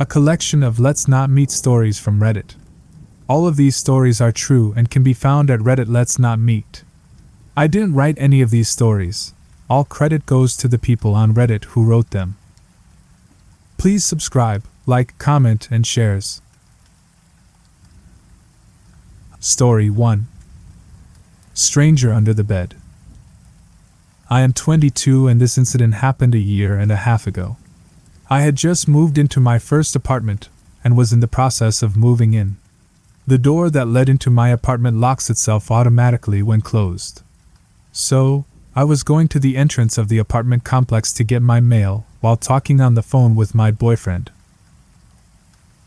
a collection of Let's Not Meet stories from Reddit. All of these stories are true and can be found at Reddit Let's Not Meet. I didn't write any of these stories. All credit goes to the people on Reddit who wrote them. Please subscribe, like, comment, and shares. Story 1. Stranger Under the Bed. I am 22 and this incident happened a year and a half ago. I had just moved into my first apartment and was in the process of moving in. The door that led into my apartment locks itself automatically when closed. So, I was going to the entrance of the apartment complex to get my mail while talking on the phone with my boyfriend.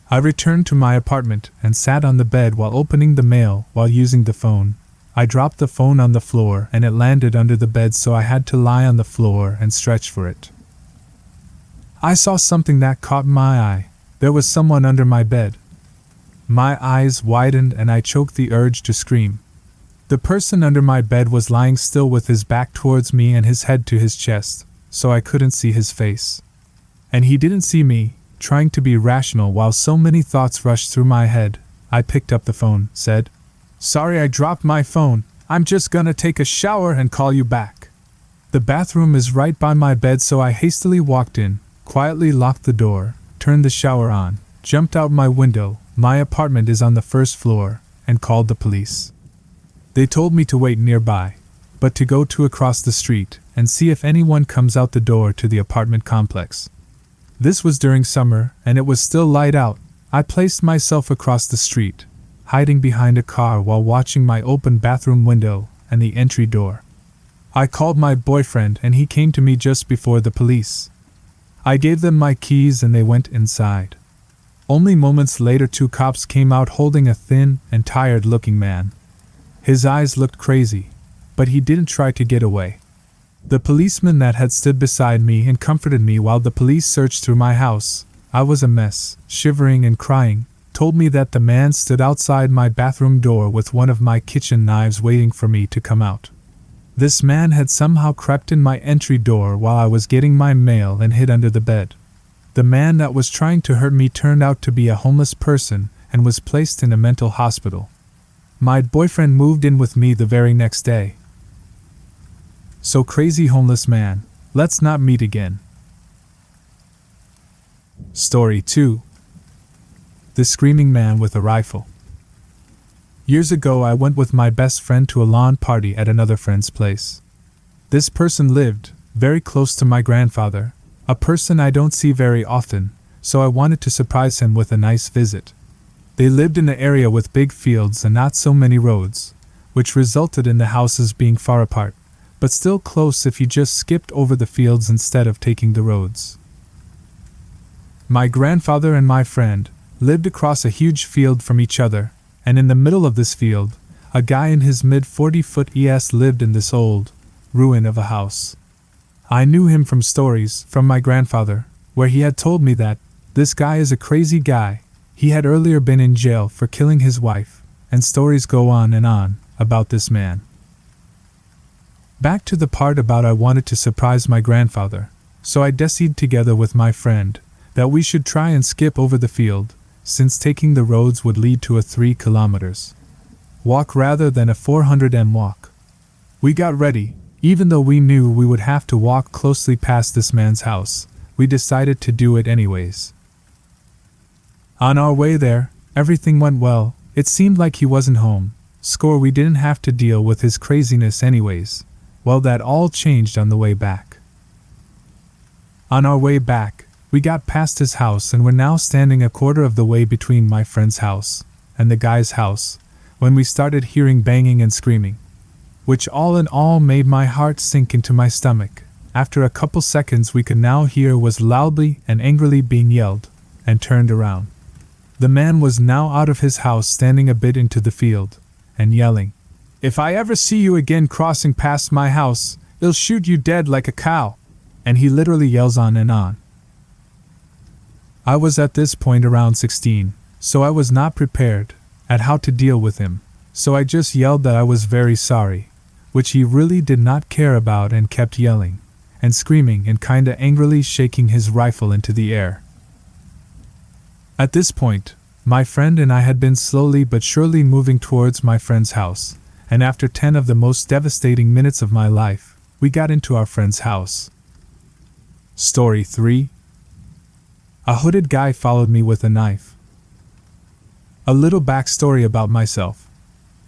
I returned to my apartment and sat on the bed while opening the mail while using the phone. I dropped the phone on the floor and it landed under the bed, so I had to lie on the floor and stretch for it. I saw something that caught my eye. There was someone under my bed. My eyes widened and I choked the urge to scream. The person under my bed was lying still with his back towards me and his head to his chest, so I couldn't see his face. And he didn't see me. Trying to be rational while so many thoughts rushed through my head, I picked up the phone, said, "Sorry, I dropped my phone. I'm just gonna take a shower and call you back." The bathroom is right by my bed, so I hastily walked in, quietly locked the door, turned the shower on, jumped out my window, my apartment is on the first floor, and called the police. They told me to wait nearby, but to go to across the street and see if anyone comes out the door to the apartment complex. This was during summer and it was still light out. I placed myself across the street, hiding behind a car while watching my open bathroom window and the entry door. I called my boyfriend and he came to me just before the police. I gave them my keys and they went inside. Only moments later, 2 cops came out holding a thin and tired-looking man. His eyes looked crazy, but he didn't try to get away. The policeman that had stood beside me and comforted me while the police searched through my house, I was a mess, shivering and crying, told me that the man stood outside my bathroom door with one of my kitchen knives waiting for me to come out. This man had somehow crept in my entry door while I was getting my mail and hid under the bed. The man that was trying to hurt me turned out to be a homeless person and was placed in a mental hospital. My boyfriend moved in with me the very next day. So crazy homeless man, let's not meet again. Story 2. The Screaming Man with a Rifle. Years ago I went with my best friend to a lawn party at another friend's place. This person lived very close to my grandfather, a person I don't see very often, so I wanted to surprise him with a nice visit. They lived in an area with big fields and not so many roads, which resulted in the houses being far apart, but still close if you just skipped over the fields instead of taking the roads. My grandfather and my friend lived across a huge field from each other, and in the middle of this field, a guy in his mid-40s lived in this old ruin of a house. I knew him from stories from my grandfather, where he had told me that this guy is a crazy guy. He had earlier been in jail for killing his wife, and stories go on and on about this man. Back to the part about I wanted to surprise my grandfather, so I decided together with my friend that we should try and skip over the field, since taking the roads would lead to a 3 kilometers walk rather than a 400 walk. We got ready. Even though we knew we would have to walk closely past this man's house, we decided to do it anyways. On our way there, everything went well. It seemed like he wasn't home. We didn't have to deal with his craziness anyways. Well, that all changed on the way back. On our way back, we got past his house and were now standing a quarter of the way between my friend's house and the guy's house, when we started hearing banging and screaming, which all in all made my heart sink into my stomach. After a couple seconds we could now hear was loudly and angrily being yelled, and turned around. The man was now out of his house, standing a bit into the field, and yelling, "If I ever see you again crossing past my house, I'll shoot you dead like a cow." And he literally yells on and on. I was at this point around 16, so I was not prepared at how to deal with him, so I just yelled that I was very sorry, which he really did not care about, and kept yelling and screaming and kinda angrily shaking his rifle into the air. At this point, my friend and I had been slowly but surely moving towards my friend's house, and after 10 of the most devastating minutes of my life, we got into our friend's house. Story 3. A hooded guy followed me with a knife. A little backstory about myself.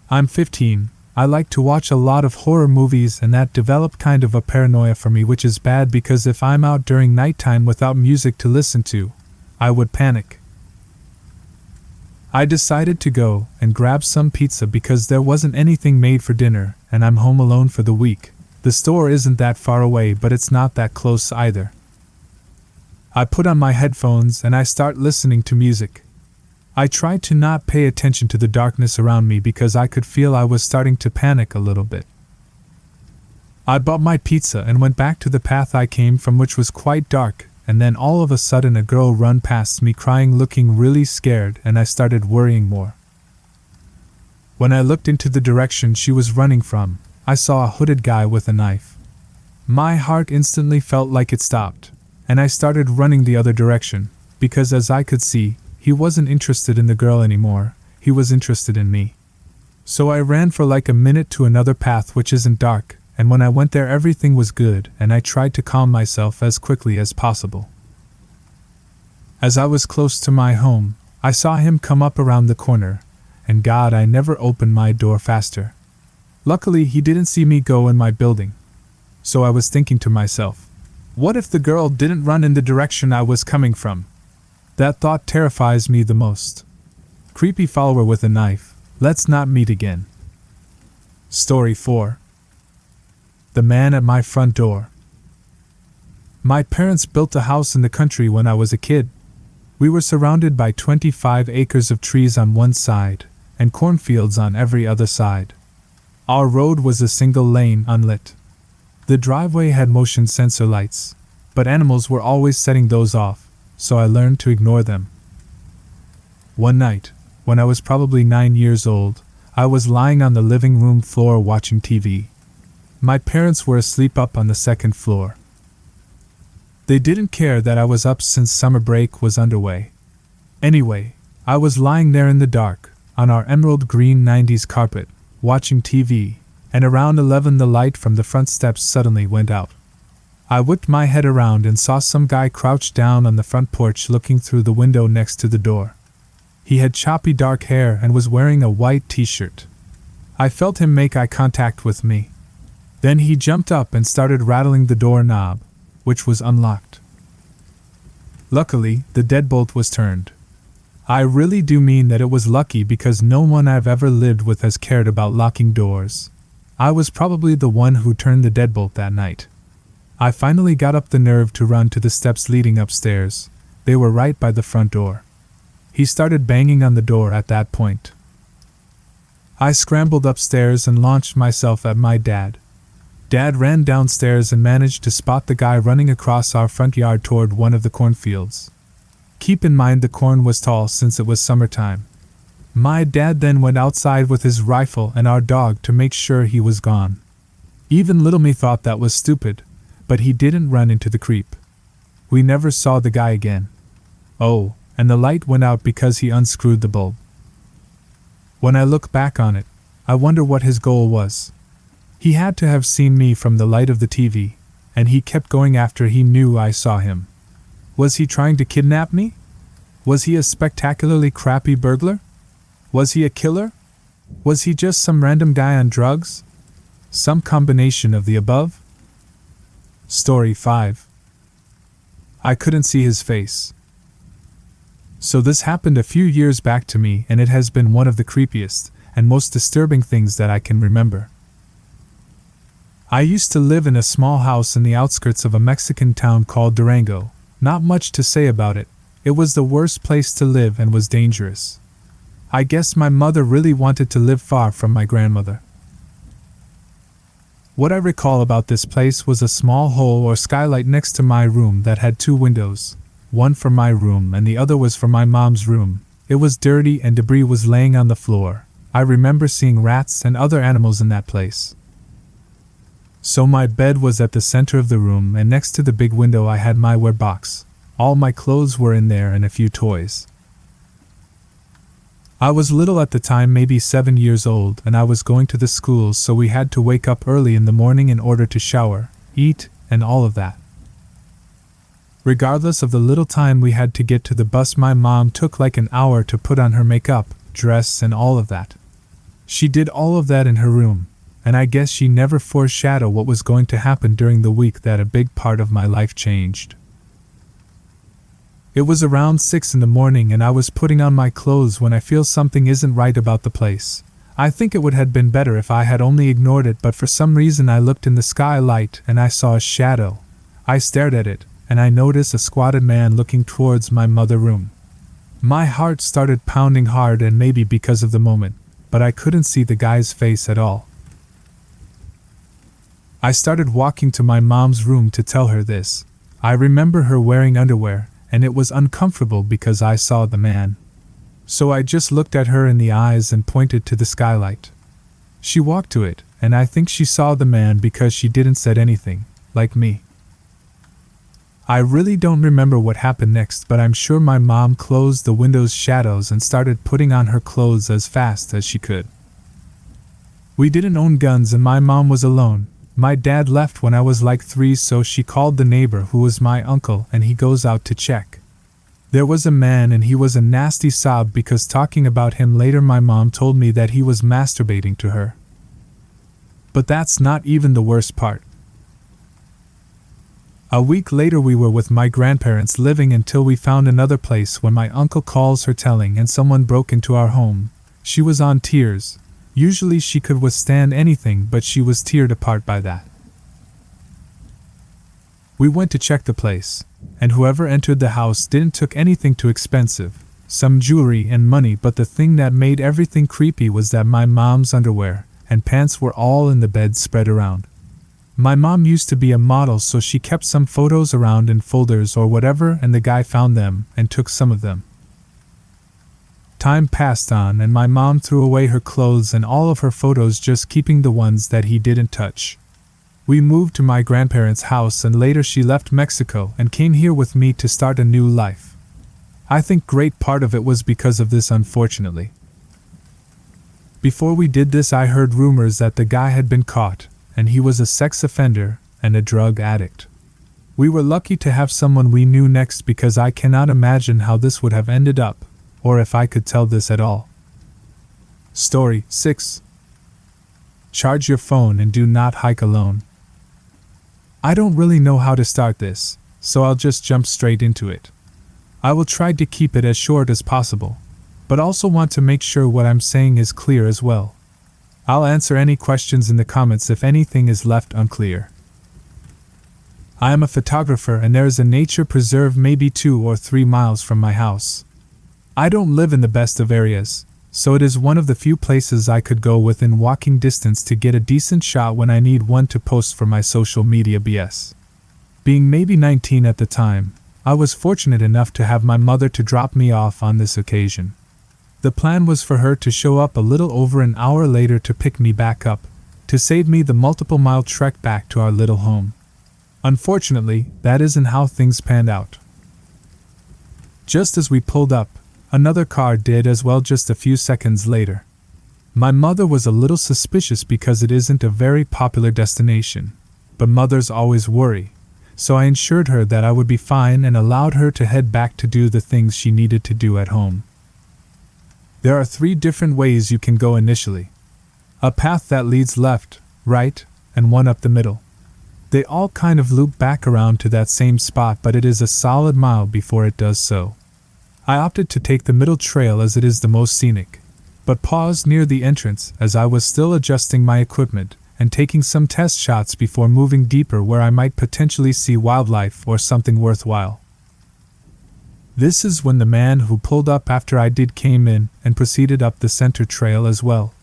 I'm 15, I like to watch a lot of horror movies, and that developed kind of a paranoia for me, which is bad because if I'm out during nighttime without music to listen to, I would panic. I decided to go and grab some pizza because there wasn't anything made for dinner, and I'm home alone for the week. The store isn't that far away, but it's not that close either. I put on my headphones and I start listening to music. I tried to not pay attention to the darkness around me because I could feel I was starting to panic a little bit. I bought my pizza and went back to the path I came from, which was quite dark, and then all of a sudden a girl ran past me crying, looking really scared, and I started worrying more. When I looked into the direction she was running from, I saw a hooded guy with a knife. My heart instantly felt like it stopped, and I started running the other direction, because as I could see, he wasn't interested in the girl anymore, he was interested in me. So I ran for like a minute to another path which isn't dark, and when I went there everything was good, and I tried to calm myself as quickly as possible. As I was close to my home, I saw him come up around the corner, and God, I never opened my door faster. Luckily he didn't see me go in my building. So I was thinking to myself, what if the girl didn't run in the direction I was coming from? That thought terrifies me the most. Creepy follower with a knife, let's not meet again. Story 4. The man at my front door. My parents built a house in the country when I was a kid. We were surrounded by 25 acres of trees on one side, and cornfields on every other side. Our road was a single lane, unlit. The driveway had motion sensor lights, but animals were always setting those off, so I learned to ignore them. One night, when I was probably 9 years old, I was lying on the living room floor watching TV. My parents were asleep up on the second floor. They didn't care that I was up since summer break was underway. Anyway, I was lying there in the dark, on our emerald green 90s carpet, watching TV, and around 11 the light from the front steps suddenly went out. I whipped my head around and saw some guy crouched down on the front porch looking through the window next to the door. He had choppy dark hair and was wearing a white t-shirt. I felt him make eye contact with me. Then he jumped up and started rattling the door knob, which was unlocked. Luckily, the deadbolt was turned. I really do mean that it was lucky because no one I've ever lived with has cared about locking doors. I was probably the one who turned the deadbolt that night. I finally got up the nerve to run to the steps leading upstairs. They were right by the front door. He started banging on the door at that point. I scrambled upstairs and launched myself at my dad. Dad ran downstairs and managed to spot the guy running across our front yard toward one of the cornfields. Keep in mind the corn was tall since it was summertime. My dad then went outside with his rifle and our dog to make sure he was gone. Even little me thought that was stupid, but he didn't run into the creep. We never saw the guy again. Oh, and the light went out because he unscrewed the bulb. When I look back on it, I wonder what his goal was. He had to have seen me from the light of the TV, and he kept going after he knew I saw him. Was he trying to kidnap me? Was he a spectacularly crappy burglar? Was he a killer? Was he just some random guy on drugs? Some combination of the above? Story 5. I couldn't see his face. So this happened a few years back to me, and it has been one of the creepiest and most disturbing things that I can remember. I used to live in a small house in the outskirts of a Mexican town called Durango. Not much to say about it. It was the worst place to live and was dangerous. I guess my mother really wanted to live far from my grandmother. What I recall about this place was a small hole or skylight next to my room that had 2 windows, one for my room and the other was for my mom's room. It was dirty and debris was laying on the floor. I remember seeing rats and other animals in that place. So my bed was at the center of the room, and next to the big window I had my wear box. All my clothes were in there and a few toys. I was little at the time, maybe 7 years old, and I was going to the school, so we had to wake up early in the morning in order to shower, eat, and all of that. Regardless of the little time we had to get to the bus, my mom took like an hour to put on her makeup, dress, and all of that. She did all of that in her room, and I guess she never foreshadowed what was going to happen during the week that a big part of my life changed. It was around 6 in the morning and I was putting on my clothes when I feel something isn't right about the place. I think it would have been better if I had only ignored it, but for some reason I looked in the skylight and I saw a shadow. I stared at it, and I noticed a squatted man looking towards my mother's room. My heart started pounding hard, and maybe because of the moment, but I couldn't see the guy's face at all. I started walking to my mom's room to tell her this. I remember her wearing underwear, and it was uncomfortable because I saw the man. So I just looked at her in the eyes and pointed to the skylight. She walked to it, and I think she saw the man because she didn't say anything, like me. I really don't remember what happened next, but I'm sure my mom closed the window's shadows and started putting on her clothes as fast as she could. We didn't own guns and my mom was alone. My dad left when I was like 3, so she called the neighbor who was my uncle and he goes out to check. There was a man and he was a nasty sob because talking about him later my mom told me that he was masturbating to her. But that's not even the worst part. A week later we were with my grandparents living until we found another place when my uncle calls her telling and someone broke into our home. She was on tears. Usually she could withstand anything, but she was teared apart by that. We went to check the place, and whoever entered the house didn't took anything too expensive, some jewelry and money, but the thing that made everything creepy was that my mom's underwear and pants were all in the bed spread around. My mom used to be a model, so she kept some photos around in folders or whatever, and the guy found them and took some of them. Time passed on and my mom threw away her clothes and all of her photos, just keeping the ones that he didn't touch. We moved to my grandparents' house and later she left Mexico and came here with me to start a new life. I think great part of it was because of this, unfortunately. Before we did this I heard rumors that the guy had been caught and he was a sex offender and a drug addict. We were lucky to have someone we knew next because I cannot imagine how this would have ended up, or if I could tell this at all. Story 6. Charge your phone and do not hike alone. I don't really know how to start this, so I'll just jump straight into it. I will try to keep it as short as possible, but also want to make sure what I'm saying is clear as well. I'll answer any questions in the comments if anything is left unclear. I am a photographer and there is a nature preserve maybe 2 or 3 miles from my house. I don't live in the best of areas, so it is one of the few places I could go within walking distance to get a decent shot when I need one to post for my social media BS. Being maybe 19 at the time, I was fortunate enough to have my mother to drop me off on this occasion. The plan was for her to show up a little over an hour later to pick me back up, to save me the multiple-mile trek back to our little home. Unfortunately, that isn't how things panned out. Just as we pulled up, another car did as well just a few seconds later. My mother was a little suspicious because it isn't a very popular destination, but mothers always worry, so I ensured her that I would be fine and allowed her to head back to do the things she needed to do at home. There are 3 different ways you can go initially. A path that leads left, right, and one up the middle. They all kind of loop back around to that same spot, but it is a solid mile before it does so. I opted to take the middle trail as it is the most scenic, but paused near the entrance as I was still adjusting my equipment and taking some test shots before moving deeper where I might potentially see wildlife or something worthwhile. This is when the man who pulled up after I did came in and proceeded up the center trail as well.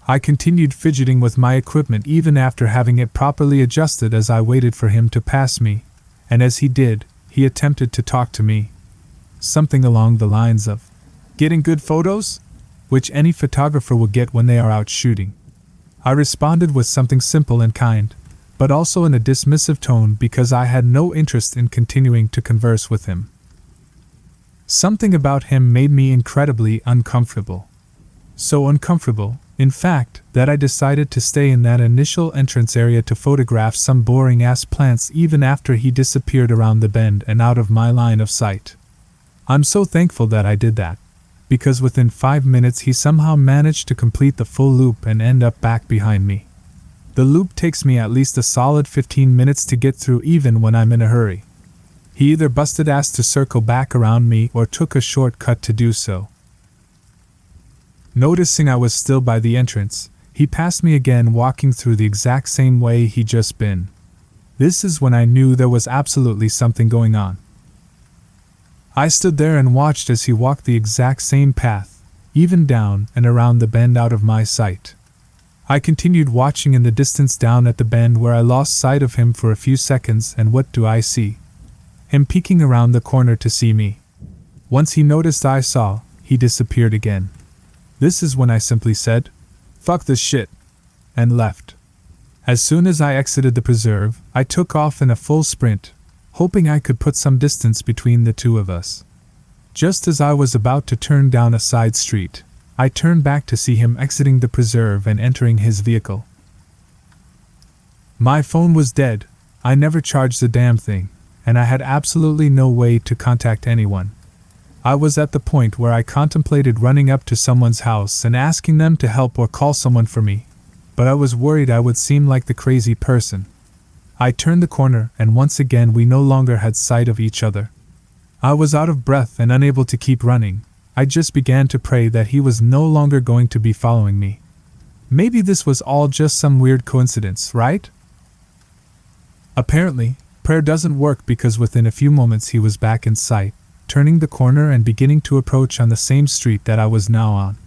I continued fidgeting with my equipment even after having it properly adjusted as I waited for him to pass me, and as he did, he attempted to talk to me. Something along the lines of, "Getting good photos?" which any photographer will get when they are out shooting. I responded with something simple and kind, but also in a dismissive tone because I had no interest in continuing to converse with him. Something about him made me incredibly uncomfortable. So uncomfortable, in fact, that I decided to stay in that initial entrance area to photograph some boring-ass plants even after he disappeared around the bend and out of my line of sight. I'm so thankful that I did that, because within 5 minutes he somehow managed to complete the full loop and end up back behind me. The loop takes me at least a solid 15 minutes to get through even when I'm in a hurry. He either busted ass to circle back around me or took a shortcut to do so. Noticing I was still by the entrance, he passed me again, walking through the exact same way he'd just been. This is when I knew there was absolutely something going on. I stood there and watched as he walked the exact same path, even down and around the bend out of my sight. I continued watching in the distance down at the bend where I lost sight of him for a few seconds, and what do I see? Him peeking around the corner to see me. Once he noticed I saw, he disappeared again. This is when I simply said, "Fuck this shit," and left. As soon as I exited the preserve, I took off in a full sprint, hoping I could put some distance between the two of us. Just as I was about to turn down a side street, I turned back to see him exiting the preserve and entering his vehicle. My phone was dead. I never charged the damn thing, and I had absolutely no way to contact anyone. I was at the point where I contemplated running up to someone's house and asking them to help or call someone for me, but I was worried I would seem like the crazy person. I turned the corner, and once again we no longer had sight of each other. I was out of breath and unable to keep running. I just began to pray that he was no longer going to be following me. Maybe this was all just some weird coincidence, right? Apparently, prayer doesn't work, because within a few moments he was back in sight, turning the corner and beginning to approach on the same street that I was now on.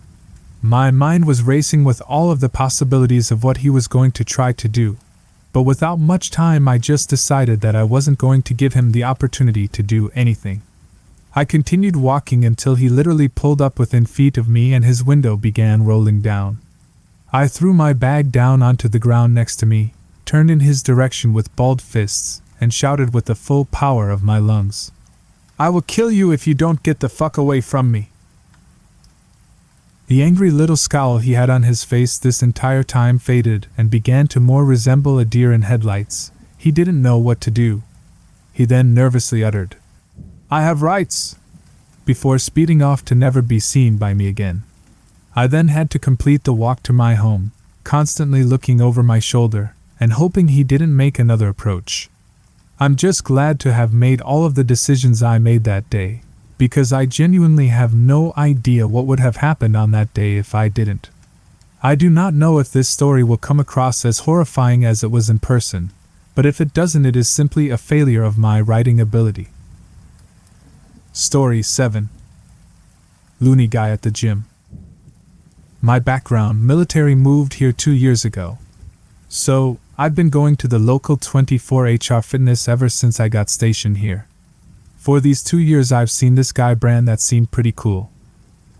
My mind was racing with all of the possibilities of what he was going to try to do, but without much time I just decided that I wasn't going to give him the opportunity to do anything. I continued walking until he literally pulled up within feet of me and his window began rolling down. I threw my bag down onto the ground next to me, turned in his direction with balled fists, and shouted with the full power of my lungs, "I will kill you if you don't get the fuck away from me." The angry little scowl he had on his face this entire time faded and began to more resemble a deer in headlights. He didn't know what to do. He then nervously uttered, "I have rights," before speeding off to never be seen by me again. I then had to complete the walk to my home, constantly looking over my shoulder and hoping he didn't make another approach. I'm just glad to have made all of the decisions I made that day, because I genuinely have no idea what would have happened on that day if I didn't. I do not know if this story will come across as horrifying as it was in person, but if it doesn't, it is simply a failure of my writing ability. Story 7. Loony Guy at the Gym. My background: military, moved here 2 years ago. So, I've been going to the local 24HR Fitness ever since I got stationed here. For these 2 years I've seen this guy Brand that seemed pretty cool.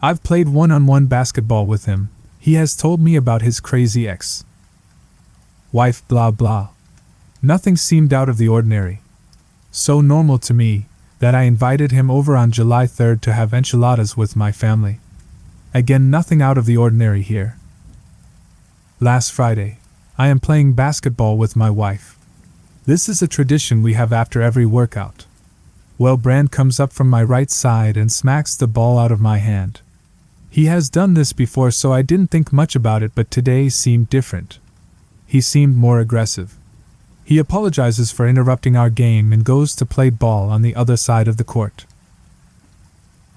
I've played one-on-one basketball with him. He has told me about his crazy ex-wife, blah blah. Nothing seemed out of the ordinary. So normal to me, that I invited him over on July 3rd to have enchiladas with my family. Again, nothing out of the ordinary here. Last Friday, I am playing basketball with my wife. This is a tradition we have after every workout. Well, Brand comes up from my right side and smacks the ball out of my hand. He has done this before, so I didn't think much about it, but today seemed different. He seemed more aggressive. He apologizes for interrupting our game and goes to play ball on the other side of the court.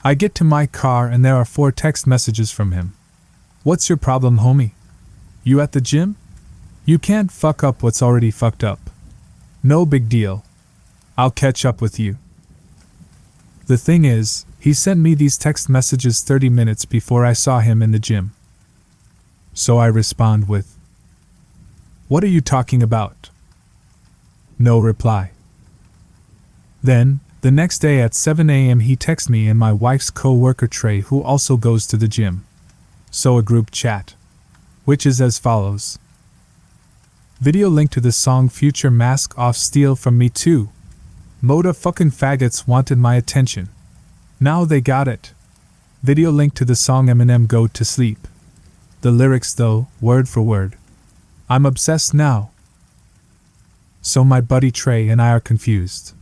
I get to my car and there are 4 text messages from him. "What's your problem, homie? You at the gym? You can't fuck up what's already fucked up. No big deal. I'll catch up with you." The thing is, he sent me these text messages 30 minutes before I saw him in the gym. So I respond with, "What are you talking about?" No reply. Then, the next day at 7 a.m. he texts me and my wife's co-worker Trey, who also goes to the gym. So a group chat, which is as follows. Video link to the song Future Mask Off, steal from me too. Moda fucking faggots wanted my attention. Now they got it. Video link to the song Eminem Go to Sleep. The lyrics though, word for word. I'm obsessed now. So my buddy Trey and I are confused.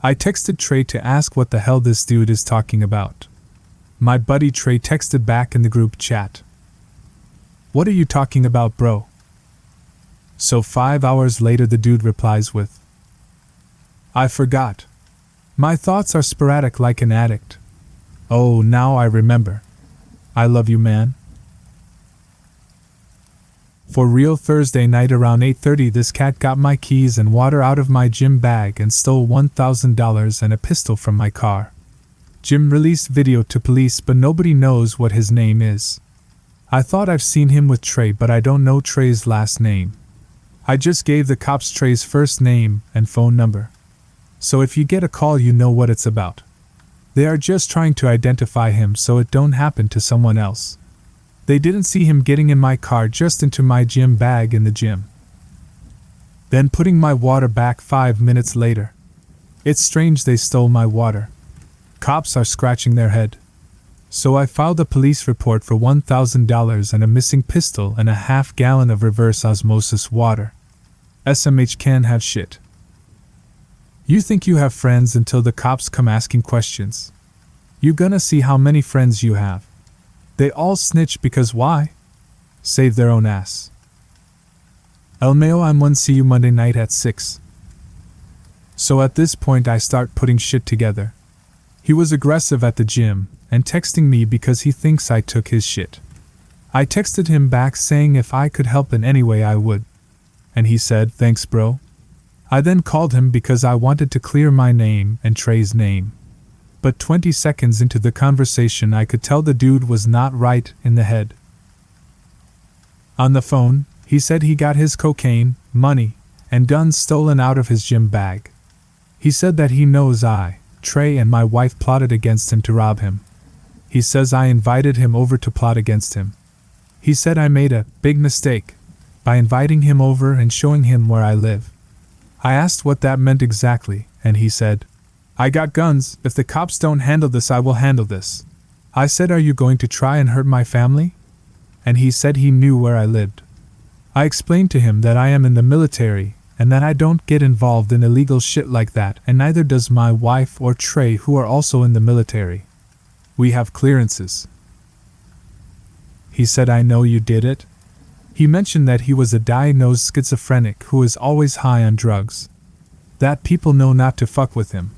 I texted Trey to ask what the hell this dude is talking about. My buddy Trey texted back in the group chat. What are you talking about, bro? So 5 hours later the dude replies with, I forgot. My thoughts are sporadic like an addict. Oh, now I remember. I love you, man. For real, Thursday night around 8:30 this cat got my keys and water out of my gym bag and stole $1,000 and a pistol from my car. Jim released video to police but nobody knows what his name is. I thought I've seen him with Trey but I don't know Trey's last name. I just gave the cops Trey's first name and phone number. So if you get a call you know what it's about. They are just trying to identify him so it don't happen to someone else. They didn't see him getting in my car, just into my gym bag in the gym. Then putting my water back 5 minutes later. It's strange they stole my water. Cops are scratching their head. So I filed a police report for $1,000 and a missing pistol and a half-gallon of reverse osmosis water. SMH can't have shit. You think you have friends until the cops come asking questions. You gonna see how many friends you have. They all snitch because why? Save their own ass. El Mayo, I'm one, see you Monday night at 6. So at this point I start putting shit together. He was aggressive at the gym and texting me because he thinks I took his shit. I texted him back saying if I could help in any way I would. And he said, thanks bro. I then called him because I wanted to clear my name and Trey's name. But 20 seconds into the conversation I could tell the dude was not right in the head. On the phone, he said he got his cocaine, money, and guns stolen out of his gym bag. He said that he knows I, Trey, and my wife plotted against him to rob him. He says I invited him over to plot against him. He said I made a big mistake by inviting him over and showing him where I live. I asked what that meant exactly, and he said, I got guns, if the cops don't handle this I will handle this. I said, are you going to try and hurt my family? And he said he knew where I lived. I explained to him that I am in the military, and that I don't get involved in illegal shit like that, and neither does my wife or Trey, who are also in the military. We have clearances. He said, I know you did it. He mentioned that he was a diagnosed schizophrenic who is always high on drugs. That people know not to fuck with him.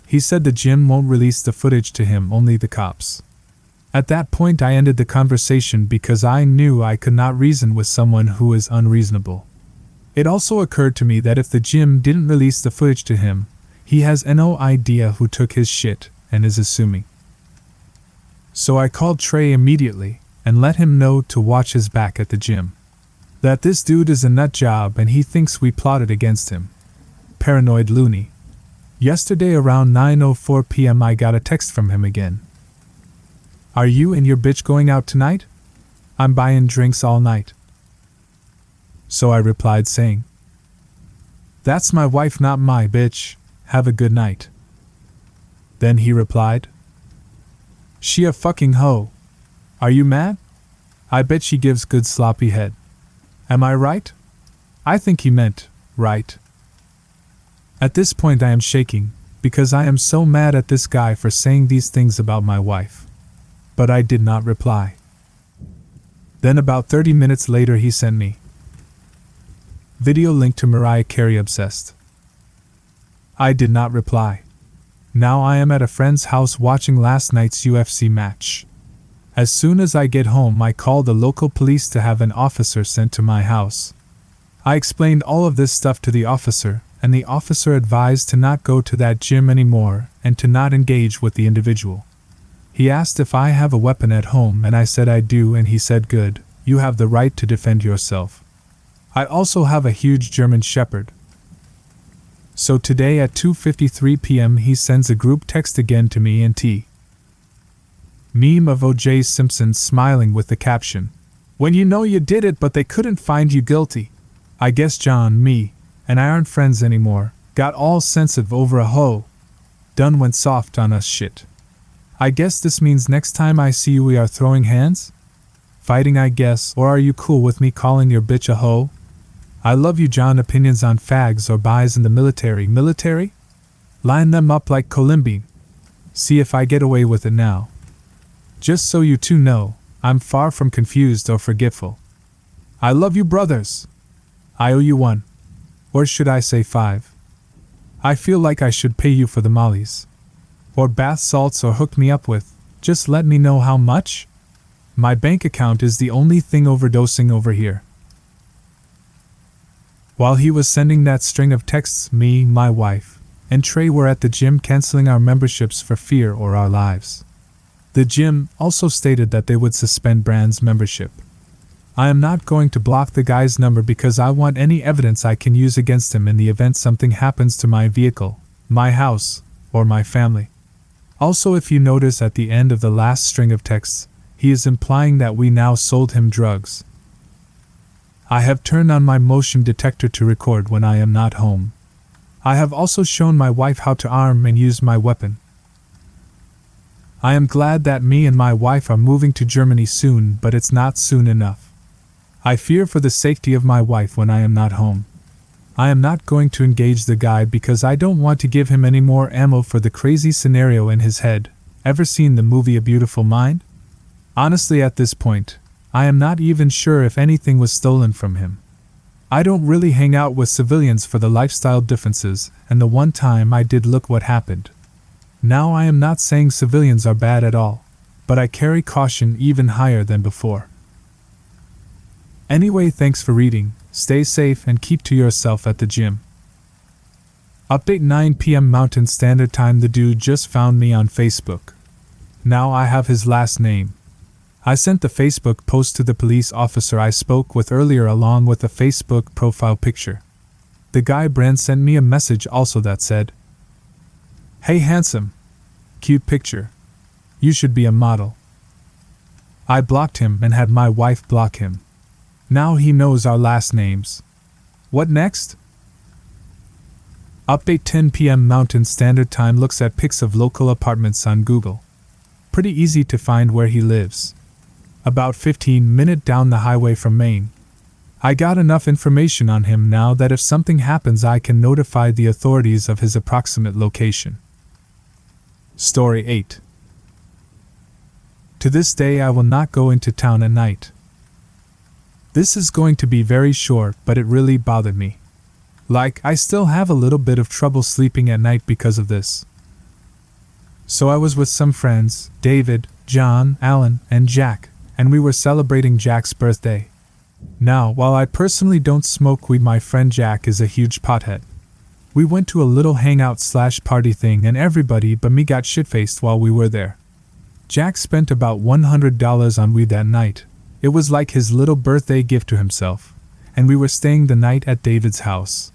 He said the gym won't release the footage to him, only the cops. At that point I ended the conversation because I knew I could not reason with someone who is unreasonable. It also occurred to me that if the gym didn't release the footage to him, he has no idea who took his shit and is assuming. So I called Trey immediately and let him know to watch his back at the gym. That this dude is a nut job and he thinks we plotted against him. Paranoid loony. Yesterday around 9:04 p.m. I got a text from him again. Are you and your bitch going out tonight? I'm buying drinks all night. So I replied saying, that's my wife, not my bitch. Have a good night. Then he replied, she a fucking hoe. Are you mad? I bet she gives good sloppy head. Am I right? I think he meant, right. At this point I am shaking, because I am so mad at this guy for saying these things about my wife. But I did not reply. Then about 30 minutes later he sent me video link to Mariah Carey Obsessed. I did not reply. Now I am at a friend's house watching last night's UFC match. As soon as I get home I call the local police to have an officer sent to my house. I explained all of this stuff to the officer, and the officer advised to not go to that gym anymore and to not engage with the individual. He asked if I have a weapon at home and I said I do, and he said good, you have the right to defend yourself. I also have a huge German Shepherd. So today at 2:53 p.m. he sends a group text again to me and T. Meme of O.J. Simpson smiling with the caption, when you know you did it but they couldn't find you guilty. I guess John, me, and I aren't friends anymore, got all sensitive over a hoe. Done went soft on us shit. I guess this means next time I see you we are throwing hands? Fighting, I guess, or are you cool with me calling your bitch a hoe? I love you, John. Opinions on fags or buys in the military? Military? Line them up like Columbine. See if I get away with it now. Just so you two know, I'm far from confused or forgetful. I love you, brothers. I owe you 1. Or should I say 5? I feel like I should pay you for the mollies. Or bath salts, or hook me up with, just let me know how much? My bank account is the only thing overdosing over here. While he was sending that string of texts, me, my wife, and Trey were at the gym canceling our memberships for fear or our lives. The gym also stated that they would suspend Brand's membership. I am not going to block the guy's number because I want any evidence I can use against him in the event something happens to my vehicle, my house, or my family. Also, if you notice at the end of the last string of texts, he is implying that we now sold him drugs. I have turned on my motion detector to record when I am not home. I have also shown my wife how to arm and use my weapon. I am glad that me and my wife are moving to Germany soon, but it's not soon enough. I fear for the safety of my wife when I am not home. I am not going to engage the guy because I don't want to give him any more ammo for the crazy scenario in his head. Ever seen the movie A Beautiful Mind? Honestly, at this point, I am not even sure if anything was stolen from him. I don't really hang out with civilians for the lifestyle differences, and the one time I did, look what happened. Now, I am not saying civilians are bad at all, but I carry caution even higher than before. Anyway, thanks for reading, stay safe and keep to yourself at the gym. Update 9 p.m. Mountain Standard Time. The dude just found me on Facebook. Now I have his last name. I sent the Facebook post to the police officer I spoke with earlier along with a Facebook profile picture. The guy Brand sent me a message also that said, "Hey handsome. Cute picture. You should be a model." I blocked him and had my wife block him. Now he knows our last names. What next? Update 10 p.m. Mountain Standard Time. Looks at pics of local apartments on Google. Pretty easy to find where he lives. About 15 minutes down the highway from Maine. I got enough information on him now that if something happens I can notify the authorities of his approximate location. Story 8. To this day I will not go into town at night. This is going to be very short, but it really bothered me. Like, I still have a little bit of trouble sleeping at night because of this. So I was with some friends, David, John, Alan, and Jack, and we were celebrating Jack's birthday. Now, while I personally don't smoke weed, my friend Jack is a huge pothead. We went to a little hangout/party thing and everybody but me got shit-faced while we were there. Jack spent about $100 on weed that night. It was like his little birthday gift to himself, and we were staying the night at David's house.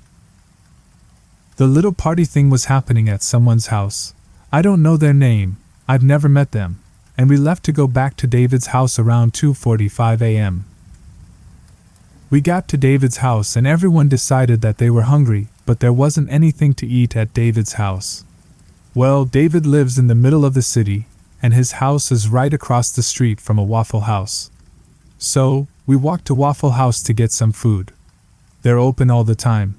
The little party thing was happening at someone's house. I don't know their name, I've never met them, and we left to go back to David's house around 2:45 a.m. We got to David's house and everyone decided that they were hungry, but there wasn't anything to eat at David's house. Well, David lives in the middle of the city, and his house is right across the street from a Waffle House. So, we walked to Waffle House to get some food. They're open all the time.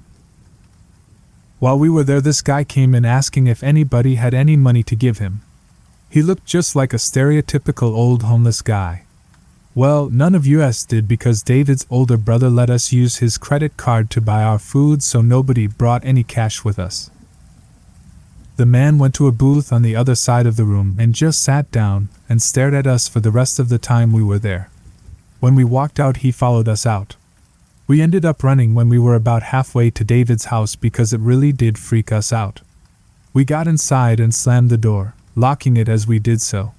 While we were there, this guy came in asking if anybody had any money to give him. He looked just like a stereotypical old homeless guy. Well, none of us did because David's older brother let us use his credit card to buy our food, so nobody brought any cash with us. The man went to a booth on the other side of the room and just sat down and stared at us for the rest of the time we were there. When we walked out, he followed us out. We ended up running when we were about halfway to David's house because it really did freak us out. We got inside and slammed the door, locking it as we did so.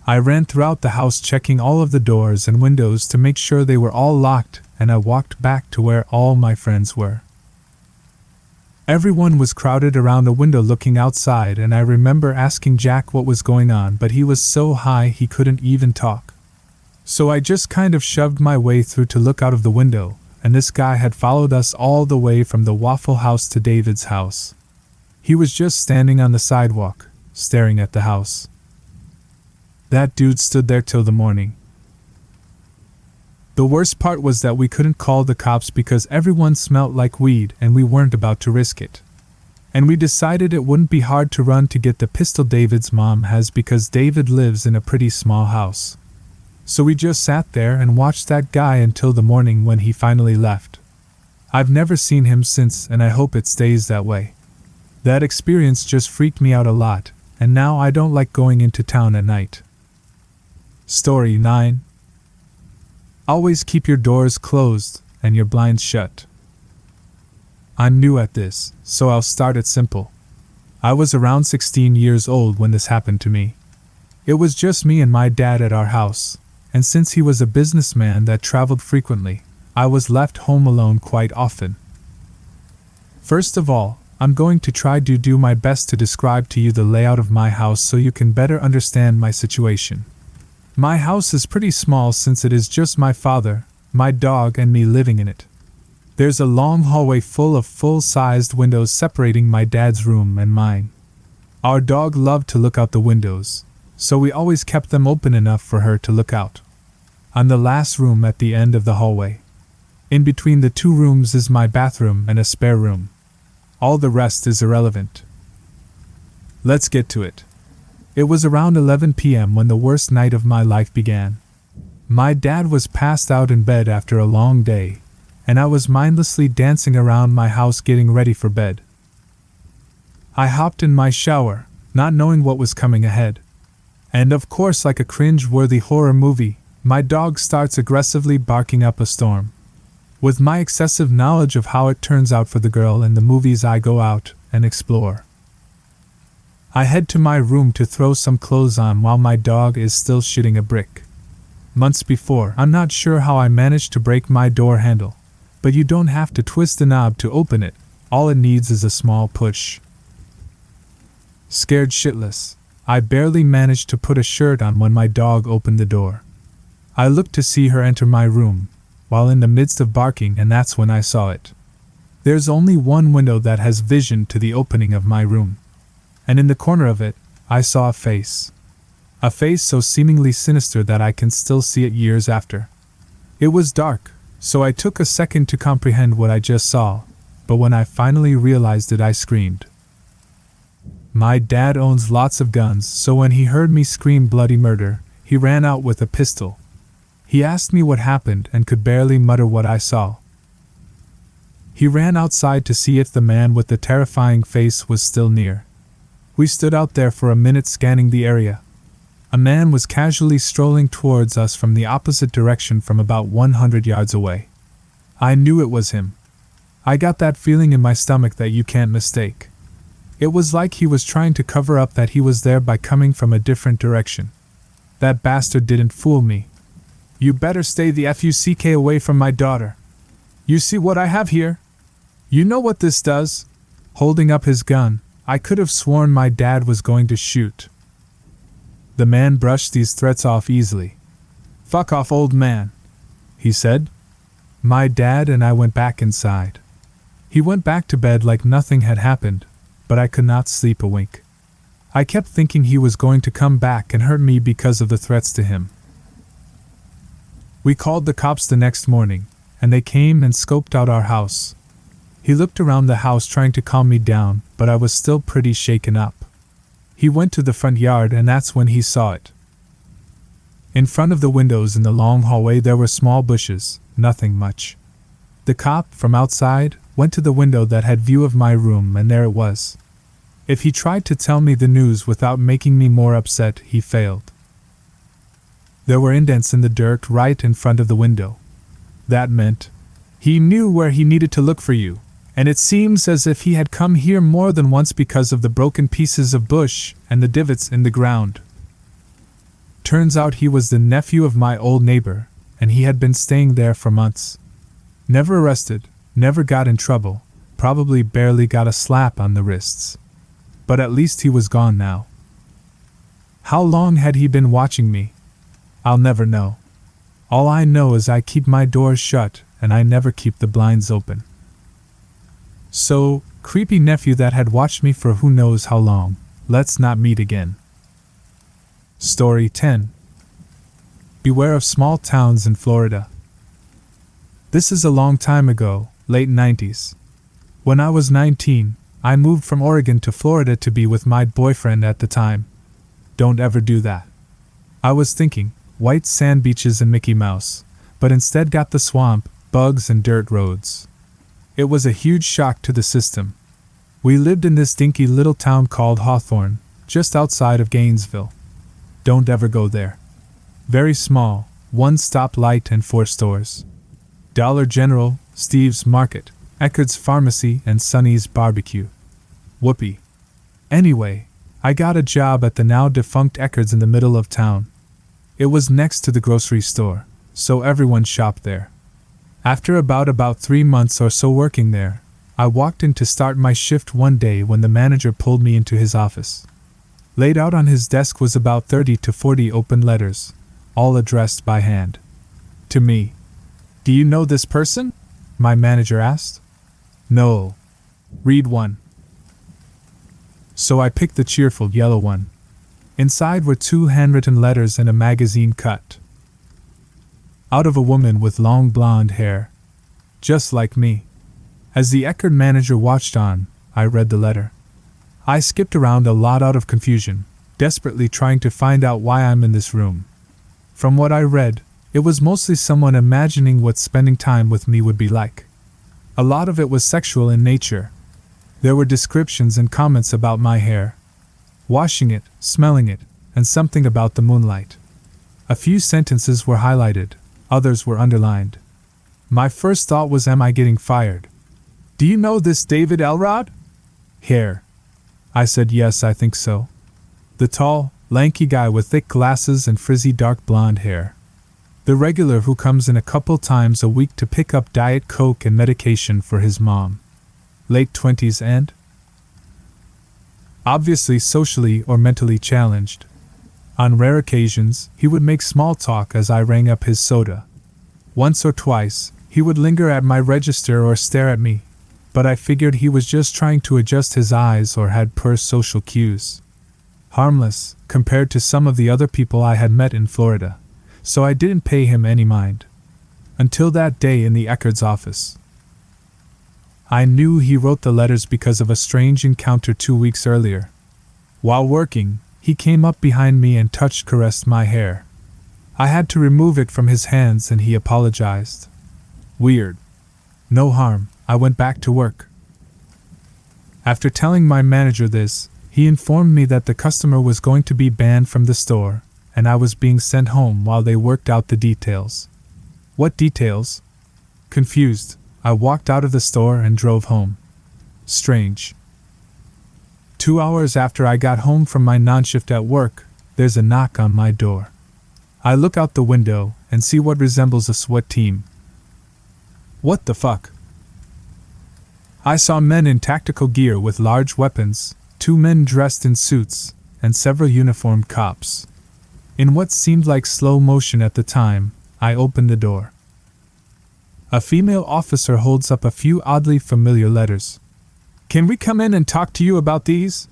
I ran throughout the house checking all of the doors and windows to make sure they were all locked, and I walked back to where all my friends were. Everyone was crowded around a window looking outside, and I remember asking Jack what was going on, but he was so high he couldn't even talk. So I just kind of shoved my way through to look out of the window, and this guy had followed us all the way from the Waffle House to David's house. He was just standing on the sidewalk, staring at the house. That dude stood there till the morning. The worst part was that we couldn't call the cops because everyone smelt like weed and we weren't about to risk it. And we decided it wouldn't be hard to run to get the pistol David's mom has because David lives in a pretty small house. So we just sat there and watched that guy until the morning when he finally left. I've never seen him since and I hope it stays that way. That experience just freaked me out a lot, and now I don't like going into town at night. Story 9. Always keep your doors closed and your blinds shut. I'm new at this, so I'll start it simple. I was around 16 years old when this happened to me. It was just me and my dad at our house, and since he was a businessman that traveled frequently, I was left home alone quite often. First of all, I'm going to try to do my best to describe to you the layout of my house so you can better understand my situation. My house is pretty small since it is just my father, my dog, and me living in it. There's a long hallway full of full-sized windows separating my dad's room and mine. Our dog loved to look out the windows, so we always kept them open enough for her to look out. I'm the last room at the end of the hallway. In between the two rooms is my bathroom and a spare room. All the rest is irrelevant. Let's get to it. It was around 11 p.m. when the worst night of my life began. My dad was passed out in bed after a long day, and I was mindlessly dancing around my house getting ready for bed. I hopped in my shower, not knowing what was coming ahead. And of course, like a cringe-worthy horror movie, my dog starts aggressively barking up a storm. With my excessive knowledge of how it turns out for the girl in the movies, I go out and explore. I head to my room to throw some clothes on while my dog is still shitting a brick. Months before, I'm not sure how I managed to break my door handle, but you don't have to twist the knob to open it, all it needs is a small push. Scared shitless, I barely managed to put a shirt on when my dog opened the door. I looked to see her enter my room, while in the midst of barking, and that's when I saw it. There's only one window that has vision to the opening of my room. And in the corner of it, I saw a face. A face so seemingly sinister that I can still see it years after. It was dark, so I took a second to comprehend what I just saw, but when I finally realized it, I screamed. My dad owns lots of guns, so when he heard me scream bloody murder, he ran out with a pistol. He asked me what happened and could barely mutter what I saw. He ran outside to see if the man with the terrifying face was still near. We stood out there for a minute scanning the area. A man was casually strolling towards us from the opposite direction from about 100 yards away. I knew it was him. I got that feeling in my stomach that you can't mistake. It was like he was trying to cover up that he was there by coming from a different direction. That bastard didn't fool me. You better stay the fuck away from my daughter. You see what I have here? You know what this does? Holding up his gun, I could have sworn my dad was going to shoot. The man brushed these threats off easily. Fuck off, old man, he said. My dad and I went back inside. He went back to bed like nothing had happened, but I could not sleep a wink. I kept thinking he was going to come back and hurt me because of the threats to him. We called the cops the next morning, and they came and scoped out our house. He looked around the house trying to calm me down, but I was still pretty shaken up. He went to the front yard, and that's when he saw it. In front of the windows in the long hallway there were small bushes, nothing much. The cop, from outside, went to the window that had view of my room, and there it was. If he tried to tell me the news without making me more upset, he failed. There were indents in the dirt right in front of the window. That meant he knew where he needed to look for you, and it seems as if he had come here more than once because of the broken pieces of bush and the divots in the ground. Turns out he was the nephew of my old neighbor, and he had been staying there for months. Never arrested, never got in trouble, probably barely got a slap on the wrists. But at least he was gone now. How long had he been watching me? I'll never know. All I know is I keep my doors shut, and I never keep the blinds open. So, creepy nephew that had watched me for who knows how long, let's not meet again. Story 10. Beware of small towns in Florida. This is a long time ago, late 90s. When I was 19, I moved from Oregon to Florida to be with my boyfriend at the time. Don't ever do that. I was thinking, white sand beaches and Mickey Mouse, but instead got the swamp, bugs and dirt roads. It was a huge shock to the system. We lived in this dinky little town called Hawthorne, just outside of Gainesville. Don't ever go there. Very small, 1 stoplight and 4 stores. Dollar General, Steve's Market, Eckerd's Pharmacy and Sonny's Barbecue. Whoopee. Anyway, I got a job at the now defunct Eckerd's in the middle of town. It was next to the grocery store, so everyone shopped there. After about 3 months or so working there, I walked in to start my shift one day when the manager pulled me into his office. Laid out on his desk was about 30 to 40 open letters, all addressed by hand. To me. Do you know this person? My manager asked. No. Read one. So I picked the cheerful yellow one. Inside were 2 handwritten letters and a magazine cut. Out of a woman with long blonde hair. Just like me. As the Eckerd manager watched on, I read the letter. I skipped around a lot out of confusion, desperately trying to find out why I'm in this room. From what I read, it was mostly someone imagining what spending time with me would be like. A lot of it was sexual in nature. There were descriptions and comments about my hair, washing it, smelling it, and something about the moonlight. A few sentences were highlighted, others were underlined. My first thought was, am I getting fired? Do you know this David Elrod? Hair. I said yes, I think so. The tall, lanky guy with thick glasses and frizzy dark blonde hair. The regular who comes in a couple times a week to pick up Diet Coke and medication for his mom. Late 20s and obviously socially or mentally challenged. On rare occasions, he would make small talk as I rang up his soda. Once or twice, he would linger at my register or stare at me, but I figured he was just trying to adjust his eyes or had poor social cues. Harmless, compared to some of the other people I had met in Florida, so I didn't pay him any mind. Until that day in the Eckerd's office. I knew he wrote the letters because of a strange encounter 2 weeks earlier. While working, he came up behind me and caressed my hair. I had to remove it from his hands and he apologized. Weird. No harm, I went back to work. After telling my manager this, he informed me that the customer was going to be banned from the store, and I was being sent home while they worked out the details. What details? Confused, I walked out of the store and drove home. Strange. 2 hours after I got home from my non-shift at work, there's a knock on my door. I look out the window and see what resembles a SWAT team. What the fuck? I saw men in tactical gear with large weapons, 2 men dressed in suits, and several uniformed cops. In what seemed like slow motion at the time, I opened the door. A female officer holds up a few oddly familiar letters. Can we come in and talk to you about these?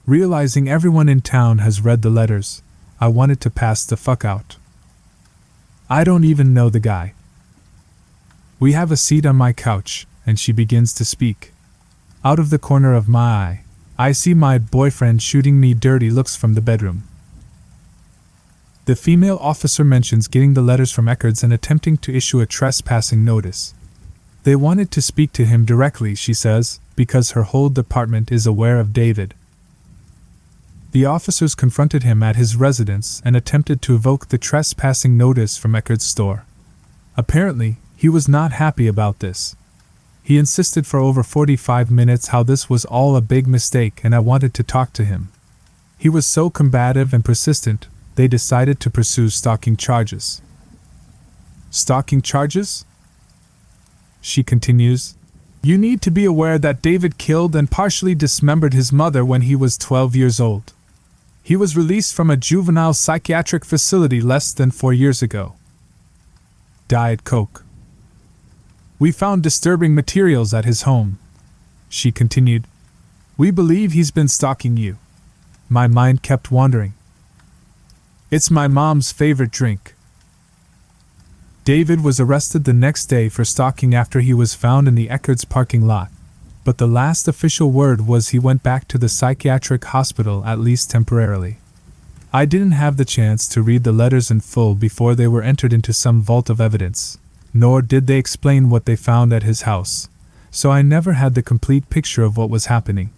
Realizing everyone in town has read the letters, I wanted to pass the fuck out. I don't even know the guy. We have a seat on my couch, and she begins to speak. Out of the corner of my eye, I see my boyfriend shooting me dirty looks from the bedroom. The female officer mentions getting the letters from Eckerd's and attempting to issue a trespassing notice. They wanted to speak to him directly, she says, because her whole department is aware of David. The officers confronted him at his residence and attempted to evoke the trespassing notice from Eckerd's store. Apparently, he was not happy about this. He insisted for over 45 minutes how this was all a big mistake and I wanted to talk to him. He was so combative and persistent, they decided to pursue stalking charges. Stalking charges? She continues. You need to be aware that David killed and partially dismembered his mother when he was 12 years old. He was released from a juvenile psychiatric facility less than 4 years ago. Diet Coke. We found disturbing materials at his home. She continued. We believe he's been stalking you. My mind kept wandering. It's my mom's favorite drink. David was arrested the next day for stalking after he was found in the Eckerd's parking lot, but the last official word was he went back to the psychiatric hospital, at least temporarily. I didn't have the chance to read the letters in full before they were entered into some vault of evidence, nor did they explain what they found at his house, so I never had the complete picture of what was happening.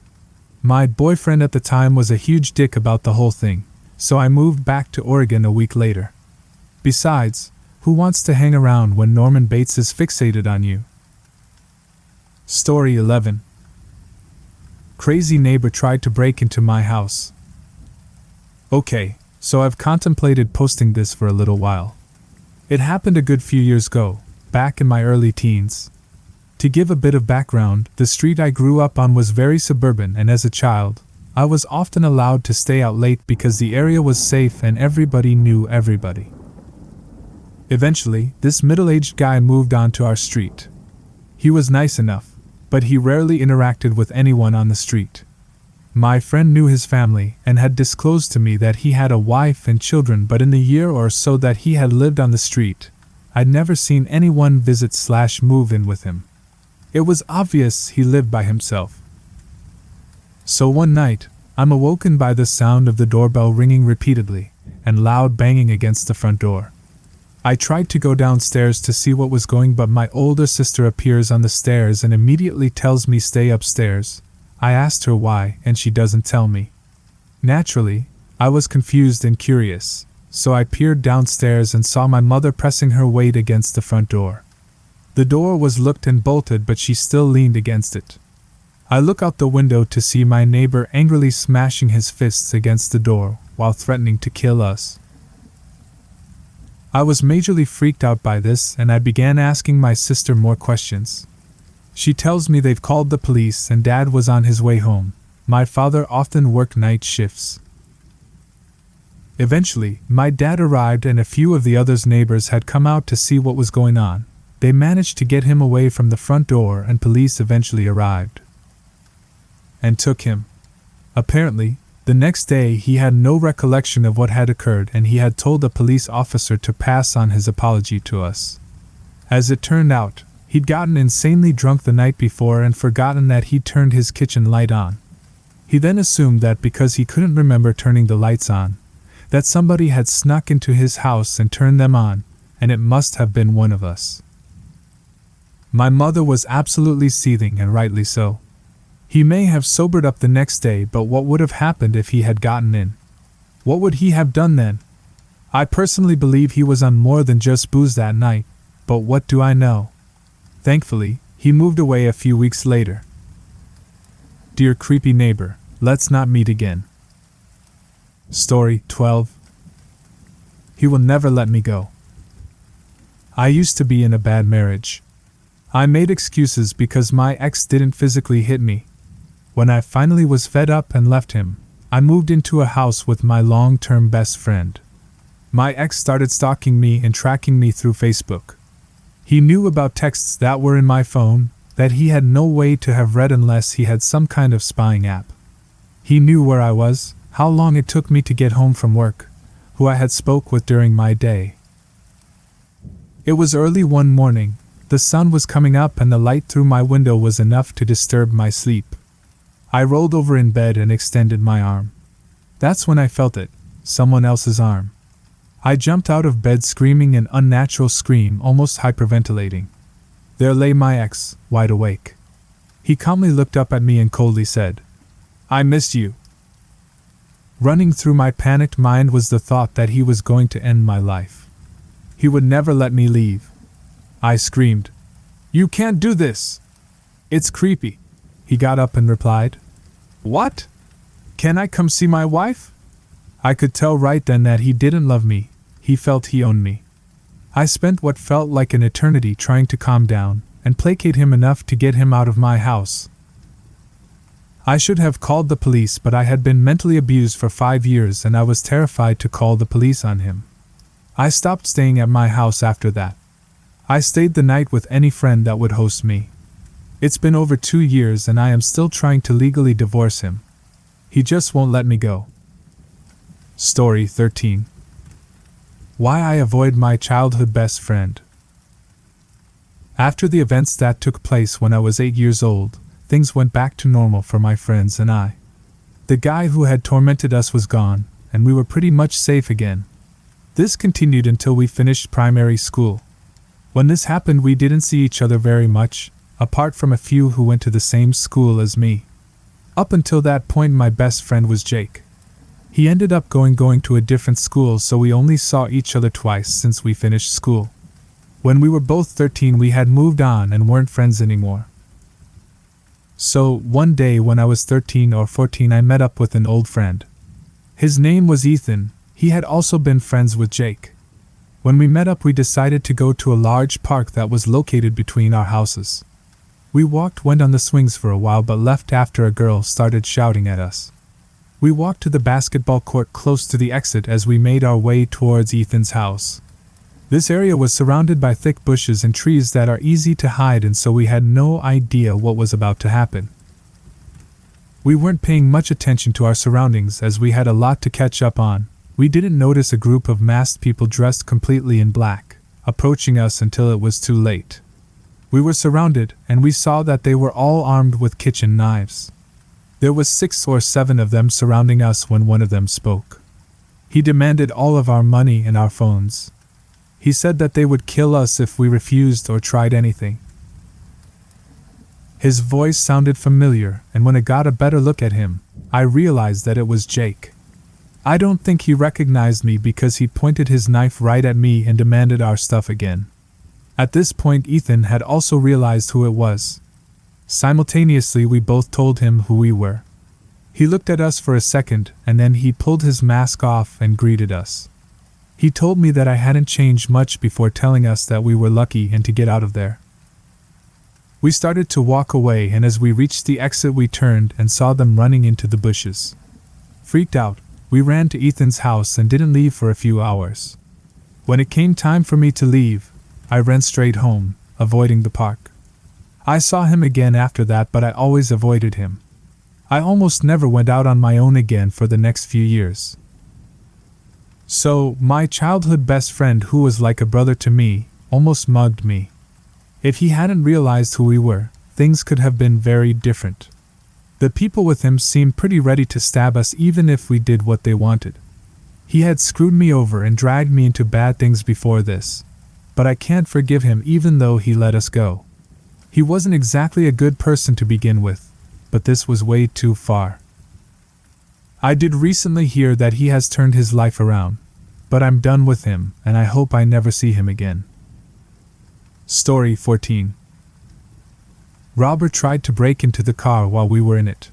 My boyfriend at the time was a huge dick about the whole thing, so I moved back to Oregon a week later. Besides, who wants to hang around when Norman Bates is fixated on you? Story 11. Crazy neighbor tried to break into my house. Okay, so I've contemplated posting this for a little while. It happened a good few years ago, back in my early teens. To give a bit of background, the street I grew up on was very suburban, and as a child, I was often allowed to stay out late because the area was safe and everybody knew everybody. Eventually, this middle-aged guy moved onto our street. He was nice enough, but he rarely interacted with anyone on the street. My friend knew his family and had disclosed to me that he had a wife and children, but in the year or so that he had lived on the street, I'd never seen anyone visit/move in with him. It was obvious he lived by himself. So one night, I'm awoken by the sound of the doorbell ringing repeatedly and loud banging against the front door. I tried to go downstairs to see what was going, but my older sister appears on the stairs and immediately tells me stay upstairs. I asked her why, and she doesn't tell me. Naturally, I was confused and curious, so I peered downstairs and saw my mother pressing her weight against the front door. The door was locked and bolted, but she still leaned against it. I look out the window to see my neighbor angrily smashing his fists against the door while threatening to kill us. I was majorly freaked out by this, and I began asking my sister more questions. She tells me they've called the police and Dad was on his way home. My father often worked night shifts. Eventually, my dad arrived and a few of the others' neighbors had come out to see what was going on. They managed to get him away from the front door, and police eventually arrived and took him. Apparently, the next day he had no recollection of what had occurred, and he had told the police officer to pass on his apology to us. As it turned out, he'd gotten insanely drunk the night before and forgotten that he'd turned his kitchen light on. He then assumed that because he couldn't remember turning the lights on, that somebody had snuck into his house and turned them on, and it must have been one of us. My mother was absolutely seething, and rightly so. He may have sobered up the next day, but what would have happened if he had gotten in? What would he have done then? I personally believe he was on more than just booze that night, but what do I know? Thankfully, he moved away a few weeks later. Dear creepy neighbor, let's not meet again. Story 12. He will never let me go. I used to be in a bad marriage. I made excuses because my ex didn't physically hit me. When I finally was fed up and left him, I moved into a house with my long-term best friend. My ex started stalking me and tracking me through Facebook. He knew about texts that were in my phone that he had no way to have read unless he had some kind of spying app. He knew where I was, how long it took me to get home from work, who I had spoke with during my day. It was early one morning. The sun was coming up and the light through my window was enough to disturb my sleep. I rolled over in bed and extended my arm. That's when I felt it, someone else's arm. I jumped out of bed screaming an unnatural scream, almost hyperventilating. There lay my ex, wide awake. He calmly looked up at me and coldly said, "I missed you." Running through my panicked mind was the thought that he was going to end my life. He would never let me leave. I screamed, "You can't do this! It's creepy." He got up and replied, "What? Can I come see my wife?" I could tell right then that he didn't love me. He felt he owned me. I spent what felt like an eternity trying to calm down and placate him enough to get him out of my house. I should have called the police, but I had been mentally abused for 5 years and I was terrified to call the police on him. I stopped staying at my house after that. I stayed the night with any friend that would host me. It's been over 2 years and I am still trying to legally divorce him. He just won't let me go. Story 13. Why I avoid my childhood best friend. After the events that took place when I was 8 years old, things went back to normal for my friends and I. The guy who had tormented us was gone, and we were pretty much safe again. This continued until we finished primary school. When this happened, we didn't see each other very much, apart from a few who went to the same school as me. Up until that point, my best friend was Jake. He ended up going to a different school, so we only saw each other twice since we finished school. When we were both 13, we had moved on and weren't friends anymore. So, one day when I was 13 or 14, I met up with an old friend. His name was Ethan. He had also been friends with Jake. When we met up, we decided to go to a large park that was located between our houses. We went on the swings for a while, but left after a girl started shouting at us. We walked to the basketball court close to the exit as we made our way towards Ethan's house. This area was surrounded by thick bushes and trees that are easy to hide in, so we had no idea what was about to happen. We weren't paying much attention to our surroundings as we had a lot to catch up on. We didn't notice a group of masked people dressed completely in black approaching us until it was too late. We were surrounded, and we saw that they were all armed with kitchen knives. There was 6 or 7 of them surrounding us when one of them spoke. He demanded all of our money and our phones. He said that they would kill us if we refused or tried anything. His voice sounded familiar, and when I got a better look at him, I realized that it was Jake. I don't think he recognized me because he pointed his knife right at me and demanded our stuff again. At this point, Ethan had also realized who it was. Simultaneously, we both told him who we were. He looked at us for a second, and then he pulled his mask off and greeted us. He told me that I hadn't changed much before telling us that we were lucky and to get out of there. We started to walk away, and as we reached the exit, we turned and saw them running into the bushes. Freaked out, we ran to Ethan's house and didn't leave for a few hours. When it came time for me to leave, I ran straight home, avoiding the park. I saw him again after that, but I always avoided him. I almost never went out on my own again for the next few years. So, my childhood best friend, who was like a brother to me, almost mugged me. If he hadn't realized who we were, things could have been very different. The people with him seemed pretty ready to stab us even if we did what they wanted. He had screwed me over and dragged me into bad things before this. But I can't forgive him even though he let us go. He wasn't exactly a good person to begin with, but this was way too far. I did recently hear that he has turned his life around, but I'm done with him and I hope I never see him again. Story 14. Robber tried to break into the car while we were in it.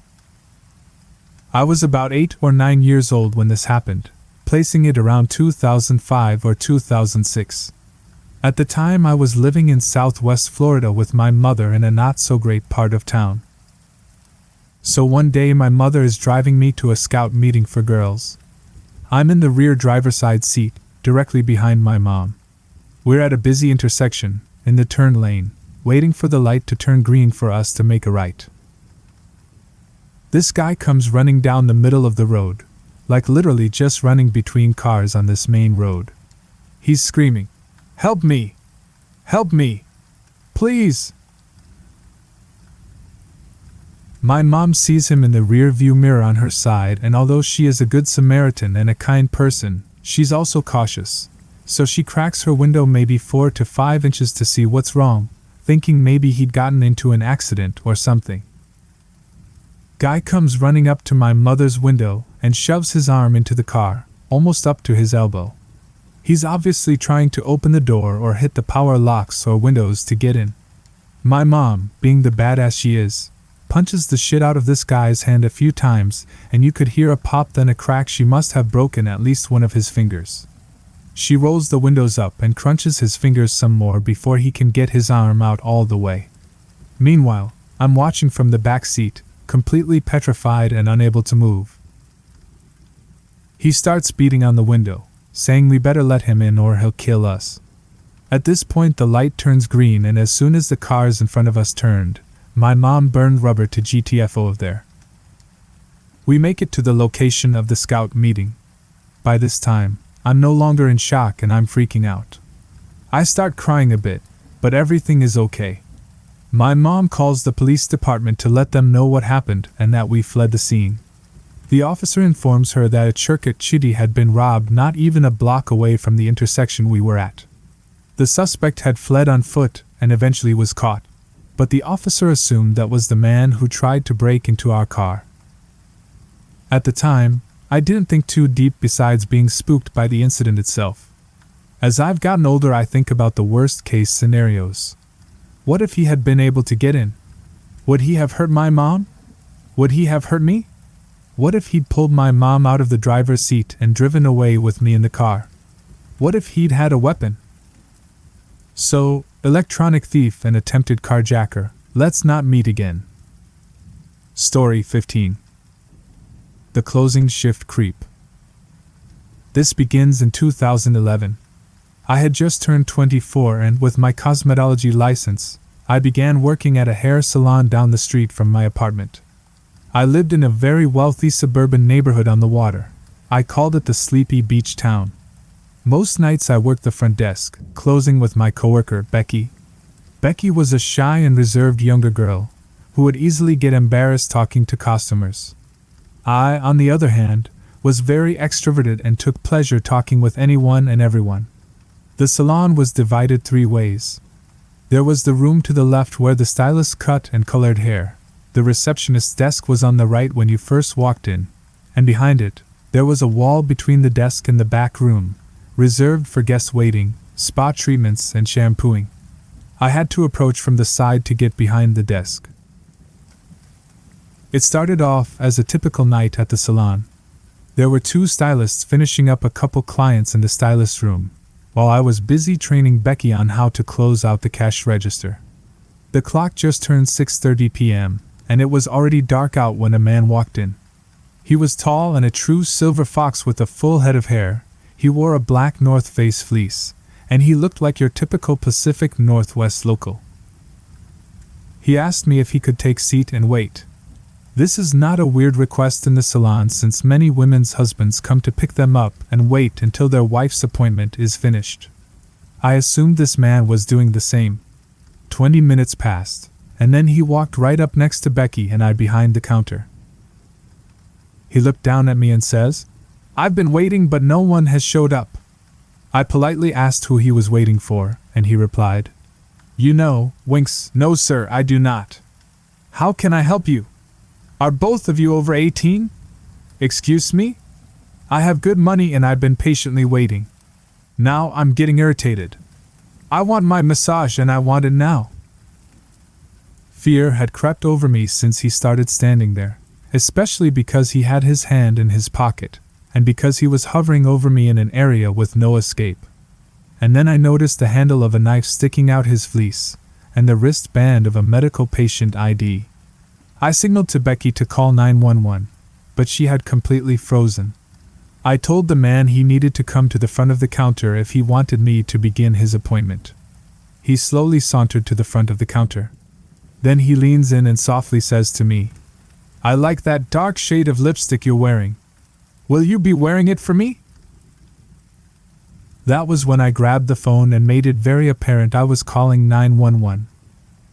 I was about 8 or 9 years old when this happened, placing it around 2005 or 2006. At the time, I was living in Southwest Florida with my mother in a not-so-great part of town. So one day my mother is driving me to a scout meeting for girls. I'm in the rear driver's side seat, directly behind my mom. We're at a busy intersection, in the turn lane, waiting for the light to turn green for us to make a right. This guy comes running down the middle of the road, like literally just running between cars on this main road. He's screaming, "Help me! Help me! Please!" My mom sees him in the rear view mirror on her side, and although she is a good Samaritan and a kind person, she's also cautious. So she cracks her window maybe 4 to 5 inches to see what's wrong, thinking maybe he'd gotten into an accident or something. Guy comes running up to my mother's window and shoves his arm into the car, almost up to his elbow. He's obviously trying to open the door or hit the power locks or windows to get in. My mom, being the badass she is, punches the shit out of this guy's hand a few times, and you could hear a pop, then a crack. She must have broken at least one of his fingers. She rolls the windows up and crunches his fingers some more before he can get his arm out all the way. Meanwhile, I'm watching from the back seat, completely petrified and unable to move. He starts beating on the window, saying we better let him in or he'll kill us. At this point the light turns green, and as soon as the cars in front of us turned, my mom burned rubber to GTFO of there. We make it to the location of the scout meeting. By this time, I'm no longer in shock and I'm freaking out. I start crying a bit, but everything is okay. My mom calls the police department to let them know what happened and that we fled the scene. The officer informs her that a church at Chitty had been robbed not even a block away from the intersection we were at. The suspect had fled on foot and eventually was caught, but the officer assumed that was the man who tried to break into our car. At the time, I didn't think too deep besides being spooked by the incident itself. As I've gotten older, I think about the worst-case scenarios. What if he had been able to get in? Would he have hurt my mom? Would he have hurt me? What if he'd pulled my mom out of the driver's seat and driven away with me in the car? What if he'd had a weapon? So, electronic thief and attempted carjacker, let's not meet again. Story 15. The closing shift creep. This begins in 2011. I had just turned 24 and with my cosmetology license, I began working at a hair salon down the street from my apartment. I lived in a very wealthy suburban neighborhood on the water. I called it the sleepy beach town. Most nights I worked the front desk, closing with my coworker, Becky. Becky was a shy and reserved younger girl, who would easily get embarrassed talking to customers. I, on the other hand, was very extroverted and took pleasure talking with anyone and everyone. The salon was divided 3 ways. There was the room to the left where the stylist cut and colored hair. The receptionist's desk was on the right when you first walked in, and behind it, there was a wall between the desk and the back room, reserved for guest waiting, spa treatments, and shampooing. I had to approach from the side to get behind the desk. It started off as a typical night at the salon. There were 2 stylists finishing up a couple clients in the stylist's room, while I was busy training Becky on how to close out the cash register. The clock just turned 6:30 p.m., and it was already dark out when a man walked in. He was tall and a true silver fox with a full head of hair. He wore a black North Face fleece, and he looked like your typical Pacific Northwest local. He asked me if he could take seat and wait. This is not a weird request in the salon since many women's husbands come to pick them up and wait until their wife's appointment is finished. I assumed this man was doing the same. 20 minutes passed, and then he walked right up next to Becky and I behind the counter. He looked down at me and says, "I've been waiting but no one has showed up." I politely asked who he was waiting for, and he replied, "You know, winks, no sir, I do not. How can I help you? Are both of you over 18? Excuse me? I have good money and I've been patiently waiting. Now I'm getting irritated. I want my massage and I want it now." Fear had crept over me since he started standing there, especially because he had his hand in his pocket, and because he was hovering over me in an area with no escape. And then I noticed the handle of a knife sticking out his fleece, and the wristband of a medical patient ID. I signaled to Becky to call 911, but she had completely frozen. I told the man he needed to come to the front of the counter if he wanted me to begin his appointment. He slowly sauntered to the front of the counter. Then he leans in and softly says to me, "I like that dark shade of lipstick you're wearing. Will you be wearing it for me?" That was when I grabbed the phone and made it very apparent I was calling 911.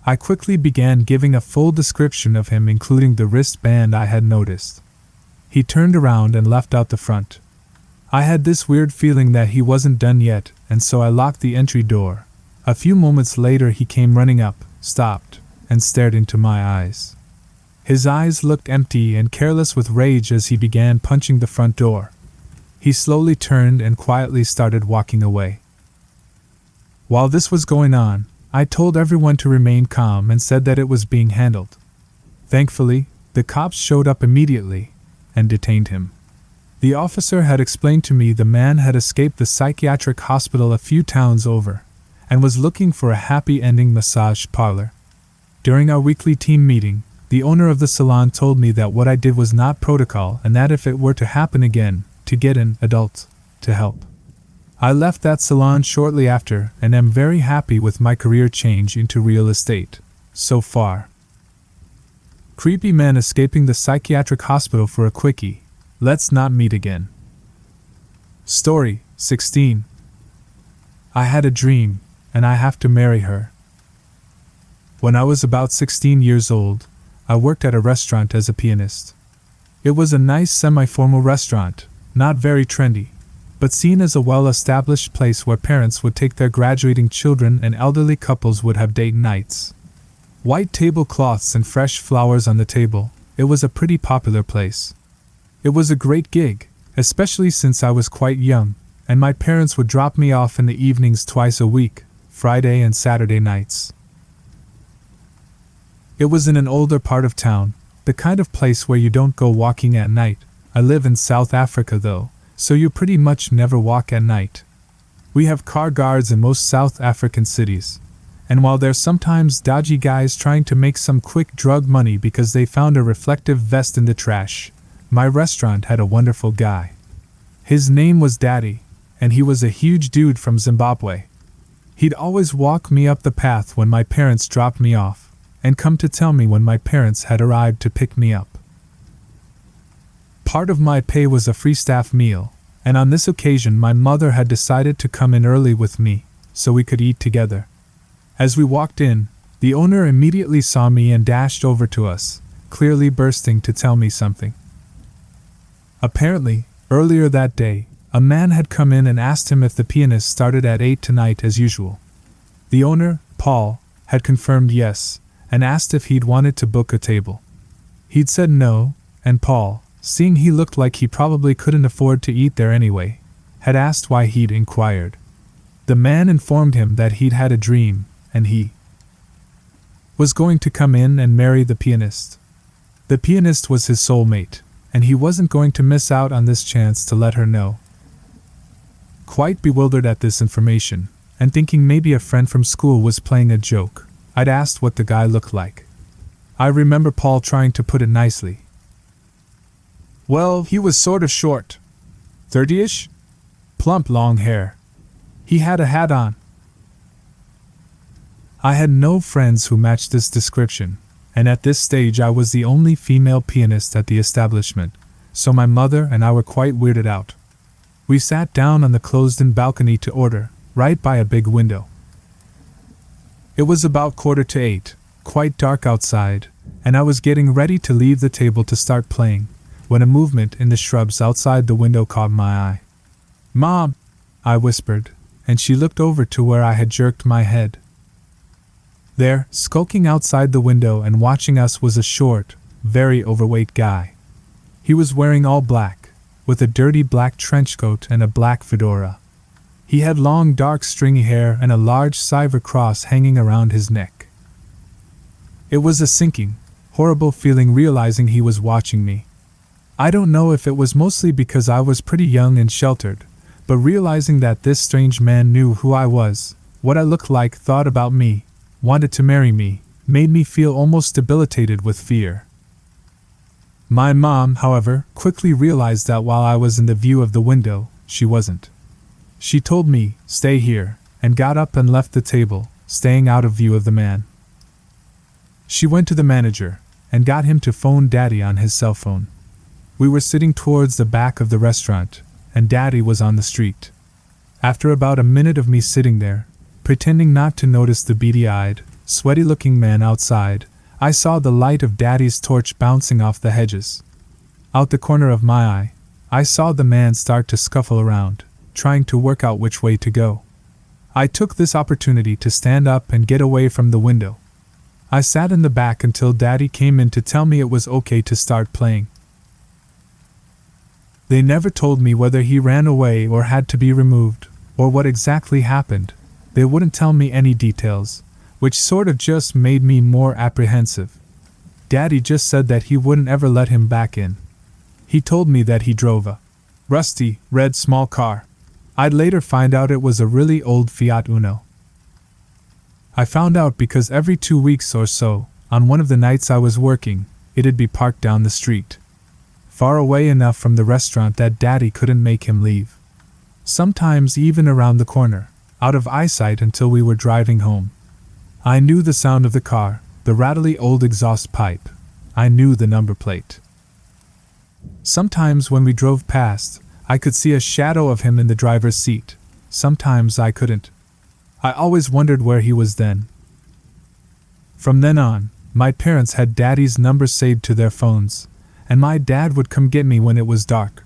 I quickly began giving a full description of him, including the wristband I had noticed. He turned around and left out the front. I had this weird feeling that he wasn't done yet, and so I locked the entry door. A few moments later he came running up, stopped, and stared into my eyes. His eyes looked empty and careless with rage as he began punching the front door. He slowly turned and quietly started walking away. While this was going on, I told everyone to remain calm and said that it was being handled. Thankfully, the cops showed up immediately and detained him. The officer had explained to me the man had escaped the psychiatric hospital a few towns over and was looking for a happy ending massage parlor. During our weekly team meeting, the owner of the salon told me that what I did was not protocol and that if it were to happen again, to get an adult to help. I left that salon shortly after and am very happy with my career change into real estate, so far. Creepy man escaping the psychiatric hospital for a quickie. Let's not meet again. Story 16. I had a dream, and I have to marry her. When I was about 16 years old, I worked at a restaurant as a pianist. It was a nice semi-formal restaurant, not very trendy, but seen as a well-established place where parents would take their graduating children and elderly couples would have date nights. White tablecloths and fresh flowers on the table, it was a pretty popular place. It was a great gig, especially since I was quite young, and my parents would drop me off in the evenings twice a week, Friday and Saturday nights. It was in an older part of town, the kind of place where you don't go walking at night. I live in South Africa though, so you pretty much never walk at night. We have car guards in most South African cities, and while there's sometimes dodgy guys trying to make some quick drug money because they found a reflective vest in the trash, my restaurant had a wonderful guy. His name was Daddy, and he was a huge dude from Zimbabwe. He'd always walk me up the path when my parents dropped me off, and come to tell me when my parents had arrived to pick me up. Part of my pay was a free staff meal, and on this occasion my mother had decided to come in early with me, so we could eat together. As we walked in, the owner immediately saw me and dashed over to us, clearly bursting to tell me something. Apparently, earlier that day, a man had come in and asked him if the pianist started at 8 tonight as usual. The owner, Paul, had confirmed yes, and asked if he'd wanted to book a table. He'd said no, and Paul, seeing he looked like he probably couldn't afford to eat there anyway, had asked why he'd inquired. The man informed him that he'd had a dream, and he was going to come in and marry the pianist. The pianist was his soulmate, and he wasn't going to miss out on this chance to let her know. Quite bewildered at this information, and thinking maybe a friend from school was playing a joke, I'd asked what the guy looked like. I remember Paul trying to put it nicely. Well, he was sort of short. 30-ish? Plump long hair. He had a hat on. I had no friends who matched this description, and at this stage I was the only female pianist at the establishment, so my mother and I were quite weirded out. We sat down on the closed-in balcony to order, right by a big window. It was about 7:45, quite dark outside, and I was getting ready to leave the table to start playing, when a movement in the shrubs outside the window caught my eye. "Mom," I whispered, and she looked over to where I had jerked my head. There, skulking outside the window and watching us was a short, very overweight guy. He was wearing all black, with a dirty black trench coat and a black fedora. He had long dark stringy hair and a large silver cross hanging around his neck. It was a sinking, horrible feeling realizing he was watching me. I don't know if it was mostly because I was pretty young and sheltered, but realizing that this strange man knew who I was, what I looked like, thought about me, wanted to marry me, made me feel almost debilitated with fear. My mom, however, quickly realized that while I was in the view of the window, she wasn't. She told me, "Stay here," and got up and left the table, staying out of view of the man. She went to the manager, and got him to phone Daddy on his cell phone. We were sitting towards the back of the restaurant, and Daddy was on the street. After about a minute of me sitting there, pretending not to notice the beady-eyed, sweaty-looking man outside, I saw the light of Daddy's torch bouncing off the hedges. Out the corner of my eye, I saw the man start to scuffle around, trying to work out which way to go. I took this opportunity to stand up and get away from the window. I sat in the back until Daddy came in to tell me it was okay to start playing. They never told me whether he ran away or had to be removed, or what exactly happened. They wouldn't tell me any details, which sort of just made me more apprehensive. Daddy just said that he wouldn't ever let him back in. He told me that he drove a rusty, red small car. I'd later find out it was a really old Fiat Uno. I found out because every 2 weeks or so, on one of the nights I was working, it'd be parked down the street, far away enough from the restaurant that Daddy couldn't make him leave. Sometimes even around the corner, out of eyesight until we were driving home. I knew the sound of the car, the rattly old exhaust pipe. I knew the number plate. Sometimes when we drove past, I could see a shadow of him in the driver's seat. Sometimes I couldn't. I always wondered where he was then. From then on, my parents had Daddy's number saved to their phones, and my dad would come get me when it was dark.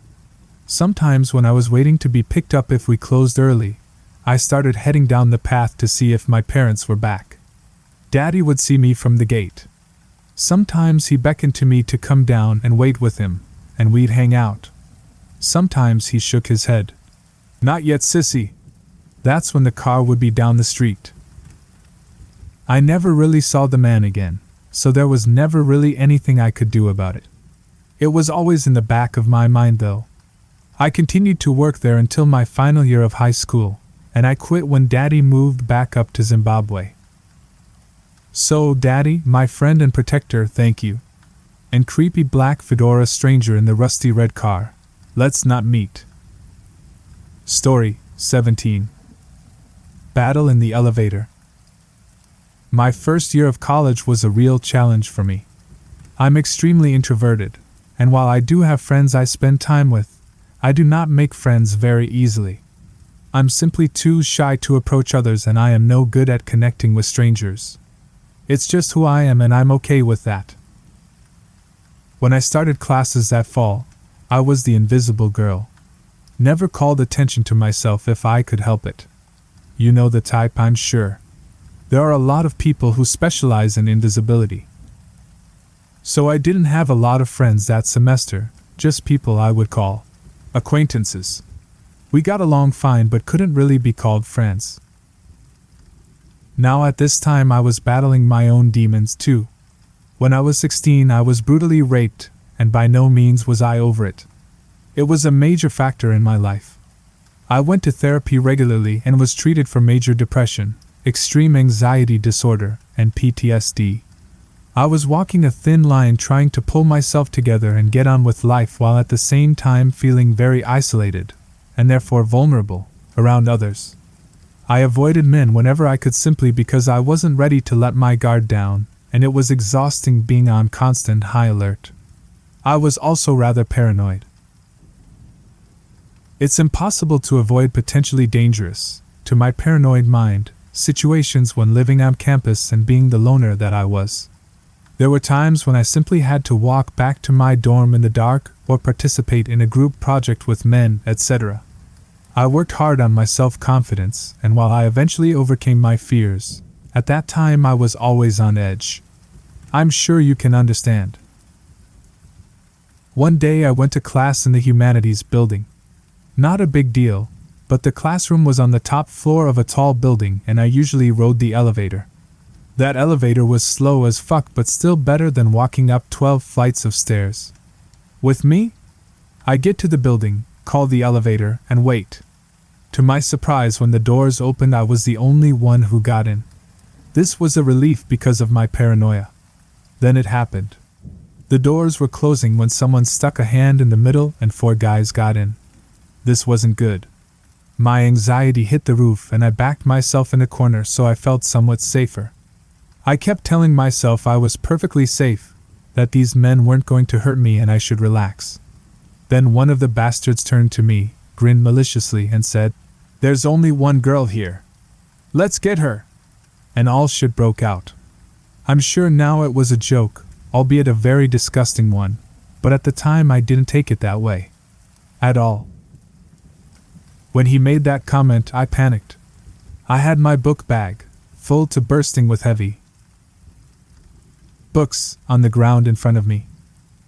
Sometimes when I was waiting to be picked up if we closed early, I started heading down the path to see if my parents were back. Daddy would see me from the gate. Sometimes he beckoned to me to come down and wait with him, and we'd hang out. Sometimes he shook his head. "Not yet, sissy." That's when the car would be down the street. I never really saw the man again, so there was never really anything I could do about it. It was always in the back of my mind though. I continued to work there until my final year of high school, and I quit when Daddy moved back up to Zimbabwe. So, Daddy, my friend and protector, thank you. And creepy black fedora stranger in the rusty red car, let's not meet. Story 17. Battle in the elevator. My first year of college was a real challenge for me. I'm extremely introverted, and while I do have friends I spend time with, I do not make friends very easily. I'm simply too shy to approach others, and I am no good at connecting with strangers. It's just who I am, and I'm okay with that. When I started classes that fall, I was the invisible girl. Never called attention to myself if I could help it. You know the type, I'm sure. There are a lot of people who specialize in invisibility. So I didn't have a lot of friends that semester, just people I would call acquaintances. We got along fine but couldn't really be called friends. Now at this time I was battling my own demons too. When I was 16 I was brutally raped, and by no means was I over it. It was a major factor in my life. I went to therapy regularly and was treated for major depression, extreme anxiety disorder, and PTSD. I was walking a thin line trying to pull myself together and get on with life while at the same time feeling very isolated, and therefore vulnerable, around others. I avoided men whenever I could simply because I wasn't ready to let my guard down, and it was exhausting being on constant high alert. I was also rather paranoid. It's impossible to avoid potentially dangerous, to my paranoid mind, situations when living on campus and being the loner that I was. There were times when I simply had to walk back to my dorm in the dark or participate in a group project with men, etc. I worked hard on my self-confidence, and while I eventually overcame my fears, at that time I was always on edge. I'm sure you can understand. One day I went to class in the humanities building. Not a big deal, but the classroom was on the top floor of a tall building and I usually rode the elevator. That elevator was slow as fuck but still better than walking up 12 flights of stairs. With me? I get to the building, call the elevator, and wait. To my surprise, when the doors opened I was the only one who got in. This was a relief because of my paranoia. Then it happened. The doors were closing when someone stuck a hand in the middle and 4 guys got in. This wasn't good. My anxiety hit the roof and I backed myself in a corner so I felt somewhat safer. I kept telling myself I was perfectly safe, that these men weren't going to hurt me and I should relax. Then one of the bastards turned to me, grinned maliciously and said, "There's only one girl here. Let's get her." And all shit broke out. I'm sure now it was a joke, albeit a very disgusting one, but at the time I didn't take it that way. At all. When he made that comment I panicked. I had my book bag, full to bursting with heavy books, on the ground in front of me.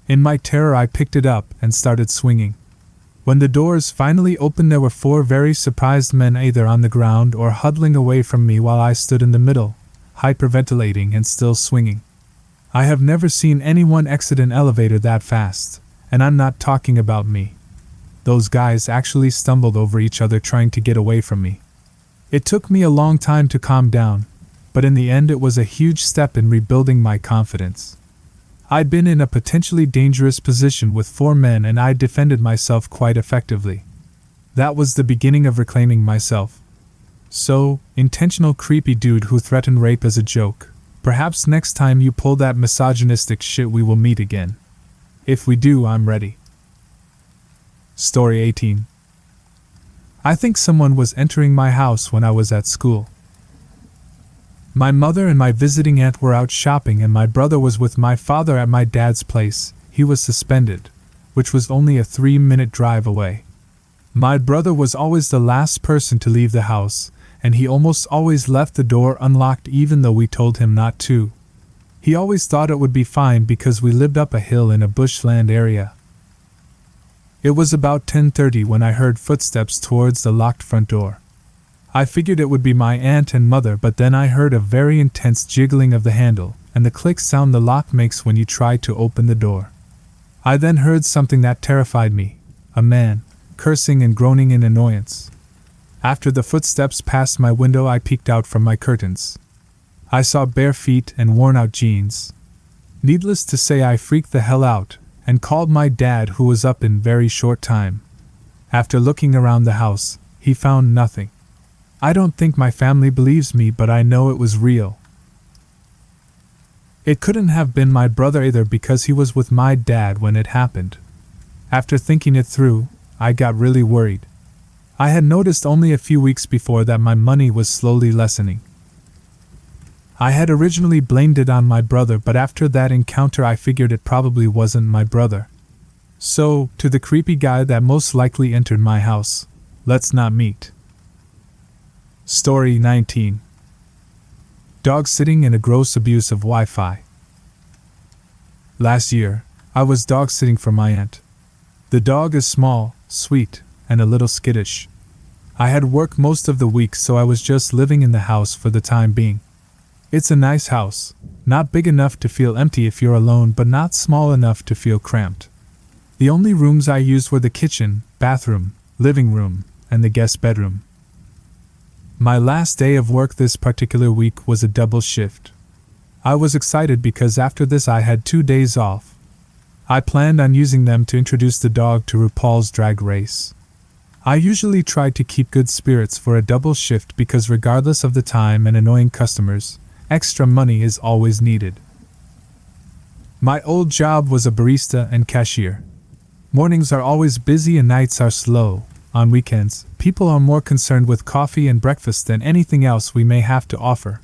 In my terror I picked it up and started swinging. When the doors finally opened there were 4 very surprised men either on the ground or huddling away from me while I stood in the middle, hyperventilating and still swinging. I have never seen anyone exit an elevator that fast, and I'm not talking about me. Those guys actually stumbled over each other trying to get away from me. It took me a long time to calm down, but in the end it was a huge step in rebuilding my confidence. I'd been in a potentially dangerous position with 4 men and I defended myself quite effectively. That was the beginning of reclaiming myself. So, intentional creepy dude who threatened rape as a joke, perhaps next time you pull that misogynistic shit we will meet again. If we do, I'm ready. Story 18. I think someone was entering my house when I was at school. My mother and my visiting aunt were out shopping and my brother was with my father at my dad's place. He was suspended, which was only a 3-minute drive away. My brother was always the last person to leave the house, and he almost always left the door unlocked even though we told him not to. He always thought it would be fine because we lived up a hill in a bushland area. It was about 10:30 when I heard footsteps towards the locked front door. I figured it would be my aunt and mother, but then I heard a very intense jiggling of the handle, and the click sound the lock makes when you try to open the door. I then heard something that terrified me, a man, cursing and groaning in annoyance. After the footsteps passed my window, I peeked out from my curtains. I saw bare feet and worn-out jeans. Needless to say, I freaked the hell out, and called my dad, who was up in very short time. After looking around the house, he found nothing. I don't think my family believes me, but I know it was real. It couldn't have been my brother either because he was with my dad when it happened. After thinking it through, I got really worried. I had noticed only a few weeks before that my money was slowly lessening. I had originally blamed it on my brother, but after that encounter I figured it probably wasn't my brother. So, to the creepy guy that most likely entered my house, let's not meet. Story 19. Dog sitting and a gross abuse of Wi-Fi. Last year, I was dog sitting for my aunt. The dog is small, sweet, and a little skittish. I had work most of the week, so I was just living in the house for the time being. It's a nice house, not big enough to feel empty if you're alone, but not small enough to feel cramped. The only rooms I used were the kitchen, bathroom, living room, and the guest bedroom. My last day of work this particular week was a double shift. I was excited because after this I had 2 days off. I planned on using them to introduce the dog to RuPaul's Drag Race. I usually try to keep good spirits for a double shift because regardless of the time and annoying customers, extra money is always needed. My old job was a barista and cashier. Mornings are always busy and nights are slow. On weekends, people are more concerned with coffee and breakfast than anything else we may have to offer.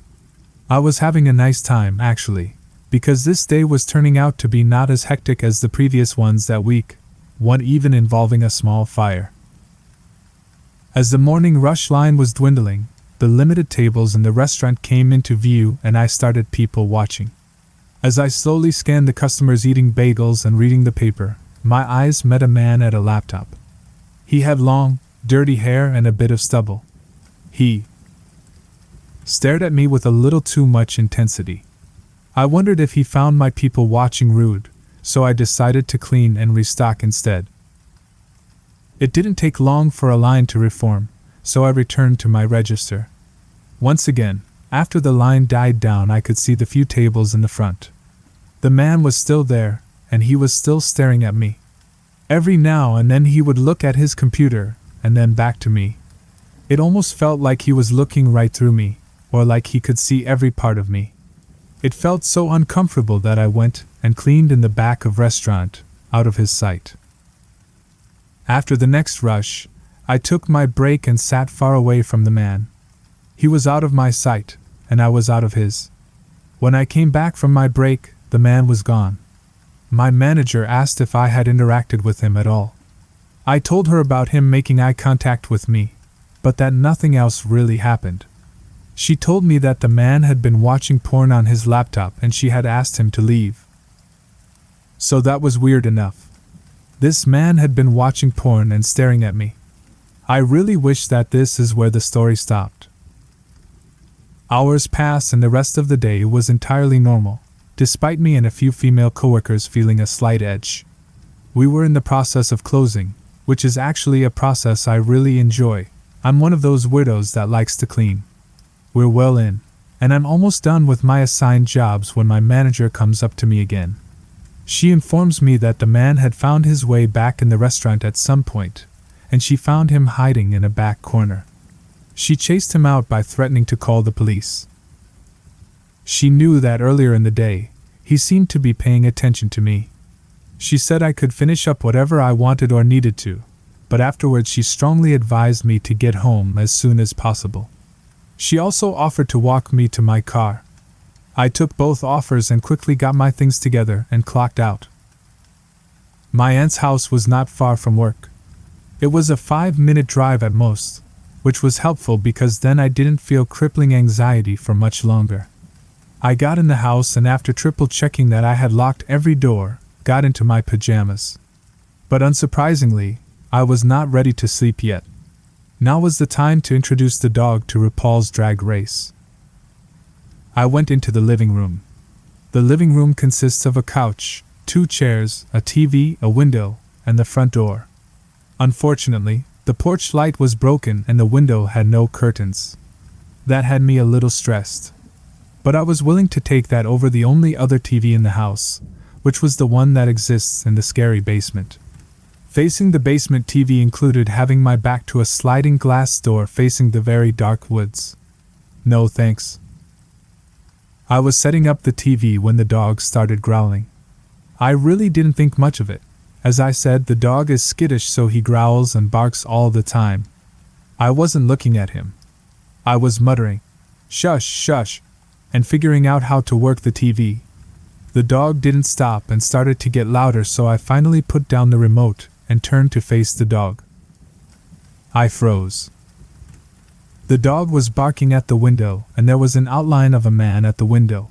I was having a nice time, actually, because this day was turning out to be not as hectic as the previous ones that week, one even involving a small fire. As the morning rush line was dwindling, the limited tables in the restaurant came into view and I started people watching. As I slowly scanned the customers eating bagels and reading the paper, my eyes met a man at a laptop. He had long, dirty hair and a bit of stubble. He stared at me with a little too much intensity. I wondered if he found my people watching rude, so I decided to clean and restock instead. It didn't take long for a line to reform, so I returned to my register. Once again, after the line died down, I could see the few tables in the front. The man was still there, and he was still staring at me. Every now and then he would look at his computer, and then back to me. It almost felt like he was looking right through me, or like he could see every part of me. It felt so uncomfortable that I went and cleaned in the back of restaurant, out of his sight. After the next rush, I took my break and sat far away from the man. He was out of my sight, and I was out of his. When I came back from my break, the man was gone. My manager asked if I had interacted with him at all. I told her about him making eye contact with me, but that nothing else really happened. She told me that the man had been watching porn on his laptop and she had asked him to leave. So that was weird enough. This man had been watching porn and staring at me. I really wish that this is where the story stopped. Hours passed and the rest of the day was entirely normal, despite me and a few female coworkers feeling a slight edge. We were in the process of closing, which is actually a process I really enjoy. I'm one of those weirdos that likes to clean. We're well in, and I'm almost done with my assigned jobs when my manager comes up to me again. She informs me that the man had found his way back in the restaurant at some point, and she found him hiding in a back corner. She chased him out by threatening to call the police. She knew that earlier in the day, he seemed to be paying attention to me. She said I could finish up whatever I wanted or needed to, but afterwards she strongly advised me to get home as soon as possible. She also offered to walk me to my car. I took both offers and quickly got my things together and clocked out. My aunt's house was not far from work. It was a 5-minute drive at most, which was helpful because then I didn't feel crippling anxiety for much longer. I got in the house and after triple checking that I had locked every door, got into my pajamas. But unsurprisingly, I was not ready to sleep yet. Now was the time to introduce the dog to RuPaul's Drag Race. I went into the living room. The living room consists of a couch, 2 chairs, a TV, a window, and the front door. Unfortunately, the porch light was broken and the window had no curtains. That had me a little stressed. But I was willing to take that over the only other TV in the house, which was the one that exists in the scary basement. Facing the basement TV included having my back to a sliding glass door facing the very dark woods. No thanks. I was setting up the TV when the dog started growling. I really didn't think much of it. As I said, the dog is skittish, so he growls and barks all the time. I wasn't looking at him. I was muttering, "Shush, shush," and figuring out how to work the TV. The dog didn't stop and started to get louder, so I finally put down the remote and turned to face the dog. I froze. The dog was barking at the window, and there was an outline of a man at the window.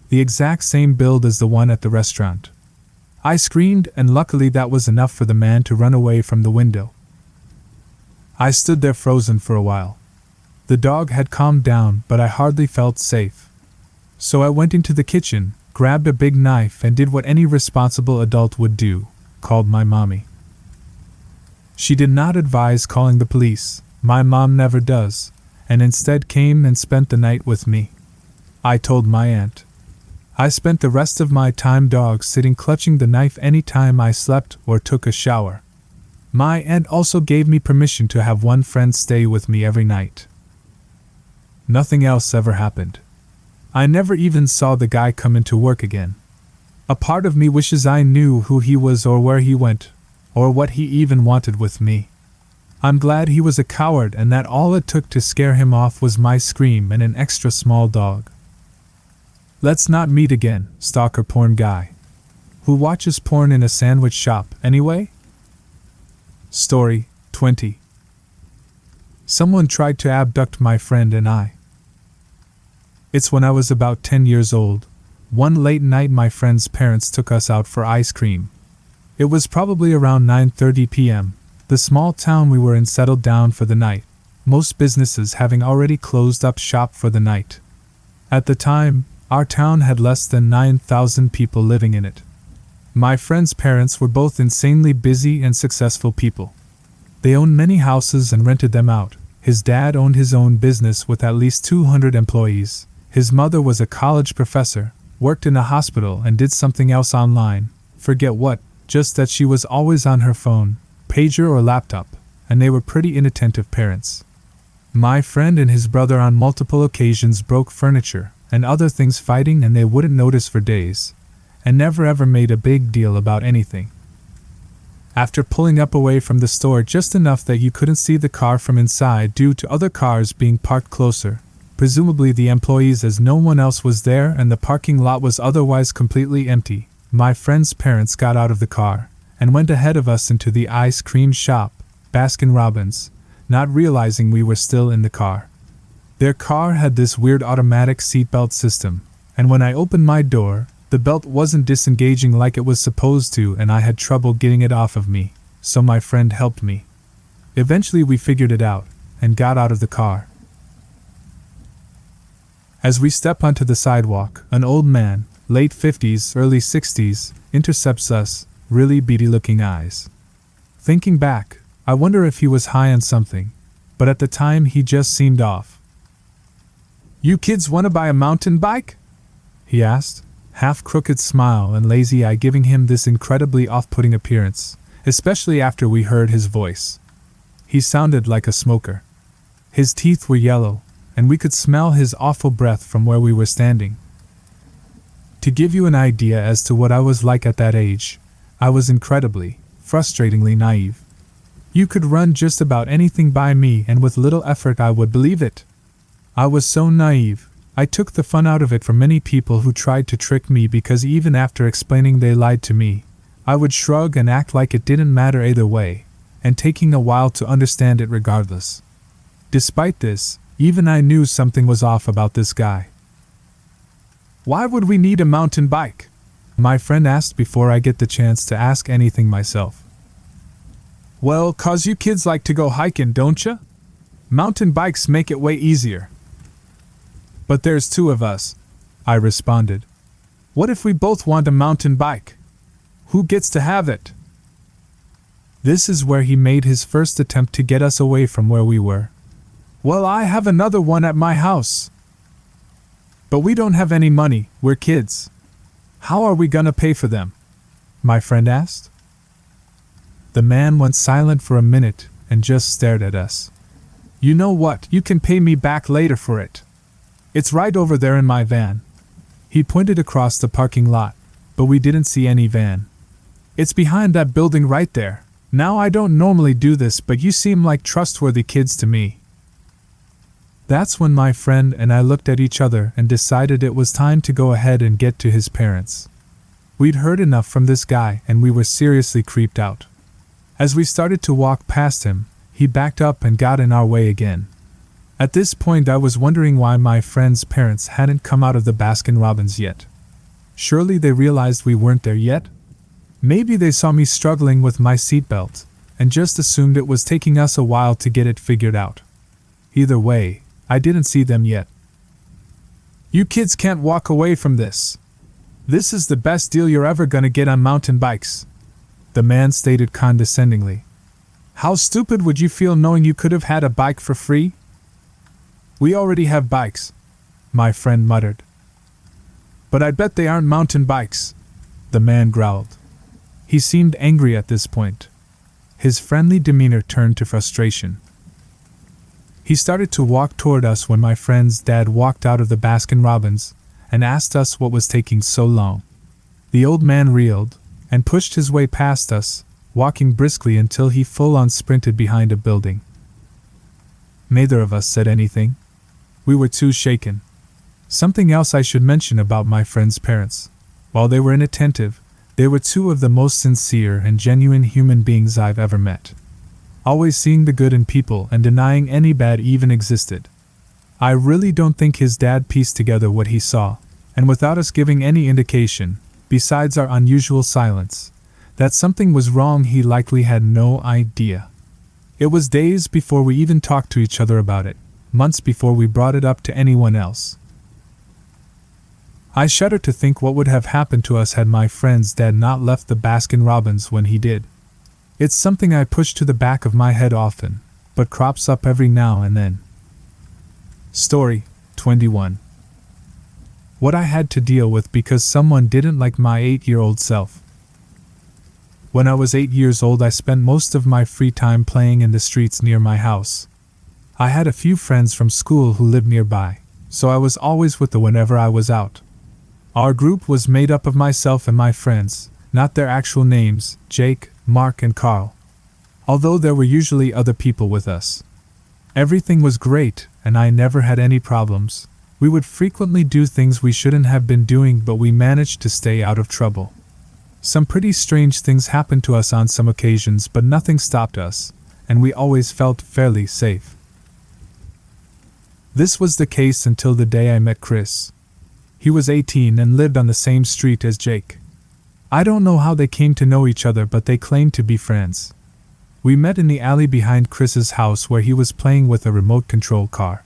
The exact same build as the one at the restaurant. I screamed, and luckily that was enough for the man to run away from the window. I stood there frozen for a while. The dog had calmed down, but I hardly felt safe. So I went into the kitchen, grabbed a big knife, and did what any responsible adult would do, called my mommy. She did not advise calling the police. My mom never does, and instead came and spent the night with me. I told my aunt. I spent the rest of my time dog sitting clutching the knife any time I slept or took a shower. My aunt also gave me permission to have one friend stay with me every night. Nothing else ever happened. I never even saw the guy come into work again. A part of me wishes I knew who he was or where he went, or what he even wanted with me. I'm glad he was a coward and that all it took to scare him off was my scream and an extra small dog. Let's not meet again, stalker porn guy. Who watches porn in a sandwich shop, anyway? Story 20. Someone tried to abduct my friend and I. It's when I was about 10 years old. One late night my friend's parents took us out for ice cream. It was probably around 9:30 p.m. The small town we were in settled down for the night, most businesses having already closed up shop for the night. At the time, our town had less than 9,000 people living in it. My friend's parents were both insanely busy and successful people. They owned many houses and rented them out. His dad owned his own business with at least 200 employees. His mother was a college professor, worked in a hospital and did something else online, forget what, just that she was always on her phone, pager or laptop, and they were pretty inattentive parents. My friend and his brother on multiple occasions broke furniture and other things fighting, and they wouldn't notice for days, and never ever made a big deal about anything. After pulling up away from the store just enough that you couldn't see the car from inside due to other cars being parked closer, presumably the employees, as no one else was there and the parking lot was otherwise completely empty, my friend's parents got out of the car and went ahead of us into the ice cream shop, Baskin-Robbins, not realizing we were still in the car. Their car had this weird automatic seatbelt system, and when I opened my door, the belt wasn't disengaging like it was supposed to, and I had trouble getting it off of me, so my friend helped me. Eventually we figured it out, and got out of the car. As we step onto the sidewalk, an old man, late 50s, early 60s, intercepts us, really beady-looking eyes. Thinking back, I wonder if he was high on something, but at the time he just seemed off. "You kids want to buy a mountain bike?" he asked, half-crooked smile and lazy eye giving him this incredibly off-putting appearance, especially after we heard his voice. He sounded like a smoker. His teeth were yellow, and we could smell his awful breath from where we were standing. To give you an idea as to what I was like at that age, I was incredibly, frustratingly naive. You could run just about anything by me, and with little effort I would believe it. I was so naive. I took the fun out of it for many people who tried to trick me, because even after explaining they lied to me, I would shrug and act like it didn't matter either way, and taking a while to understand it regardless. Despite this, even I knew something was off about this guy. "Why would we need a mountain bike?" my friend asked before I get the chance to ask anything myself. "Well, 'cause you kids like to go hiking, don't ya? Mountain bikes make it way easier." "But there's two of us," I responded. "What if we both want a mountain bike? Who gets to have it?" This is where he made his first attempt to get us away from where we were. "Well, I have another one at my house." "But we don't have any money, we're kids. How are we gonna pay for them?" my friend asked. The man went silent for a minute and just stared at us. "You know what, you can pay me back later for it. It's right over there in my van." He pointed across the parking lot, but we didn't see any van. "It's behind that building right there. Now, I don't normally do this, but you seem like trustworthy kids to me." That's when my friend and I looked at each other and decided it was time to go ahead and get to his parents. We'd heard enough from this guy and we were seriously creeped out. As we started to walk past him, he backed up and got in our way again. At this point I was wondering why my friend's parents hadn't come out of the Baskin-Robbins yet. Surely they realized we weren't there yet? Maybe they saw me struggling with my seatbelt and just assumed it was taking us a while to get it figured out. Either way, I didn't see them yet. "You kids can't walk away from this. This is the best deal you're ever gonna get on mountain bikes," the man stated condescendingly. "How stupid would you feel knowing you could have had a bike for free?" "We already have bikes," my friend muttered. "But I bet they aren't mountain bikes," the man growled. He seemed angry at this point. His friendly demeanor turned to frustration. He started to walk toward us when my friend's dad walked out of the Baskin-Robbins and asked us what was taking so long. The old man reeled and pushed his way past us, walking briskly until he full-on sprinted behind a building. Neither of us said anything. We were too shaken. Something else I should mention about my friend's parents. While they were inattentive, they were two of the most sincere and genuine human beings I've ever met. Always seeing the good in people and denying any bad even existed. I really don't think his dad pieced together what he saw, and without us giving any indication, besides our unusual silence, that something was wrong, he likely had no idea. It was days before we even talked to each other about it, months before we brought it up to anyone else. I shudder to think what would have happened to us had my friend's dad not left the Baskin-Robbins when he did. It's something I push to the back of my head often, but crops up every now and then. Story 21. What I had to deal with because someone didn't like my 8-year-old self. When I was 8 years old, I spent most of my free time playing in the streets near my house. I had a few friends from school who lived nearby, so I was always with them whenever I was out. Our group was made up of myself and my friends, not their actual names, Jake, Mark, and Carl. Although there were usually other people with us. Everything was great, and I never had any problems. We would frequently do things we shouldn't have been doing, but we managed to stay out of trouble. Some pretty strange things happened to us on some occasions, but nothing stopped us, and we always felt fairly safe. This was the case until the day I met Chris. He was 18 and lived on the same street as Jake. I don't know how they came to know each other, but they claimed to be friends. We met in the alley behind Chris's house where he was playing with a remote control car.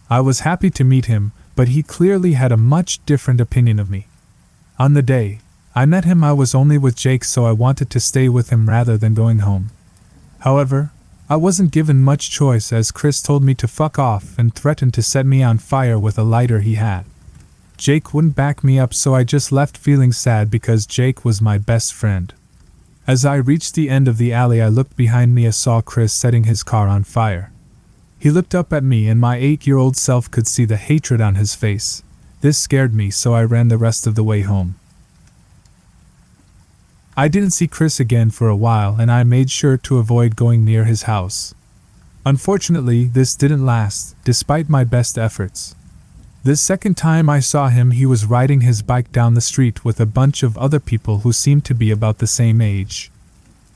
I was happy to meet him, but he clearly had a much different opinion of me. On the day I met him, I was only with Jake, so I wanted to stay with him rather than going home. However, I wasn't given much choice, as Chris told me to fuck off and threatened to set me on fire with a lighter he had. Jake wouldn't back me up, so I just left feeling sad because Jake was my best friend. As I reached the end of the alley, I looked behind me and saw Chris setting his car on fire. He looked up at me and my 8-year-old self could see the hatred on his face. This scared me, so I ran the rest of the way home. I didn't see Chris again for a while, and I made sure to avoid going near his house. Unfortunately, this didn't last, despite my best efforts. This second time I saw him, he was riding his bike down the street with a bunch of other people who seemed to be about the same age.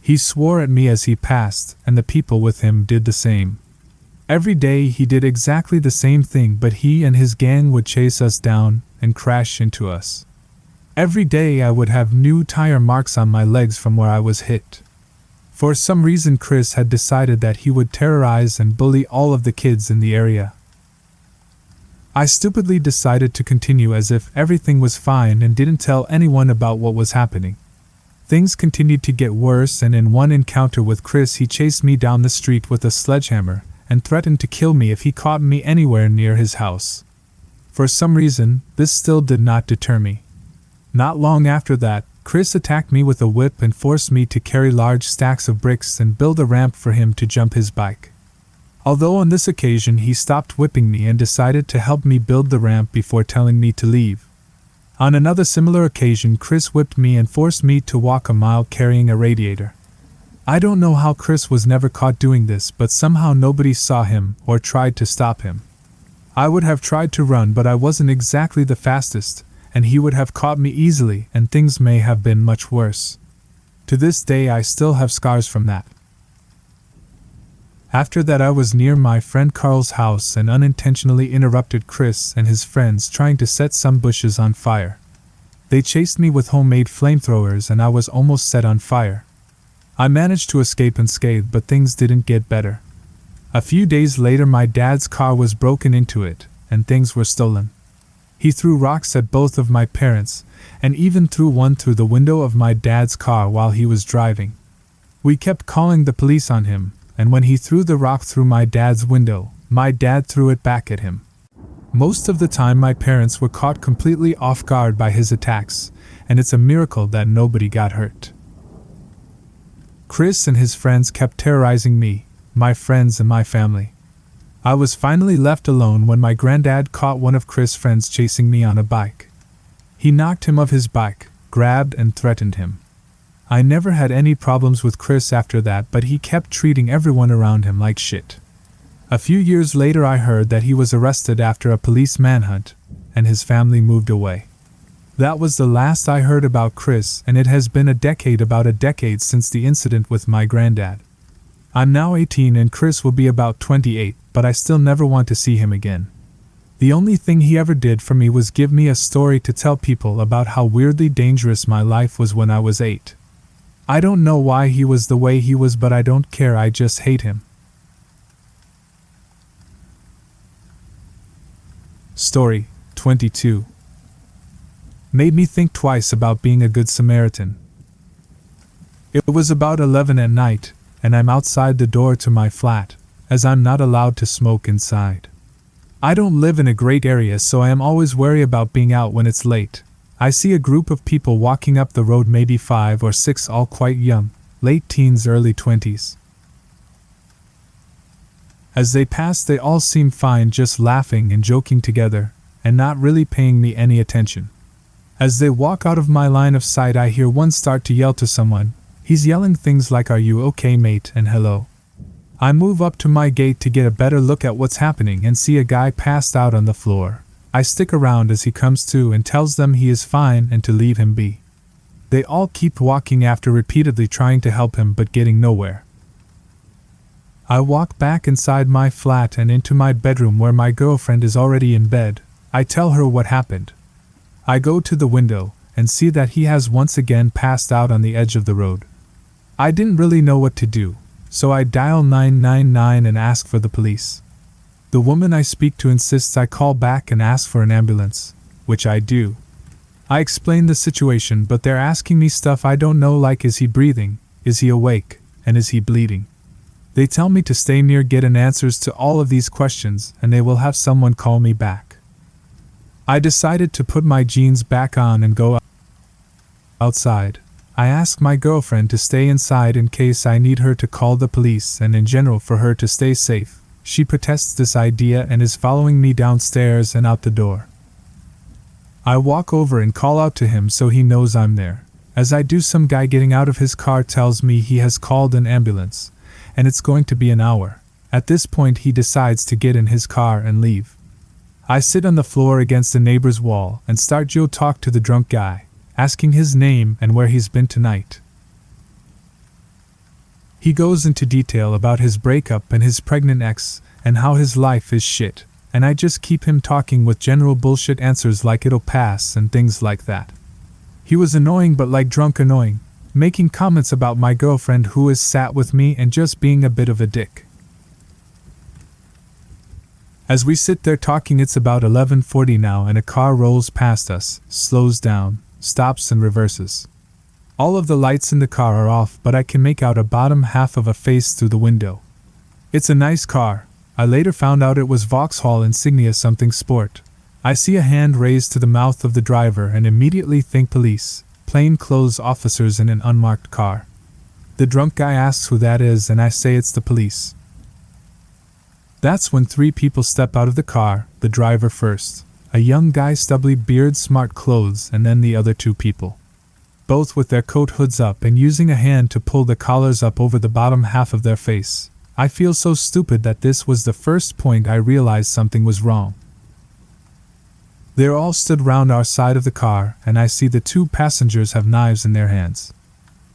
He swore at me as he passed, and the people with him did the same. Every day he did exactly the same thing, but he and his gang would chase us down and crash into us. Every day I would have new tire marks on my legs from where I was hit. For some reason Chris had decided that he would terrorize and bully all of the kids in the area. I stupidly decided to continue as if everything was fine and didn't tell anyone about what was happening. Things continued to get worse, and in one encounter with Chris he chased me down the street with a sledgehammer and threatened to kill me if he caught me anywhere near his house. For some reason, this still did not deter me. Not long after that, Chris attacked me with a whip and forced me to carry large stacks of bricks and build a ramp for him to jump his bike. Although on this occasion he stopped whipping me and decided to help me build the ramp before telling me to leave. On another similar occasion, Chris whipped me and forced me to walk a mile carrying a radiator. I don't know how Chris was never caught doing this, but somehow nobody saw him or tried to stop him. I would have tried to run, but I wasn't exactly the fastest, and he would have caught me easily, and things may have been much worse. To this day I still have scars from that. After that I was near my friend Carl's house and unintentionally interrupted Chris and his friends trying to set some bushes on fire. They chased me with homemade flamethrowers and I was almost set on fire. I managed to escape unscathed, but things didn't get better. A few days later my dad's car was broken into it, and things were stolen. He threw rocks at both of my parents, and even threw one through the window of my dad's car while he was driving. We kept calling the police on him, and when he threw the rock through my dad's window, my dad threw it back at him. Most of the time my parents were caught completely off guard by his attacks, and it's a miracle that nobody got hurt. Chris and his friends kept terrorizing me, my friends and my family. I was finally left alone when my granddad caught one of Chris' friends chasing me on a bike. He knocked him off his bike, grabbed and threatened him. I never had any problems with Chris after that, but he kept treating everyone around him like shit. A few years later I heard that he was arrested after a police manhunt, and his family moved away. That was the last I heard about Chris, and it has been about a decade since the incident with my granddad. I'm now 18 and Chris will be about 28, but I still never want to see him again. The only thing he ever did for me was give me a story to tell people about how weirdly dangerous my life was when I was 8. I don't know why he was the way he was, but I don't care, I just hate him. Story 22. Made me think twice about being a good Samaritan. It was about 11 at night, and I'm outside the door to my flat, as I'm not allowed to smoke inside. I don't live in a great area, so I am always wary about being out when it's late. I see a group of people walking up the road, maybe 5 or 6, all quite young, late teens, early 20s. As they pass, they all seem fine, just laughing and joking together, and not really paying me any attention. As they walk out of my line of sight, I hear one start to yell to someone. He's yelling things like, "Are you okay, mate?" and "hello." I move up to my gate to get a better look at what's happening and see a guy passed out on the floor. I stick around as he comes to and tells them he is fine and to leave him be. They all keep walking after, repeatedly trying to help him but getting nowhere. I walk back inside my flat and into my bedroom where my girlfriend is already in bed. I tell her what happened. I go to the window and see that he has once again passed out on the edge of the road. I didn't really know what to do, so I dial 999 and ask for the police. The woman I speak to insists I call back and ask for an ambulance, which I do. I explain the situation, but they're asking me stuff I don't know, like is he breathing, is he awake, and is he bleeding. They tell me to stay near, get an answers to all of these questions, and they will have someone call me back. I decided to put my jeans back on and go outside. I ask my girlfriend to stay inside in case I need her to call the police, and in general for her to stay safe. She protests this idea and is following me downstairs and out the door. I walk over and call out to him so he knows I'm there, As I do, some guy getting out of his car tells me he has called an ambulance, and it's going to be an hour. At this point he decides to get in his car and leave. I sit on the floor against the neighbor's wall and start to talk to the drunk guy, asking his name and where he's been tonight. He goes into detail about his breakup and his pregnant ex and how his life is shit, and I just keep him talking with general bullshit answers like it'll pass and things like that. He was annoying, but like drunk annoying, making comments about my girlfriend who is sat with me and just being a bit of a dick. As we sit there talking, it's about 11:40 now, and a car rolls past us, slows down, stops and reverses. All of the lights in the car are off, but I can make out a bottom half of a face through the window. It's a nice car. I later found out it was Vauxhall Insignia something sport. I see a hand raised to the mouth of the driver and immediately think police, plainclothes officers in an unmarked car. The drunk guy asks who that is, and I say it's the police. That's when 3 people step out of the car, the driver first, a young guy, stubbly beard, smart clothes, and then the other 2 people. Both with their coat hoods up and using a hand to pull the collars up over the bottom half of their face. I feel so stupid that this was the first point I realized something was wrong. They're all stood round our side of the car, and I see the 2 passengers have knives in their hands.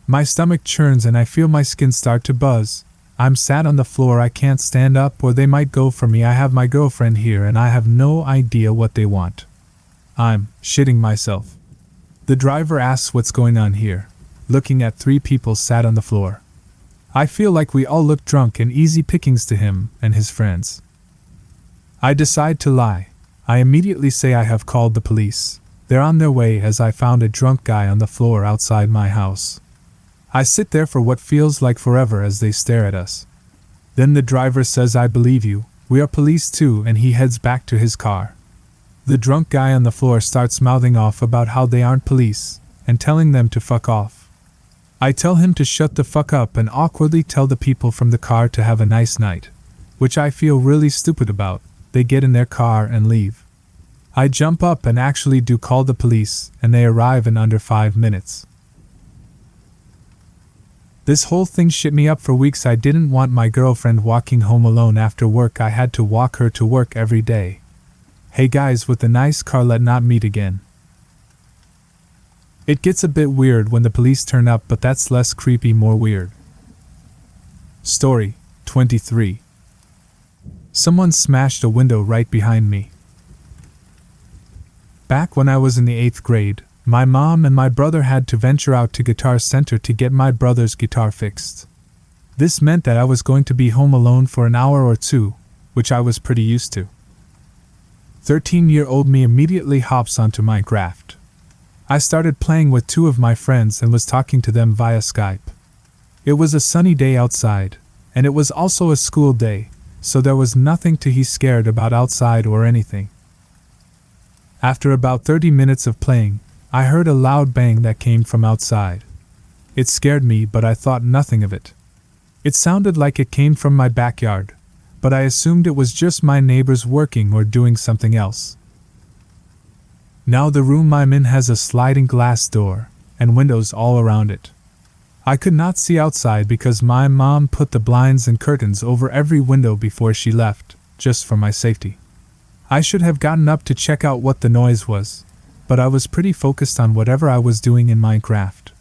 My stomach churns and I feel my skin start to buzz. I'm sat on the floor, I can't stand up or they might go for me. I have my girlfriend here and I have no idea what they want. I'm shitting myself. The driver asks what's going on here, looking at 3 people sat on the floor. I feel like we all look drunk and easy pickings to him and his friends. I decide to lie. I immediately say I have called the police. They're on their way, as I found a drunk guy on the floor outside my house. I sit there for what feels like forever as they stare at us. Then the driver says, "I believe you, we are police too," and he heads back to his car. The drunk guy on the floor starts mouthing off about how they aren't police, and telling them to fuck off. I tell him to shut the fuck up and awkwardly tell the people from the car to have a nice night, which I feel really stupid about. They get in their car and leave. I jump up and actually do call the police, and they arrive in under 5 minutes. This whole thing shit me up for weeks. I didn't want my girlfriend walking home alone after work. I had to walk her to work every day. Hey guys with the nice car, let's not meet again. It gets a bit weird when the police turn up, but that's less creepy, more weird. Story 23. Someone smashed a window right behind me. Back when I was in the 8th grade, my mom and my brother had to venture out to Guitar Center to get my brother's guitar fixed. This meant that I was going to be home alone for an hour or 2, which I was pretty used to. 13-year-old me immediately hops onto Minecraft. I started playing with 2 of my friends and was talking to them via Skype. It was a sunny day outside, and it was also a school day, so there was nothing to be scared about outside or anything. After about 30 minutes of playing, I heard a loud bang that came from outside. It scared me, but I thought nothing of it. It sounded like it came from my backyard, but I assumed it was just my neighbors working or doing something else. Now the room I'm in has a sliding glass door and windows all around it. I could not see outside because my mom put the blinds and curtains over every window before she left, just for my safety. I should have gotten up to check out what the noise was, but I was pretty focused on whatever I was doing in Minecraft.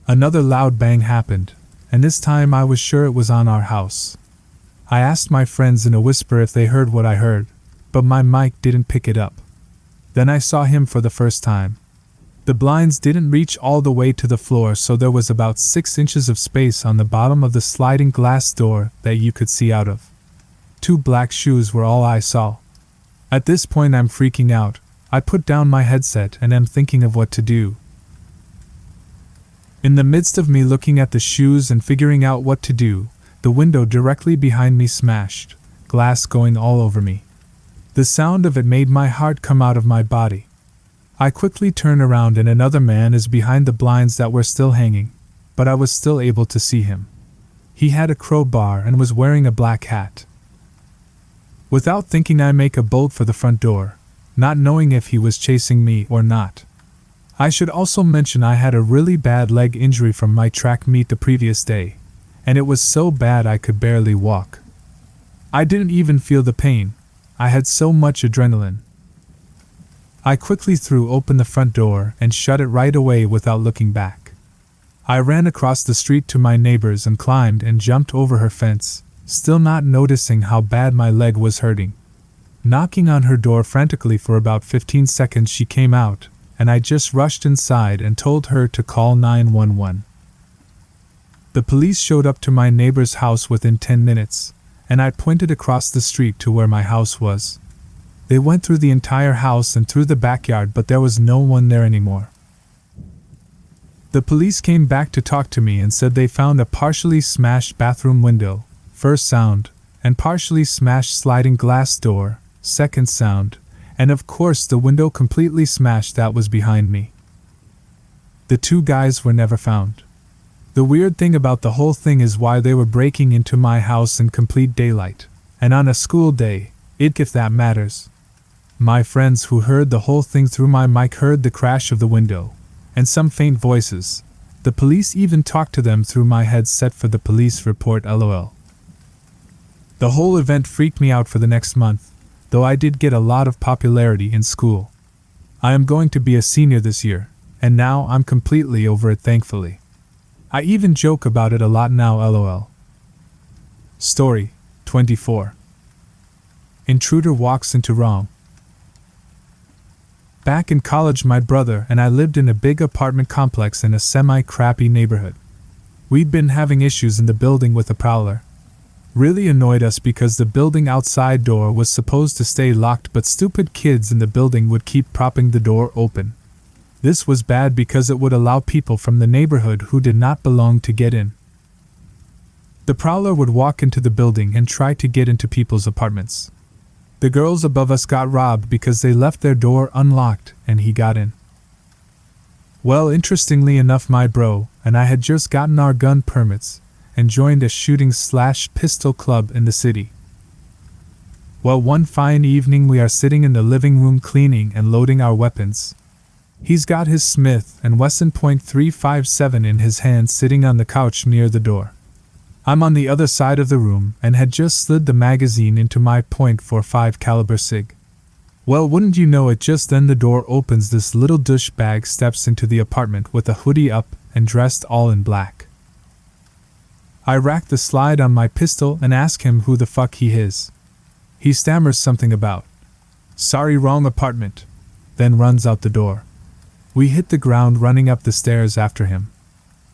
Another loud bang happened, and this time I was sure it was on our house. I asked my friends in a whisper if they heard what I heard, but my mic didn't pick it up. Then I saw him for the first time. The blinds didn't reach all the way to the floor, so there was about 6 inches of space on the bottom of the sliding glass door that you could see out of. 2 black shoes were all I saw. At this point I'm freaking out. I put down my headset and am thinking of what to do. In the midst of me looking at the shoes and figuring out what to do, the window directly behind me smashed, glass going all over me. The sound of it made my heart come out of my body. I quickly turn around and another man is behind the blinds that were still hanging, but I was still able to see him. He had a crowbar and was wearing a black hat. Without thinking I make a bolt for the front door, not knowing if he was chasing me or not. I should also mention I had a really bad leg injury from my track meet the previous day, and it was so bad I could barely walk. I didn't even feel the pain. I had so much adrenaline. I quickly threw open the front door and shut it right away without looking back. I ran across the street to my neighbor's and climbed and jumped over her fence, still not noticing how bad my leg was hurting. Knocking on her door frantically for about 15 seconds, she came out, and I just rushed inside and told her to call 911. The police showed up to my neighbor's house within 10 minutes, and I pointed across the street to where my house was. They went through the entire house and through the backyard, but there was no one there anymore. The police came back to talk to me and said they found a partially smashed bathroom window, first sound, and partially smashed sliding glass door, second sound, and of course the window completely smashed that was behind me. The two guys were never found. The weird thing about the whole thing is why they were breaking into my house in complete daylight, and on a school day, if that matters. My friends who heard the whole thing through my mic heard the crash of the window, and some faint voices. The police even talked to them through my headset for the police report, lol. The whole event freaked me out for the next month, though I did get a lot of popularity in school. I am going to be a senior this year, and now I'm completely over it, thankfully. I even joke about it a lot now, lol. Story 24. Intruder walks into wrong. Back in college, my brother and I lived in a big apartment complex in a semi-crappy neighborhood. We'd been having issues in the building with a prowler. Really annoyed us because the building outside door was supposed to stay locked, but stupid kids in the building would keep propping the door open. This was bad because it would allow people from the neighborhood who did not belong to get in. The prowler would walk into the building and try to get into people's apartments. The girls above us got robbed because they left their door unlocked and he got in. Well, interestingly enough, my bro and I had just gotten our gun permits and joined a shooting/pistol club in the city. Well, one fine evening we are sitting in the living room cleaning and loading our weapons. He's got his Smith & Wesson .357 in his hand sitting on the couch near the door. I'm on the other side of the room and had just slid the magazine into my .45 caliber SIG. Well, wouldn't you know it, just then the door opens, this little douchebag steps into the apartment with a hoodie up and dressed all in black. I rack the slide on my pistol and ask him who the fuck he is. He stammers something about, "Sorry, wrong apartment," then runs out the door. We hit the ground running up the stairs after him,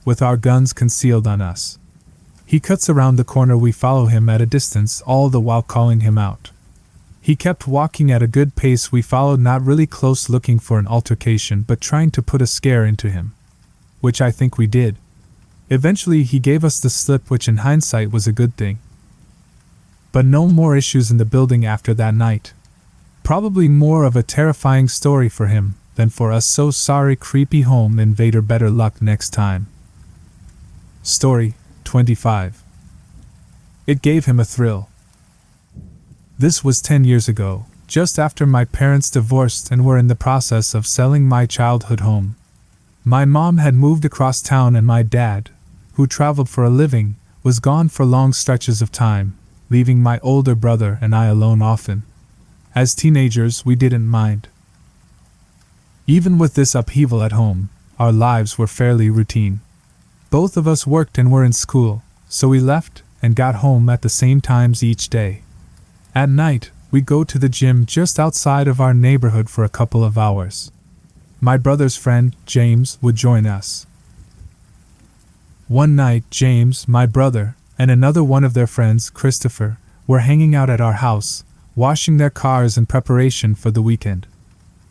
with our guns concealed on us. He cuts around the corner, we follow him at a distance, all the while calling him out. He kept walking at a good pace. We followed, not really close, looking for an altercation but trying to put a scare into him, which I think we did. Eventually he gave us the slip, which in hindsight was a good thing. But no more issues in the building after that night. Probably more of a terrifying story for him than for us, so sorry, creepy home invader, better luck next time. Story 25. It gave him a thrill. This was 10 years ago, just after my parents divorced and were in the process of selling my childhood home. My mom had moved across town and my dad, who traveled for a living, was gone for long stretches of time, leaving my older brother and I alone often. As teenagers, we didn't mind. Even with this upheaval at home, our lives were fairly routine. Both of us worked and were in school, so we left and got home at the same times each day. At night, we'd go to the gym just outside of our neighborhood for a couple of hours. My brother's friend, James, would join us. One night, James, my brother, and another one of their friends, Christopher, were hanging out at our house, washing their cars in preparation for the weekend.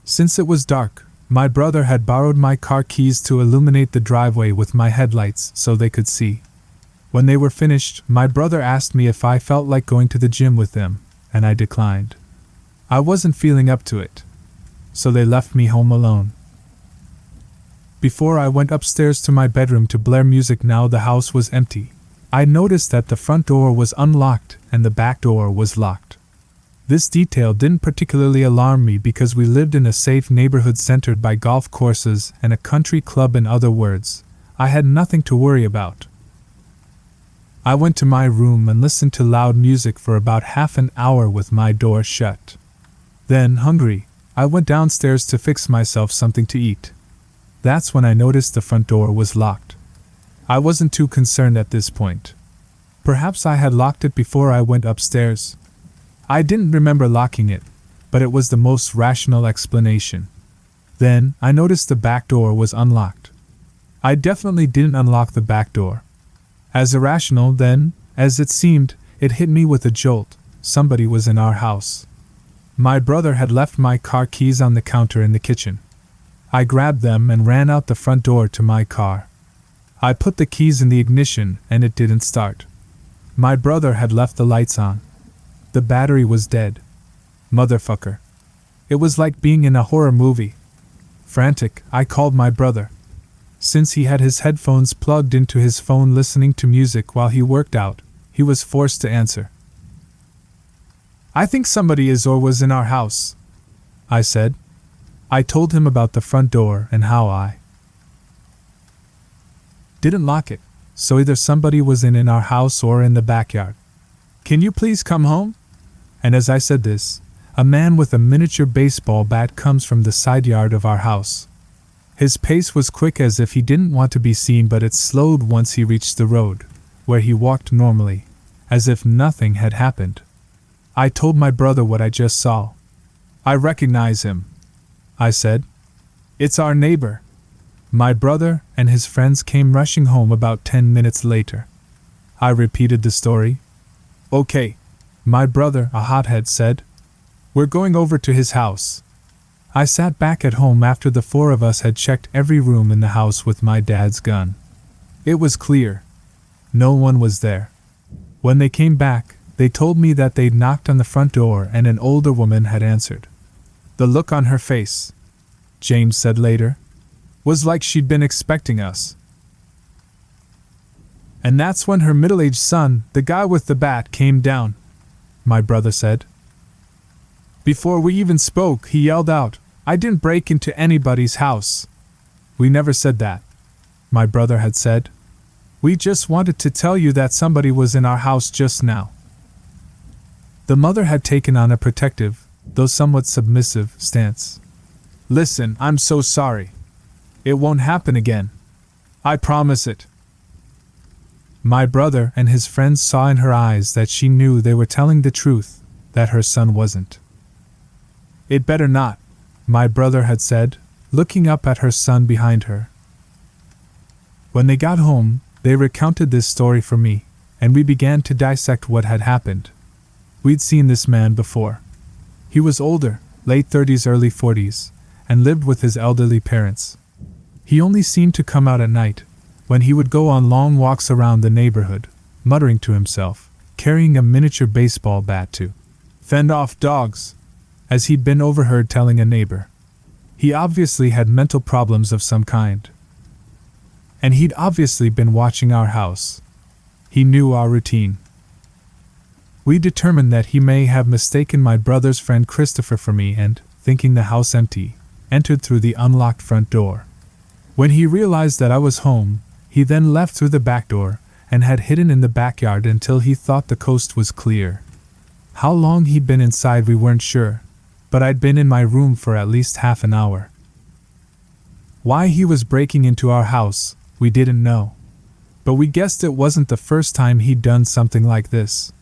Since it was dark, my brother had borrowed my car keys to illuminate the driveway with my headlights so they could see. When they were finished, my brother asked me if I felt like going to the gym with them, and I declined. I wasn't feeling up to it, so they left me home alone. Before I went upstairs to my bedroom to blare music, now the house was empty. I noticed that the front door was unlocked and the back door was locked. This detail didn't particularly alarm me because we lived in a safe neighborhood centered by golf courses and a country club. In other words, I had nothing to worry about. I went to my room and listened to loud music for about half an hour with my door shut. Then, hungry, I went downstairs to fix myself something to eat. That's when I noticed the front door was locked. I wasn't too concerned at this point. Perhaps I had locked it before I went upstairs. I didn't remember locking it, but it was the most rational explanation. Then, I noticed the back door was unlocked. I definitely didn't unlock the back door. As irrational, then, as it seemed, it hit me with a jolt. Somebody was in our house. My brother had left my car keys on the counter in the kitchen. I grabbed them and ran out the front door to my car. I put the keys in the ignition and it didn't start. My brother had left the lights on. The battery was dead. Motherfucker. It was like being in a horror movie. Frantic, I called my brother. Since he had his headphones plugged into his phone listening to music while he worked out, he was forced to answer. "I think somebody is or was in our house," I said. I told him about the front door and how I didn't lock it, so either somebody was in our house or in the backyard. "Can you please come home?" And as I said this, a man with a miniature baseball bat comes from the side yard of our house. His pace was quick as if he didn't want to be seen, but it slowed once he reached the road, where he walked normally, as if nothing had happened. I told my brother what I just saw. "I recognize him," I said. "It's our neighbor." My brother and his friends came rushing home about 10 minutes later. I repeated the story. "Okay," my brother, a hothead, said. "We're going over to his house." I sat back at home after the four of us had checked every room in the house with my dad's gun. It was clear. No one was there. When they came back, they told me that they'd knocked on the front door and an older woman had answered. The look on her face, James said later, was like she'd been expecting us. "And that's when her middle-aged son, the guy with the bat, came down," my brother said. "Before we even spoke, he yelled out, 'I didn't break into anybody's house.'" "We never said that," my brother had said. "We just wanted to tell you that somebody was in our house just now." The mother had taken on a protective, though somewhat submissive, stance. "Listen, I'm so sorry. It won't happen again. I promise it." My brother and his friends saw in her eyes that she knew they were telling the truth, that her son wasn't. "It better not," my brother had said, looking up at her son behind her. When they got home, they recounted this story for me, and we began to dissect what had happened. We'd seen this man before. He was older, late 30s, early 40s, and lived with his elderly parents. He only seemed to come out at night, when he would go on long walks around the neighborhood, muttering to himself, carrying a miniature baseball bat to fend off dogs, as he'd been overheard telling a neighbor. He obviously had mental problems of some kind. And he'd obviously been watching our house. He knew our routine. We determined that he may have mistaken my brother's friend Christopher for me and, thinking the house empty, entered through the unlocked front door. When he realized that I was home, he then left through the back door and had hidden in the backyard until he thought the coast was clear. How long he'd been inside we weren't sure, but I'd been in my room for at least half an hour. Why he was breaking into our house, we didn't know. But we guessed it wasn't the first time he'd done something like this.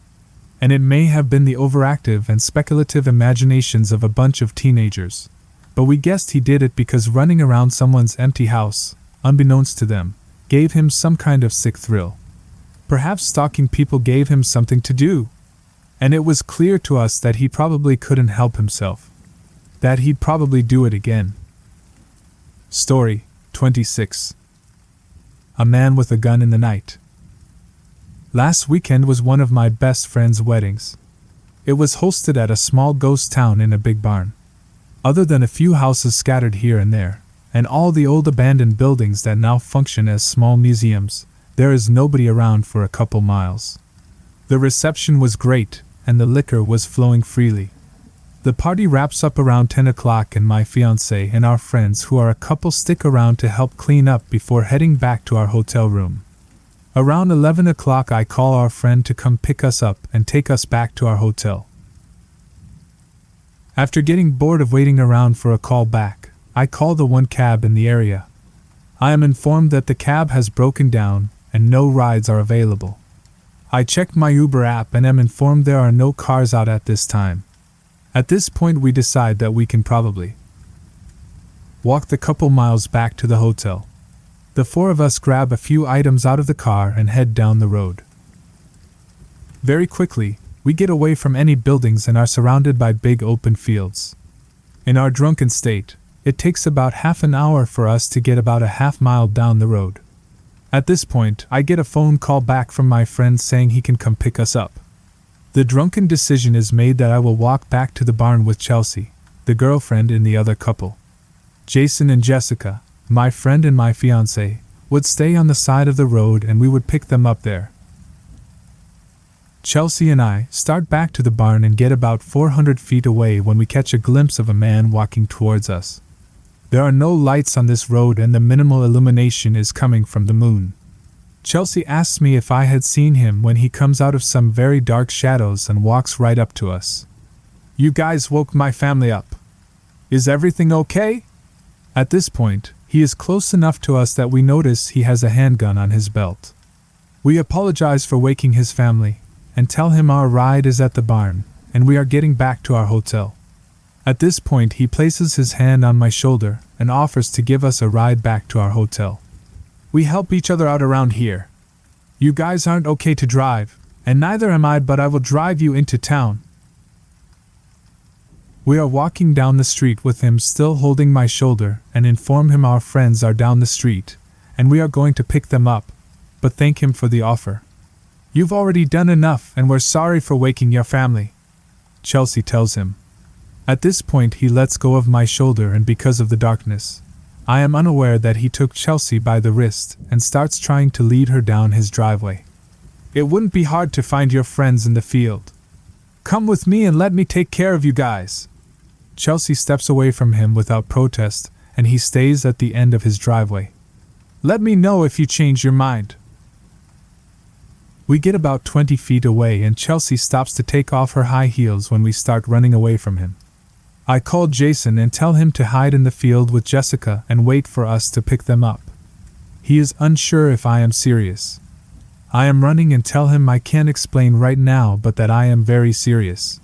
And it may have been the overactive and speculative imaginations of a bunch of teenagers. But we guessed he did it because running around someone's empty house, unbeknownst to them, gave him some kind of sick thrill. Perhaps stalking people gave him something to do. And it was clear to us that he probably couldn't help himself. That he'd probably do it again. Story 26. A man with a gun in the night. Last weekend was one of my best friend's weddings. It was hosted at a small ghost town in a big barn. Other than a few houses scattered here and there, and all the old abandoned buildings that now function as small museums, there is nobody around for a couple miles. The reception was great, and the liquor was flowing freely. The party wraps up around 10 o'clock and my fiancé and our friends who are a couple stick around to help clean up before heading back to our hotel room. Around 11 o'clock I call our friend to come pick us up and take us back to our hotel. After getting bored of waiting around for a call back, I call the one cab in the area. I am informed that the cab has broken down and no rides are available. I checked my Uber app and am informed there are no cars out at this time. At this point we decide that we can probably walk the couple miles back to the hotel. The four of us grab a few items out of the car and head down the road. Very quickly, we get away from any buildings and are surrounded by big open fields. In our drunken state, it takes about half an hour for us to get about a half mile down the road. At this point, I get a phone call back from my friend saying he can come pick us up. The drunken decision is made that I will walk back to the barn with Chelsea, the girlfriend in the other couple. Jason and Jessica, my friend and my fiancé, would stay on the side of the road and we would pick them up there. Chelsea and I start back to the barn and get about 400 feet away when we catch a glimpse of a man walking towards us. There are no lights on this road and the minimal illumination is coming from the moon. Chelsea asks me if I had seen him when he comes out of some very dark shadows and walks right up to us. "You guys woke my family up. Is everything okay?" At this point, he is close enough to us that we notice he has a handgun on his belt. We apologize for waking his family and tell him our ride is at the barn and we are getting back to our hotel. At this point he places his hand on my shoulder and offers to give us a ride back to our hotel. "We help each other out around here. You guys aren't okay to drive, and neither am I, but I will drive you into town." We are walking down the street with him still holding my shoulder and inform him our friends are down the street and we are going to pick them up, but thank him for the offer. "You've already done enough and we're sorry for waking your family," Chelsea tells him. At this point he lets go of my shoulder and because of the darkness, I am unaware that he took Chelsea by the wrist and starts trying to lead her down his driveway. "It wouldn't be hard to find your friends in the field. Come with me and let me take care of you guys." Chelsea steps away from him without protest and he stays at the end of his driveway. "Let me know if you change your mind." We get about 20 feet away and Chelsea stops to take off her high heels when we start running away from him. I call Jason and tell him to hide in the field with Jessica and wait for us to pick them up. He is unsure if I am serious. I am running and tell him I can't explain right now but that I am very serious.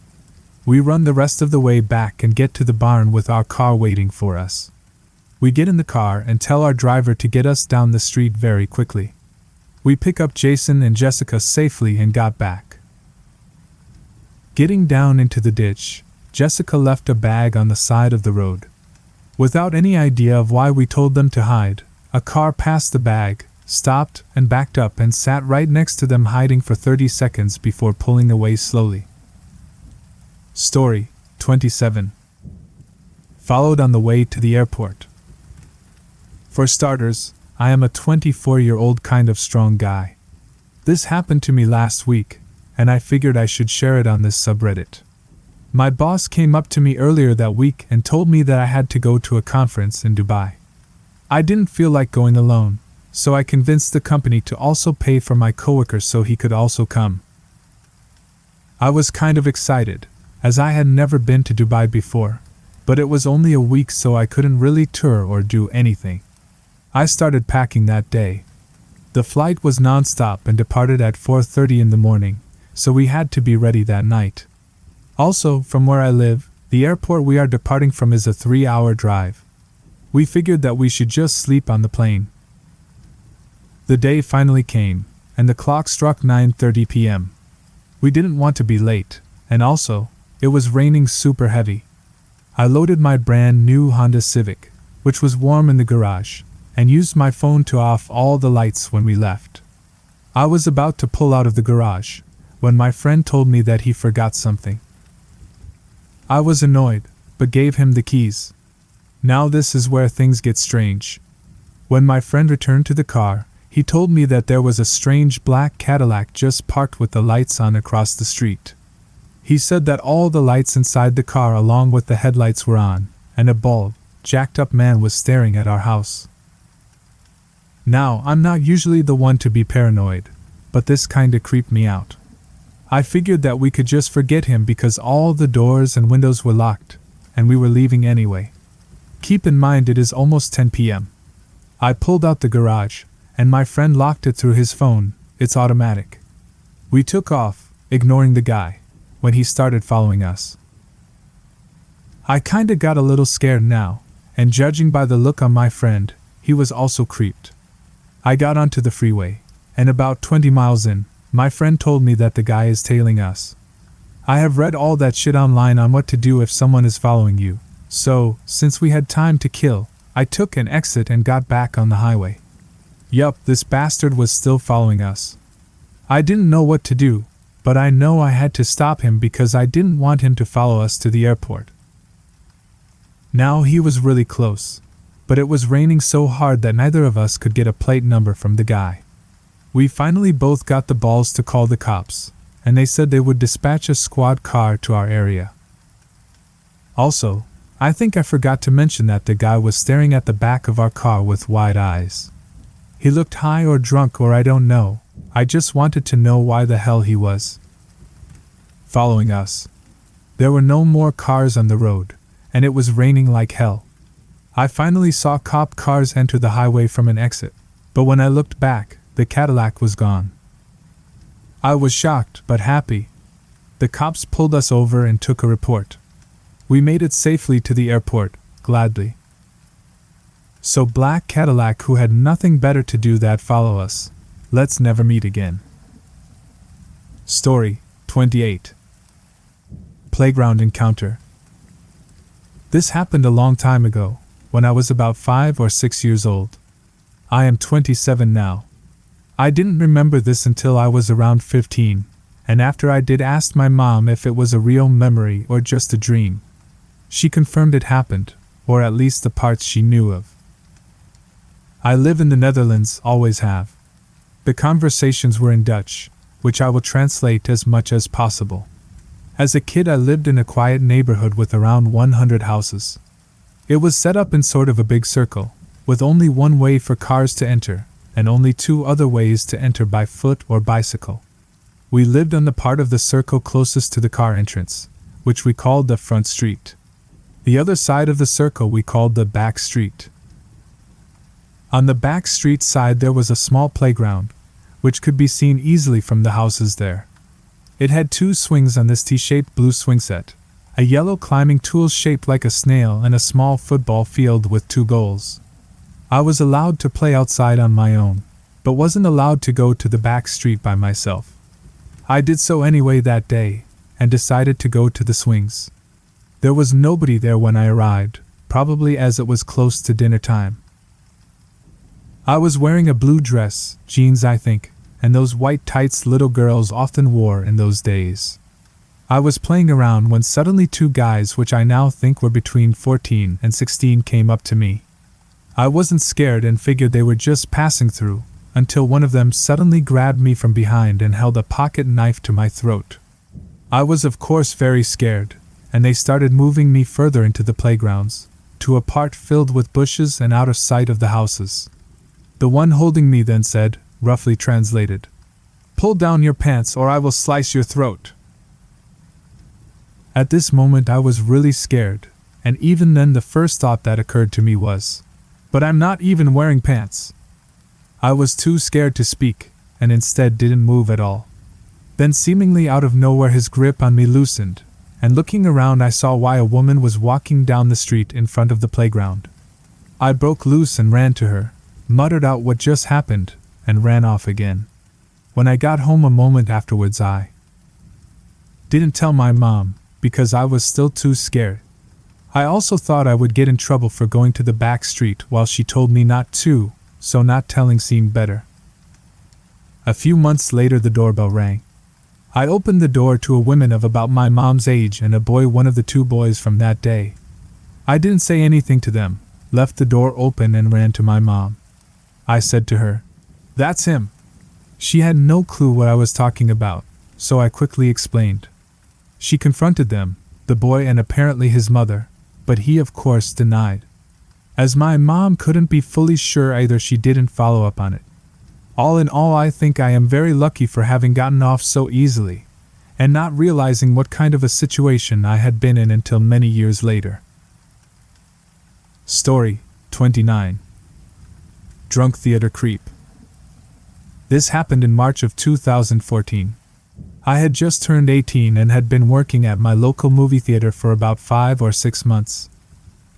We run the rest of the way back and get to the barn with our car waiting for us. We get in the car and tell our driver to get us down the street very quickly. We pick up Jason and Jessica safely and got back. Getting down into the ditch, Jessica left a bag on the side of the road. Without any idea of why we told them to hide, a car passed the bag, stopped and backed up and sat right next to them hiding for 30 seconds before pulling away slowly. Story 27. Followed on the way to the airport. For starters, I am a 24-year-old kind of strong guy. This happened to me last week, and I figured I should share it on this subreddit. My boss came up to me earlier that week and told me that I had to go to a conference in Dubai. I didn't feel like going alone, so I convinced the company to also pay for my coworker so he could also come. I was kind of excited, as I had never been to Dubai before, but it was only a week so I couldn't really tour or do anything. I started packing that day. The flight was non-stop and departed at 4:30 in the morning, so we had to be ready that night. Also, from where I live, the airport we are departing from is a 3-hour drive. We figured that we should just sleep on the plane. The day finally came, and the clock struck 9:30 p.m. We didn't want to be late, and also, it was raining super heavy. I loaded my brand new Honda Civic, which was warm in the garage, and used my phone to off all the lights when we left. I was about to pull out of the garage, when my friend told me that he forgot something. I was annoyed, but gave him the keys. Now this is where things get strange. When my friend returned to the car, he told me that there was a strange black Cadillac just parked with the lights on across the street. He said that all the lights inside the car along with the headlights were on, and a bald, jacked-up man was staring at our house. Now, I'm not usually the one to be paranoid, but this kinda creeped me out. I figured that we could just forget him because all the doors and windows were locked, and we were leaving anyway. Keep in mind it is almost 10 p.m. I pulled out the garage, and my friend locked it through his phone. It's automatic. We took off, ignoring the guy, when he started following us. I kinda got a little scared now, and judging by the look on my friend, he was also creeped. I got onto the freeway, and about 20 miles in, my friend told me that the guy is tailing us. I have read all that shit online on what to do if someone is following you, so, since we had time to kill, I took an exit and got back on the highway. Yup, this bastard was still following us. I didn't know what to do, but I know I had to stop him because I didn't want him to follow us to the airport. Now he was really close, but it was raining so hard that neither of us could get a plate number from the guy. We finally both got the balls to call the cops, and they said they would dispatch a squad car to our area. Also, I think I forgot to mention that the guy was staring at the back of our car with wide eyes. He looked high or drunk or I don't know, I just wanted to know why the hell he was following us. There were no more cars on the road, and it was raining like hell. I finally saw cop cars enter the highway from an exit, but when I looked back, the Cadillac was gone. I was shocked but happy. The cops pulled us over and took a report. We made it safely to the airport, gladly. So Black Cadillac, who had nothing better to do than follow us, let's never meet again. Story 28. Playground encounter. This happened a long time ago, when I was about 5 or 6 years old. I am 27 now. I didn't remember this until I was around 15, and after I did ask my mom if it was a real memory or just a dream. She confirmed it happened, or at least the parts she knew of. I live in the Netherlands, always have. The conversations were in Dutch, which I will translate as much as possible. As a kid I lived in a quiet neighborhood with around 100 houses. It was set up in sort of a big circle, with only one way for cars to enter, and only 2 other ways to enter by foot or bicycle. We lived on the part of the circle closest to the car entrance, which we called the front street. The other side of the circle we called the back street. On the back street side there was a small playground, which could be seen easily from the houses there. It had 2 swings on this T-shaped blue swing set, a yellow climbing tool shaped like a snail, and a small football field with 2 goals. I was allowed to play outside on my own, but wasn't allowed to go to the back street by myself. I did so anyway that day, and decided to go to the swings. There was nobody there when I arrived, probably as it was close to dinner time. I was wearing a blue dress, jeans I think, and those white tights little girls often wore in those days. I was playing around when suddenly 2 guys, which I now think were between 14 and 16, came up to me. I wasn't scared and figured they were just passing through, until one of them suddenly grabbed me from behind and held a pocket knife to my throat. I was of course very scared, and they started moving me further into the playgrounds, to a part filled with bushes and out of sight of the houses. The one holding me then said, roughly translated, "Pull down your pants or I will slice your throat." At this moment I was really scared, and even then the first thought that occurred to me was, "But I'm not even wearing pants." I was too scared to speak, and instead didn't move at all. Then seemingly out of nowhere his grip on me loosened, and looking around I saw why a woman was walking down the street in front of the playground. I broke loose and ran to her, muttered out what just happened, and ran off again. When I got home a moment afterwards I didn't tell my mom, because I was still too scared. I also thought I would get in trouble for going to the back street while she told me not to, so not telling seemed better. A few months later the doorbell rang. I opened the door to a woman of about my mom's age and a boy, one of the 2 boys from that day. I didn't say anything to them, left the door open and ran to my mom. I said to her, "That's him." She had no clue what I was talking about, so I quickly explained. She confronted them, the boy and apparently his mother, but he of course denied. As my mom couldn't be fully sure either, she didn't follow up on it. All in all, I think I am very lucky for having gotten off so easily, and not realizing what kind of a situation I had been in until many years later. Story 29. Drunk Theater Creep. This happened in March of 2014. I had just turned 18 and had been working at my local movie theater for about 5 or 6 months.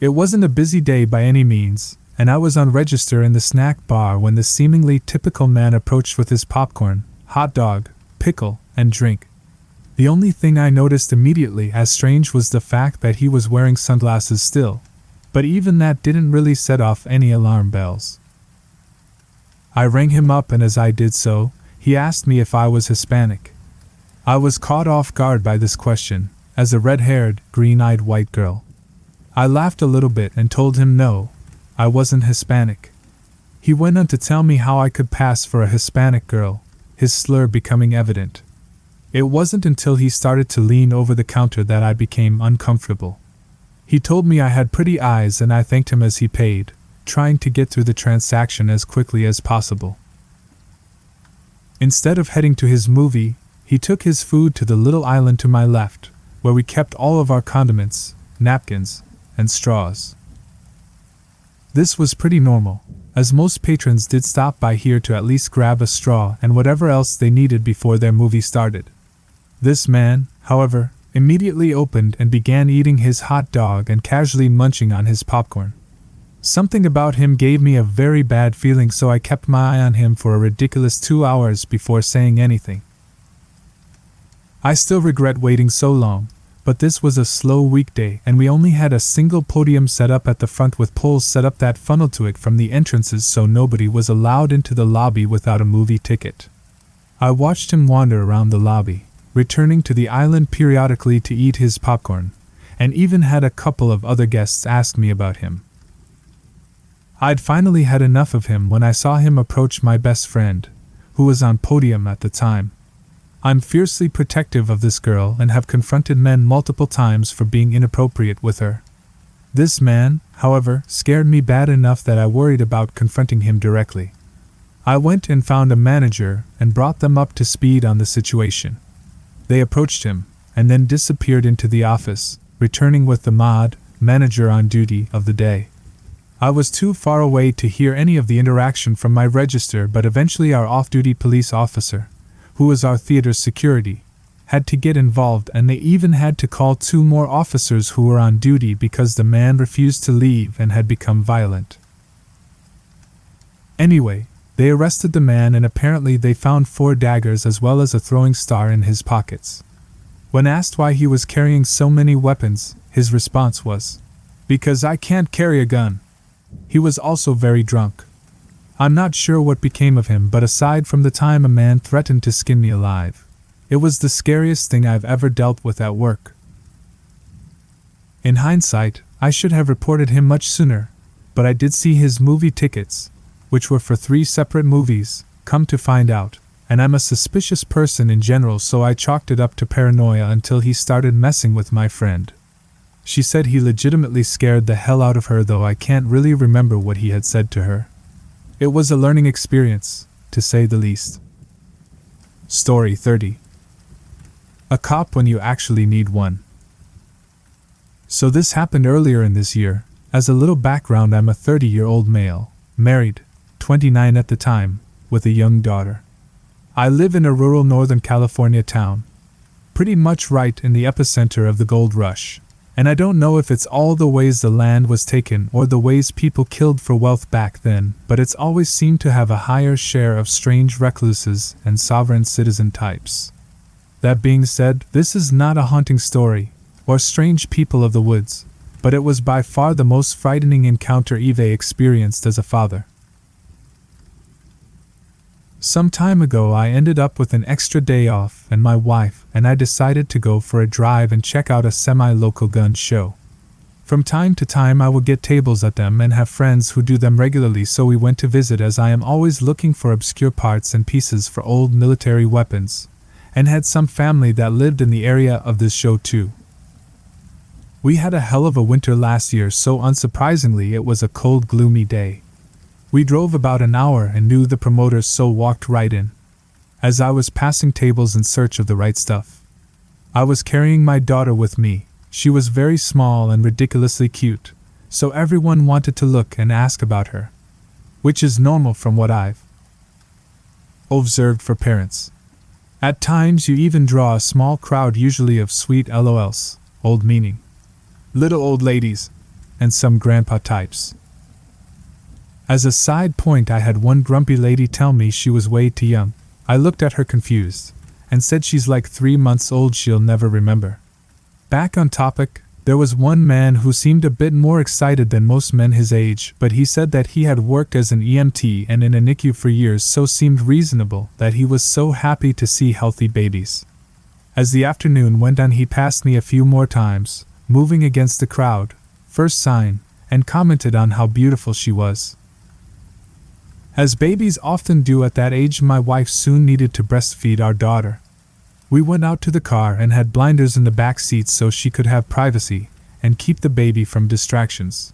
It wasn't a busy day by any means, and I was on register in the snack bar when the seemingly typical man approached with his popcorn, hot dog, pickle, and drink. The only thing I noticed immediately as strange was the fact that he was wearing sunglasses still, but even that didn't really set off any alarm bells. I rang him up, and as I did so, he asked me if I was Hispanic. I was caught off guard by this question, as a red-haired, green-eyed white girl. I laughed a little bit and told him no, I wasn't Hispanic. He went on to tell me how I could pass for a Hispanic girl, his slur becoming evident. It wasn't until he started to lean over the counter that I became uncomfortable. He told me I had pretty eyes, and I thanked him as he paid, trying to get through the transaction as quickly as possible. Instead of heading to his movie, he took his food to the little island to my left, where we kept all of our condiments, napkins, and straws. This was pretty normal, as most patrons did stop by here to at least grab a straw and whatever else they needed before their movie started. This man, however, immediately opened and began eating his hot dog and casually munching on his popcorn. Something about him gave me a very bad feeling, so I kept my eye on him for a ridiculous 2 hours before saying anything. I still regret waiting so long, but this was a slow weekday and we only had a single podium set up at the front with poles set up that funneled to it from the entrances, so nobody was allowed into the lobby without a movie ticket. I watched him wander around the lobby, returning to the island periodically to eat his popcorn, and even had a couple of other guests ask me about him. I'd finally had enough of him when I saw him approach my best friend, who was on podium at the time. I'm fiercely protective of this girl and have confronted men multiple times for being inappropriate with her. This man, however, scared me bad enough that I worried about confronting him directly. I went and found a manager and brought them up to speed on the situation. They approached him, and then disappeared into the office, returning with the manager on duty of the day. I was too far away to hear any of the interaction from my register, but eventually our off-duty police officer, who was our theater's security, had to get involved, and they even had to call 2 more officers who were on duty because the man refused to leave and had become violent. Anyway, they arrested the man, and apparently they found 4 daggers as well as a throwing star in his pockets. When asked why he was carrying so many weapons, his response was, "Because I can't carry a gun." He was also very drunk. I'm not sure what became of him, but aside from the time a man threatened to skin me alive, it was the scariest thing I've ever dealt with at work. In hindsight, I should have reported him much sooner, but I did see his movie tickets, which were for 3 separate movies, come to find out, and I'm a suspicious person in general, so I chalked it up to paranoia until he started messing with my friend. She said he legitimately scared the hell out of her, though I can't really remember what he had said to her. It was a learning experience, to say the least. Story 30. A cop when you actually need one. So this happened earlier in this year. As a little background, I'm a 30-year-old male, married, 29 at the time, with a young daughter. I live in a rural Northern California town, pretty much right in the epicenter of the gold rush. And I don't know if it's all the ways the land was taken or the ways people killed for wealth back then, but it's always seemed to have a higher share of strange recluses and sovereign citizen types. That being said, this is not a haunting story, or strange people of the woods, but it was by far the most frightening encounter Eve experienced as a father. Some time ago I ended up with an extra day off, and my wife and I decided to go for a drive and check out a semi-local gun show. From time to time I would get tables at them and have friends who do them regularly, so we went to visit, as I am always looking for obscure parts and pieces for old military weapons, and had some family that lived in the area of this show too. We had a hell of a winter last year, so unsurprisingly it was a cold, gloomy day. We drove about an hour and knew the promoters, so walked right in. As I was passing tables in search of the right stuff, I was carrying my daughter with me. She was very small and ridiculously cute, so everyone wanted to look and ask about her, which is normal from what I've observed for parents. At times you even draw a small crowd, usually of sweet LOLs, old meaning little old ladies, and some grandpa types. As a side point, I had one grumpy lady tell me she was way too young. I looked at her confused, and said she's like 3 months old, she'll never remember. Back on topic, there was one man who seemed a bit more excited than most men his age, but he said that he had worked as an EMT and in a NICU for years, so seemed reasonable that he was so happy to see healthy babies. As the afternoon went on, he passed me a few more times, moving against the crowd, first sign, and commented on how beautiful she was. As babies often do at that age, my wife soon needed to breastfeed our daughter. We went out to the car and had blinders in the back seats so she could have privacy and keep the baby from distractions.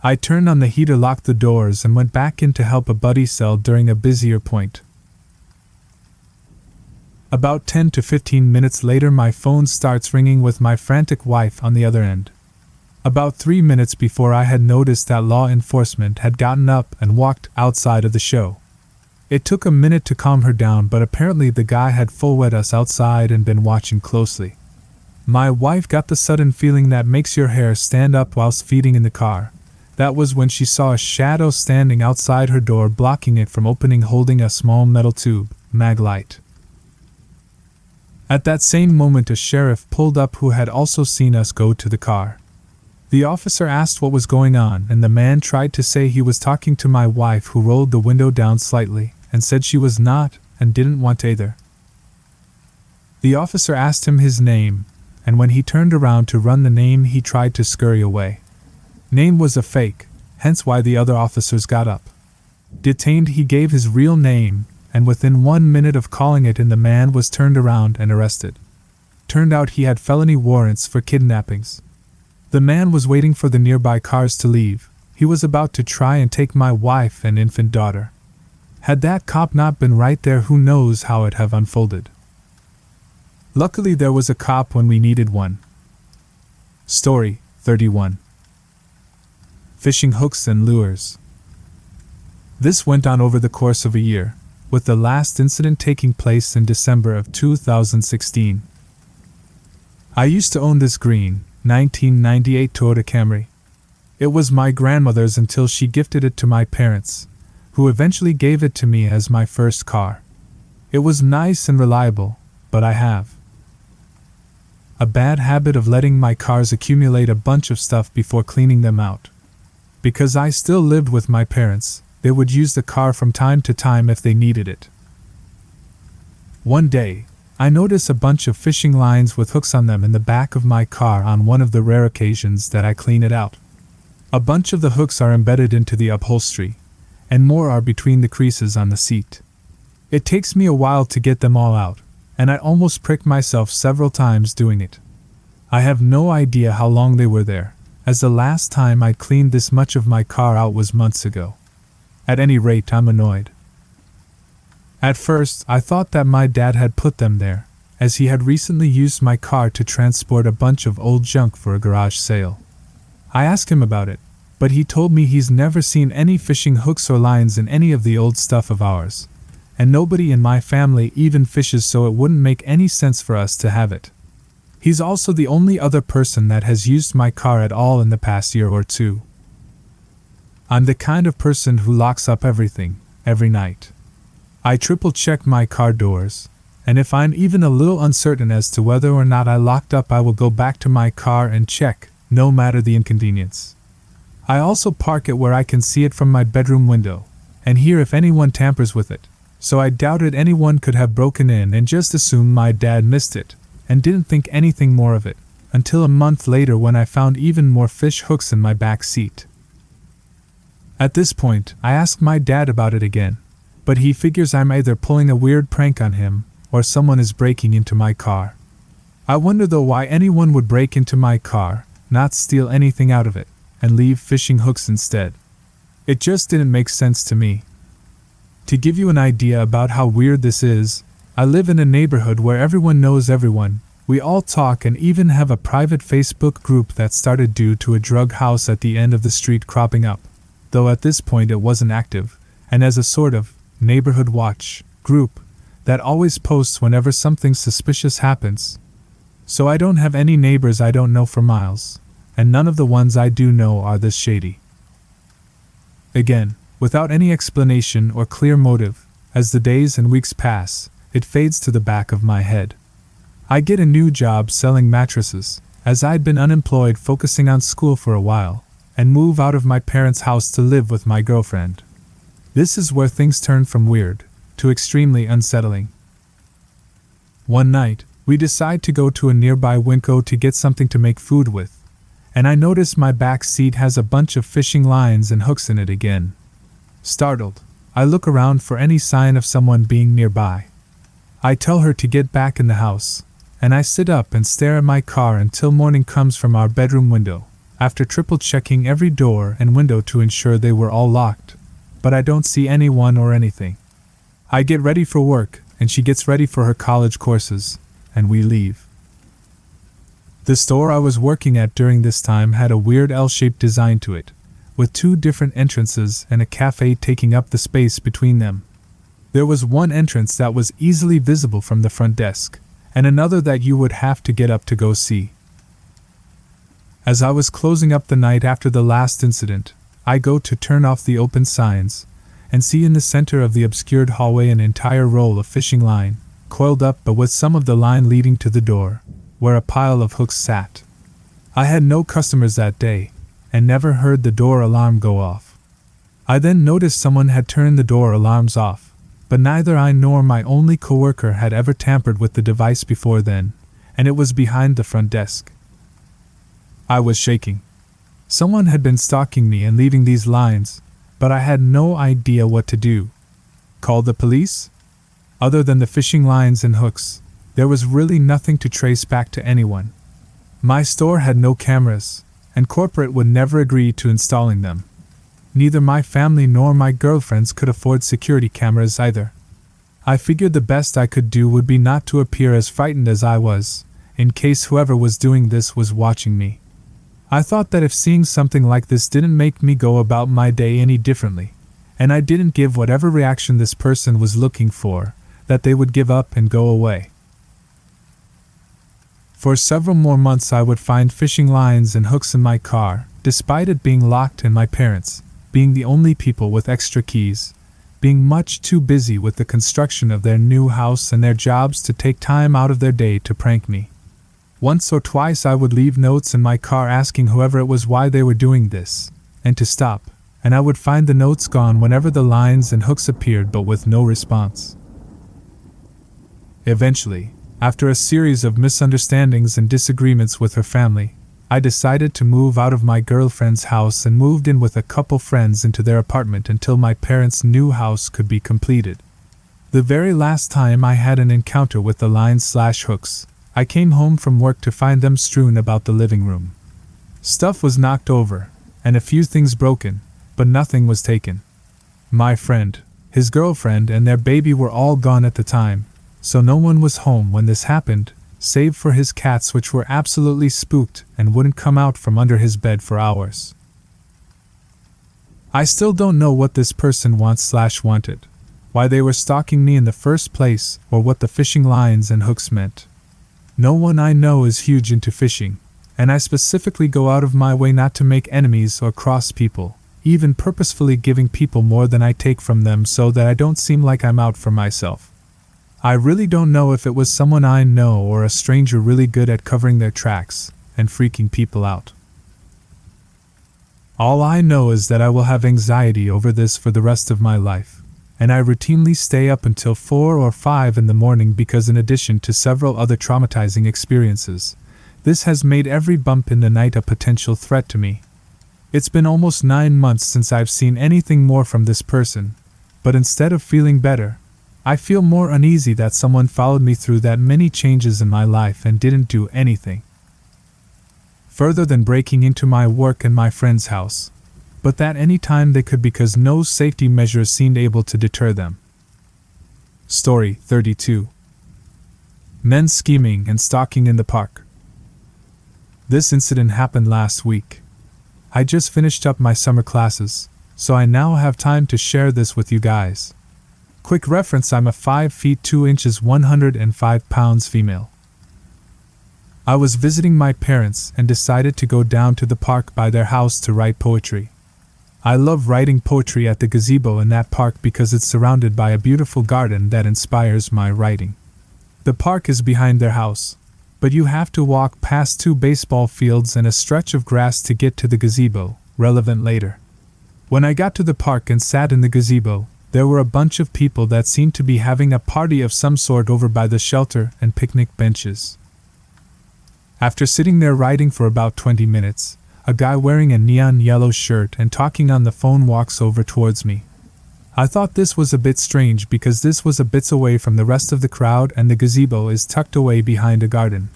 I turned on the heater, locked the doors, and went back in to help a buddy sell during a busier point. About 10 to 15 minutes later, my phone starts ringing with my frantic wife on the other end. About 3 minutes before, I had noticed that law enforcement had gotten up and walked outside of the show. It took a minute to calm her down, but apparently the guy had followed us outside and been watching closely. My wife got the sudden feeling that makes your hair stand up whilst feeding in the car. That was when she saw a shadow standing outside her door, blocking it from opening, holding a small metal tube, mag light. At that same moment, a sheriff pulled up who had also seen us go to the car. The officer asked what was going on, and the man tried to say he was talking to my wife, who rolled the window down slightly and said she was not and didn't want either. The officer asked him his name, and when he turned around to run the name, he tried to scurry away. Name was a fake, hence why the other officers got up. Detained, he gave his real name, and within 1 minute of calling it in, the man was turned around and arrested. Turned out he had felony warrants for kidnappings. The man was waiting for the nearby cars to leave. He was about to try and take my wife and infant daughter. Had that cop not been right there, who knows how it have unfolded. Luckily there was a cop when we needed one. Story 31. Fishing hooks and lures. This went on over the course of a year, with the last incident taking place in December of 2016. I used to own this green 1998 Toyota Camry. It was my grandmother's until she gifted it to my parents, who eventually gave it to me as my first car. It was nice and reliable, but I have a bad habit of letting my cars accumulate a bunch of stuff before cleaning them out. Because I still lived with my parents, they would use the car from time to time if they needed it. One day, I noticed a bunch of fishing lines with hooks on them in the back of my car on one of the rare occasions that I clean it out. A bunch of the hooks are embedded into the upholstery, and more are between the creases on the seat. It takes me a while to get them all out, and I almost pricked myself several times doing it. I have no idea how long they were there, as the last time I cleaned this much of my car out was months ago. At any rate, I'm annoyed. At first, I thought that my dad had put them there, as he had recently used my car to transport a bunch of old junk for a garage sale. I asked him about it, but he told me he's never seen any fishing hooks or lines in any of the old stuff of ours, and nobody in my family even fishes, so it wouldn't make any sense for us to have it. He's also the only other person that has used my car at all in the past year or two. I'm the kind of person who locks up everything, every night. I triple-check my car doors, and if I'm even a little uncertain as to whether or not I locked up, I will go back to my car and check, no matter the inconvenience. I also park it where I can see it from my bedroom window, and hear if anyone tampers with it, so I doubted anyone could have broken in and just assumed my dad missed it, and didn't think anything more of it, until a month later when I found even more fish hooks in my back seat. At this point, I asked my dad about it again, but he figures I'm either pulling a weird prank on him, or someone is breaking into my car. I wonder though why anyone would break into my car, not steal anything out of it, and leave fishing hooks instead. It just didn't make sense to me. To give you an idea about how weird this is, I live in a neighborhood where everyone knows everyone. We all talk and even have a private Facebook group that started due to a drug house at the end of the street cropping up, though at this point it wasn't active, and as a sort of neighborhood watch group that always posts whenever something suspicious happens. So I don't have any neighbors I don't know for miles, and none of the ones I do know are this shady. Again, without any explanation or clear motive, as the days and weeks pass, it fades to the back of my head. I get a new job selling mattresses, as I'd been unemployed focusing on school for a while, and move out of my parents' house to live with my girlfriend. This is where things turn from weird to extremely unsettling. One night, we decide to go to a nearby Winco to get something to make food with, and I notice my back seat has a bunch of fishing lines and hooks in it again. Startled, I look around for any sign of someone being nearby. I tell her to get back in the house, and I sit up and stare at my car until morning comes from our bedroom window, after triple checking every door and window to ensure they were all locked, but I don't see anyone or anything. I get ready for work, and she gets ready for her college courses, and we leave. The store I was working at during this time had a weird L-shaped design to it, with 2 different entrances and a cafe taking up the space between them. There was one entrance that was easily visible from the front desk, and another that you would have to get up to go see. As I was closing up the night after the last incident, I go to turn off the open signs, and see in the center of the obscured hallway an entire roll of fishing line, coiled up but with some of the line leading to the door, where a pile of hooks sat. I had no customers that day, and never heard the door alarm go off. I then noticed someone had turned the door alarms off, but neither I nor my only coworker had ever tampered with the device before then, and it was behind the front desk. I was shaking. Someone had been stalking me and leaving these lines, but I had no idea what to do. Call the police? Other than the fishing lines and hooks, there was really nothing to trace back to anyone. My store had no cameras, and corporate would never agree to installing them. Neither my family nor my girlfriends could afford security cameras either. I figured the best I could do would be not to appear as frightened as I was, in case whoever was doing this was watching me. I thought that if seeing something like this didn't make me go about my day any differently, and I didn't give whatever reaction this person was looking for, that they would give up and go away. For several more months I would find fishing lines and hooks in my car, despite it being locked and my parents, being the only people with extra keys, being much too busy with the construction of their new house and their jobs to take time out of their day to prank me. Once or twice I would leave notes in my car asking whoever it was why they were doing this, and to stop, and I would find the notes gone whenever the lines and hooks appeared but with no response. Eventually, after a series of misunderstandings and disagreements with her family, I decided to move out of my girlfriend's house and moved in with a couple friends into their apartment until my parents' new house could be completed. The very last time I had an encounter with the lines/hooks, I came home from work to find them strewn about the living room. Stuff was knocked over, and a few things broken, but nothing was taken. My friend, his girlfriend, and their baby were all gone at the time, so no one was home when this happened, save for his cats, which were absolutely spooked and wouldn't come out from under his bed for hours. I still don't know what this person wanted, why they were stalking me in the first place, or what the fishing lines and hooks meant. No one I know is huge into fishing, and I specifically go out of my way not to make enemies or cross people, even purposefully giving people more than I take from them so that I don't seem like I'm out for myself. I really don't know if it was someone I know or a stranger really good at covering their tracks and freaking people out. All I know is that I will have anxiety over this for the rest of my life, and I routinely stay up until 4 or 5 in the morning because in addition to several other traumatizing experiences, this has made every bump in the night a potential threat to me. It's been almost 9 months since I've seen anything more from this person, but instead of feeling better, I feel more uneasy that someone followed me through that many changes in my life and didn't do anything further than breaking into my work and my friend's house, but that any time they could because no safety measures seemed able to deter them. Story 32. Men scheming and stalking in the park. This incident happened last week. I just finished up my summer classes, so I now have time to share this with you guys. Quick reference: I'm a 5 feet 2 inches 105 pounds female. I was visiting my parents and decided to go down to the park by their house to write poetry. I love writing poetry at the gazebo in that park because it's surrounded by a beautiful garden that inspires my writing. The park is behind their house, but you have to walk past 2 baseball fields and a stretch of grass to get to the gazebo, relevant later. When I got to the park and sat in the gazebo, there were a bunch of people that seemed to be having a party of some sort over by the shelter and picnic benches. After sitting there writing for about 20 minutes, a guy wearing a neon yellow shirt and talking on the phone walks over towards me. I thought this was a bit strange because this was a bit away from the rest of the crowd and the gazebo is tucked away behind a garden.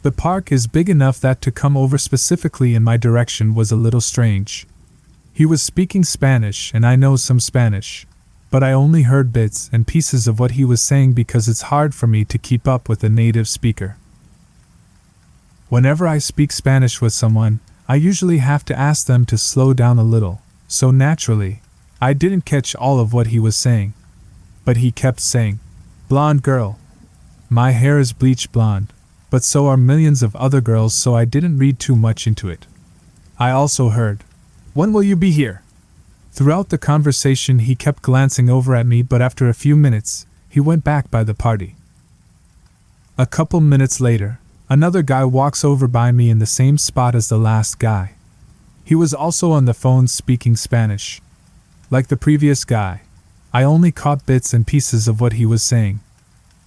The park is big enough that to come over specifically in my direction was a little strange. He was speaking Spanish and I know some Spanish, but I only heard bits and pieces of what he was saying because it's hard for me to keep up with a native speaker. Whenever I speak Spanish with someone, I usually have to ask them to slow down a little, so naturally, I didn't catch all of what he was saying. But he kept saying, "Blonde girl. My hair is bleached blonde, but so are millions of other girls, so I didn't read too much into it." I also heard, "When will you be here?" Throughout the conversation he kept glancing over at me, but after a few minutes, he went back by the party. A couple minutes later, another guy walks over by me in the same spot as the last guy. He was also on the phone speaking Spanish. Like the previous guy, I only caught bits and pieces of what he was saying.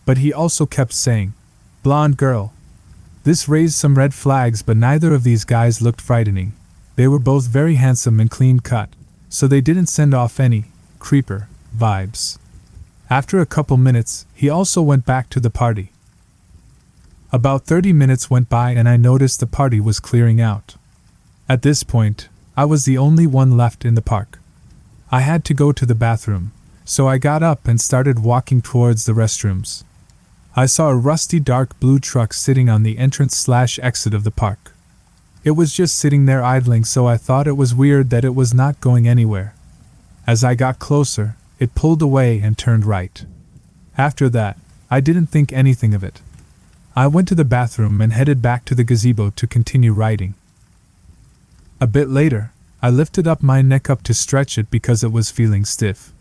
But he also kept saying, "Blonde girl." This raised some red flags, but neither of these guys looked frightening. They were both very handsome and clean cut, so they didn't send off any creeper vibes. After a couple minutes, he also went back to the party. About 30 minutes went by and I noticed the party was clearing out. At this point, I was the only one left in the park. I had to go to the bathroom, so I got up and started walking towards the restrooms. I saw a rusty dark blue truck sitting on the entrance/exit of the park. It was just sitting there idling, so I thought it was weird that it was not going anywhere. As I got closer, it pulled away and turned right. After that, I didn't think anything of it. I went to the bathroom and headed back to the gazebo to continue writing. A bit later, I lifted up my neck up to stretch it because it was feeling stiff.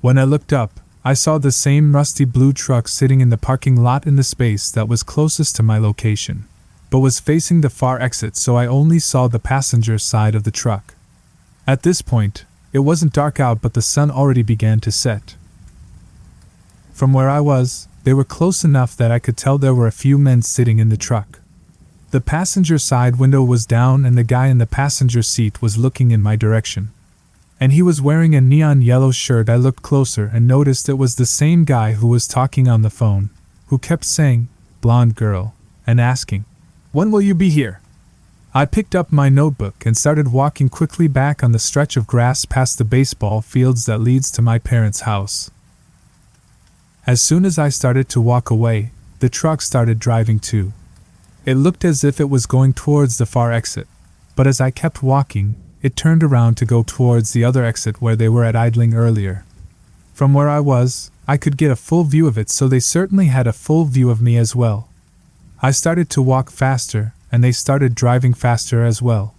When I looked up, I saw the same rusty blue truck sitting in the parking lot in the space that was closest to my location, but was facing the far exit, so I only saw the passenger side of the truck. At this point, it wasn't dark out, but the sun already began to set. From where I was, they were close enough that I could tell there were a few men sitting in the truck. The passenger side window was down and the guy in the passenger seat was looking in my direction. And he was wearing a neon yellow shirt. I looked closer and noticed it was the same guy who was talking on the phone, who kept saying, "Blonde girl," and asking, "When will you be here?" I picked up my notebook and started walking quickly back on the stretch of grass past the baseball fields that leads to my parents' house. As soon as I started to walk away, the truck started driving too. It looked as if it was going towards the far exit, but as I kept walking, it turned around to go towards the other exit where they were at idling earlier. From where I was, I could get a full view of it, so they certainly had a full view of me as well. I started to walk faster, and they started driving faster as well.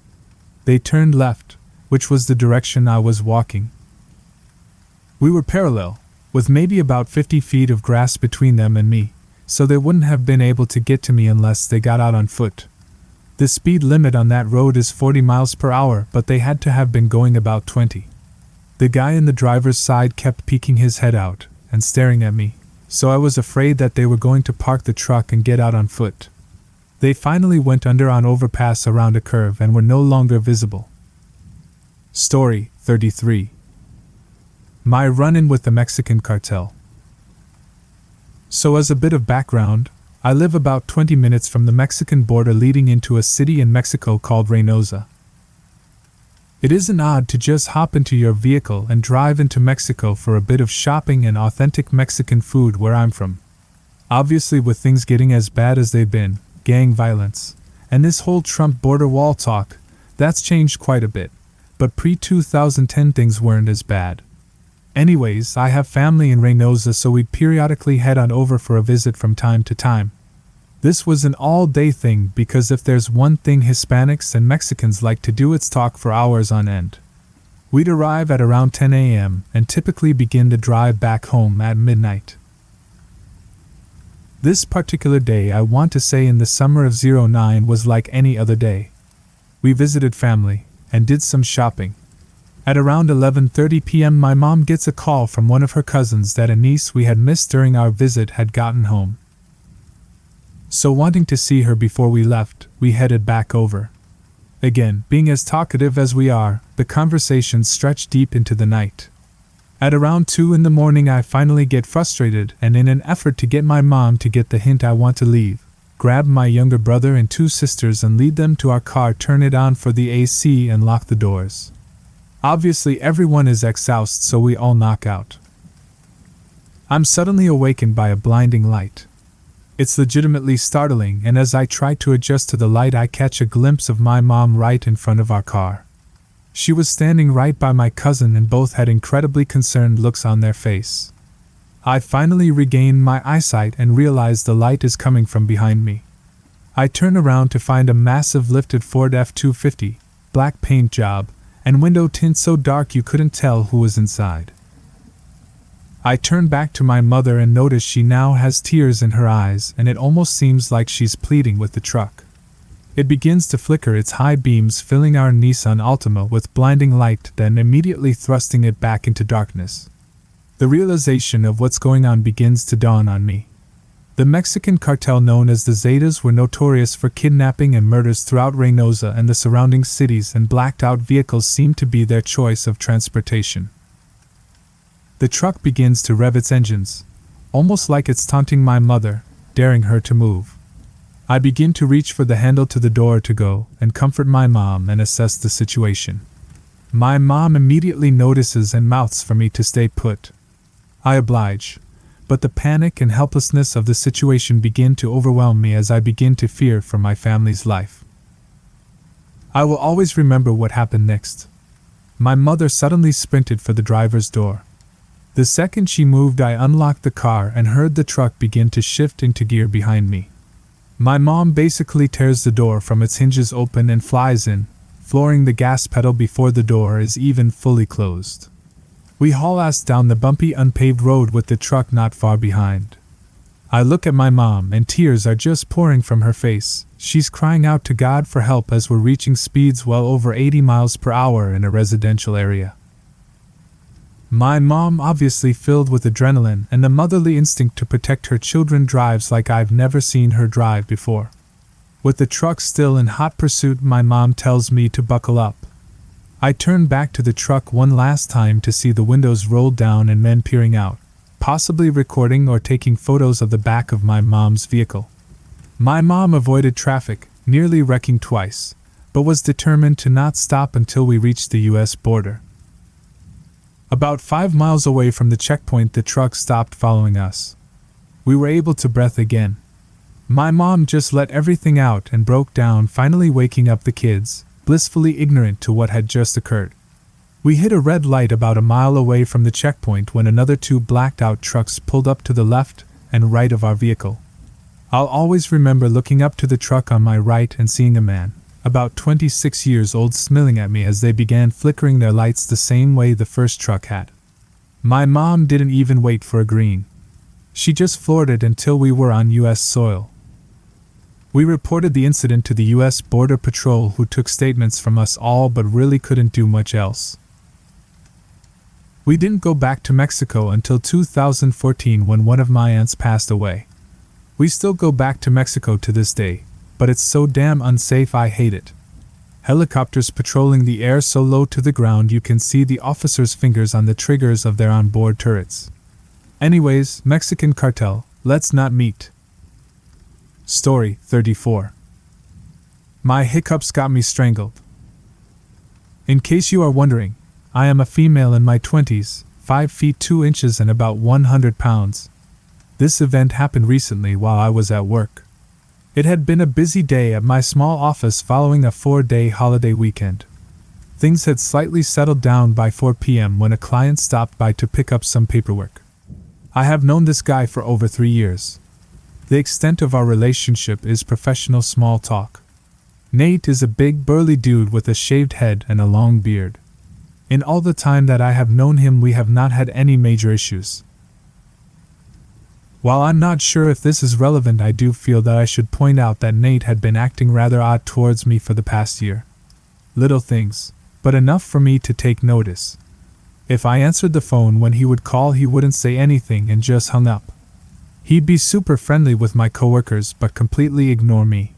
They turned left, which was the direction I was walking. We were parallel, with maybe about 50 feet of grass between them and me, so they wouldn't have been able to get to me unless they got out on foot. The speed limit on that road is 40 miles per hour, but they had to have been going about 20. The guy in the driver's side kept peeking his head out and staring at me, so I was afraid that they were going to park the truck and get out on foot. They finally went under an overpass around a curve and were no longer visible. Story 33. My run-in with the Mexican cartel. So as a bit of background, I live about 20 minutes from the Mexican border leading into a city in Mexico called Reynosa. It isn't odd to just hop into your vehicle and drive into Mexico for a bit of shopping and authentic Mexican food where I'm from. Obviously, with things getting as bad as they've been, gang violence, and this whole Trump border wall talk, that's changed quite a bit, but pre-2010 things weren't as bad. Anyways, I have family in Reynosa, so we'd periodically head on over for a visit from time to time. This was an all-day thing because if there's one thing Hispanics and Mexicans like to do, it's talk for hours on end. We'd arrive at around 10 a.m. and typically begin the drive back home at midnight. This particular day, I want to say in the summer of '09, was like any other day. We visited family and did some shopping. At around 11:30 p.m. my mom gets a call from one of her cousins that a niece we had missed during our visit had gotten home. So wanting to see her before we left, we headed back over. Again, being as talkative as we are, the conversation stretched deep into the night. At around 2 in the morning I finally get frustrated and in an effort to get my mom to get the hint I want to leave, grab my younger brother and 2 sisters and lead them to our car, turn it on for the AC and lock the doors. Obviously everyone is exhausted, so we all knock out. I'm suddenly awakened by a blinding light. It's legitimately startling, and as I try to adjust to the light I catch a glimpse of my mom right in front of our car. She was standing right by my cousin and both had incredibly concerned looks on their face. I finally regain my eyesight and realize the light is coming from behind me. I turn around to find a massive lifted Ford F-250, black paint job, and window tint so dark you couldn't tell who was inside. I turn back to my mother and notice she now has tears in her eyes, and it almost seems like she's pleading with the truck. It begins to flicker its high beams, filling our Nissan Altima with blinding light, then immediately thrusting it back into darkness. The realization of what's going on begins to dawn on me. The Mexican cartel known as the Zetas were notorious for kidnapping and murders throughout Reynosa and the surrounding cities, and blacked-out vehicles seemed to be their choice of transportation. The truck begins to rev its engines, almost like it's taunting my mother, daring her to move. I begin to reach for the handle to the door to go and comfort my mom and assess the situation. My mom immediately notices and mouths for me to stay put. I oblige, but the panic and helplessness of the situation begin to overwhelm me as I begin to fear for my family's life. I will always remember what happened next. My mother suddenly sprinted for the driver's door. The second she moved, I unlocked the car and heard the truck begin to shift into gear behind me. My mom basically tears the door from its hinges open and flies in, flooring the gas pedal before the door is even fully closed. We haul ass down the bumpy unpaved road with the truck not far behind. I look at my mom and tears are just pouring from her face. She's crying out to God for help as we're reaching speeds well over 80 miles per hour in a residential area. My mom, obviously filled with adrenaline and the motherly instinct to protect her children, drives like I've never seen her drive before. With the truck still in hot pursuit, my mom tells me to buckle up. I turn back to the truck one last time to see the windows rolled down and men peering out, possibly recording or taking photos of the back of my mom's vehicle. My mom avoided traffic, nearly wrecking twice, but was determined to not stop until we reached the U.S. border. About 5 miles away from the checkpoint, the truck stopped following us. We were able to breathe again. My mom just let everything out and broke down, finally waking up the kids, blissfully ignorant to what had just occurred. We hit a red light about a mile away from the checkpoint when another 2 blacked-out trucks pulled up to the left and right of our vehicle. I'll always remember looking up to the truck on my right and seeing a man, about 26 years old, smiling at me as they began flickering their lights the same way the first truck had. My mom didn't even wait for a green. She just floored it until we were on U.S. soil. We reported the incident to the U.S. Border Patrol, who took statements from us all but really couldn't do much else. We didn't go back to Mexico until 2014 when one of my aunts passed away. We still go back to Mexico to this day, but it's so damn unsafe I hate it. Helicopters patrolling the air so low to the ground you can see the officers' fingers on the triggers of their onboard turrets. Anyways, Mexican cartel, Let's not meet. Story 34. My hiccups got me strangled. In case you are wondering, I am a female in my 20s, 5 feet 2 inches and about 100 pounds. This event happened recently while I was at work. It had been a busy day at my small office following a 4-day holiday weekend. Things had slightly settled down by 4 p.m. when a client stopped by to pick up some paperwork. I have known this guy for over 3 years. The extent of our relationship is professional small talk. Nate is a big burly dude with a shaved head and a long beard. In all the time that I have known him, we have not had any major issues. While I'm not sure if this is relevant, I do feel that I should point out that Nate had been acting rather odd towards me for the past year. Little things, but enough for me to take notice. If I answered the phone when he would call, he wouldn't say anything and just hung up. He'd be super friendly with my coworkers but completely ignore me.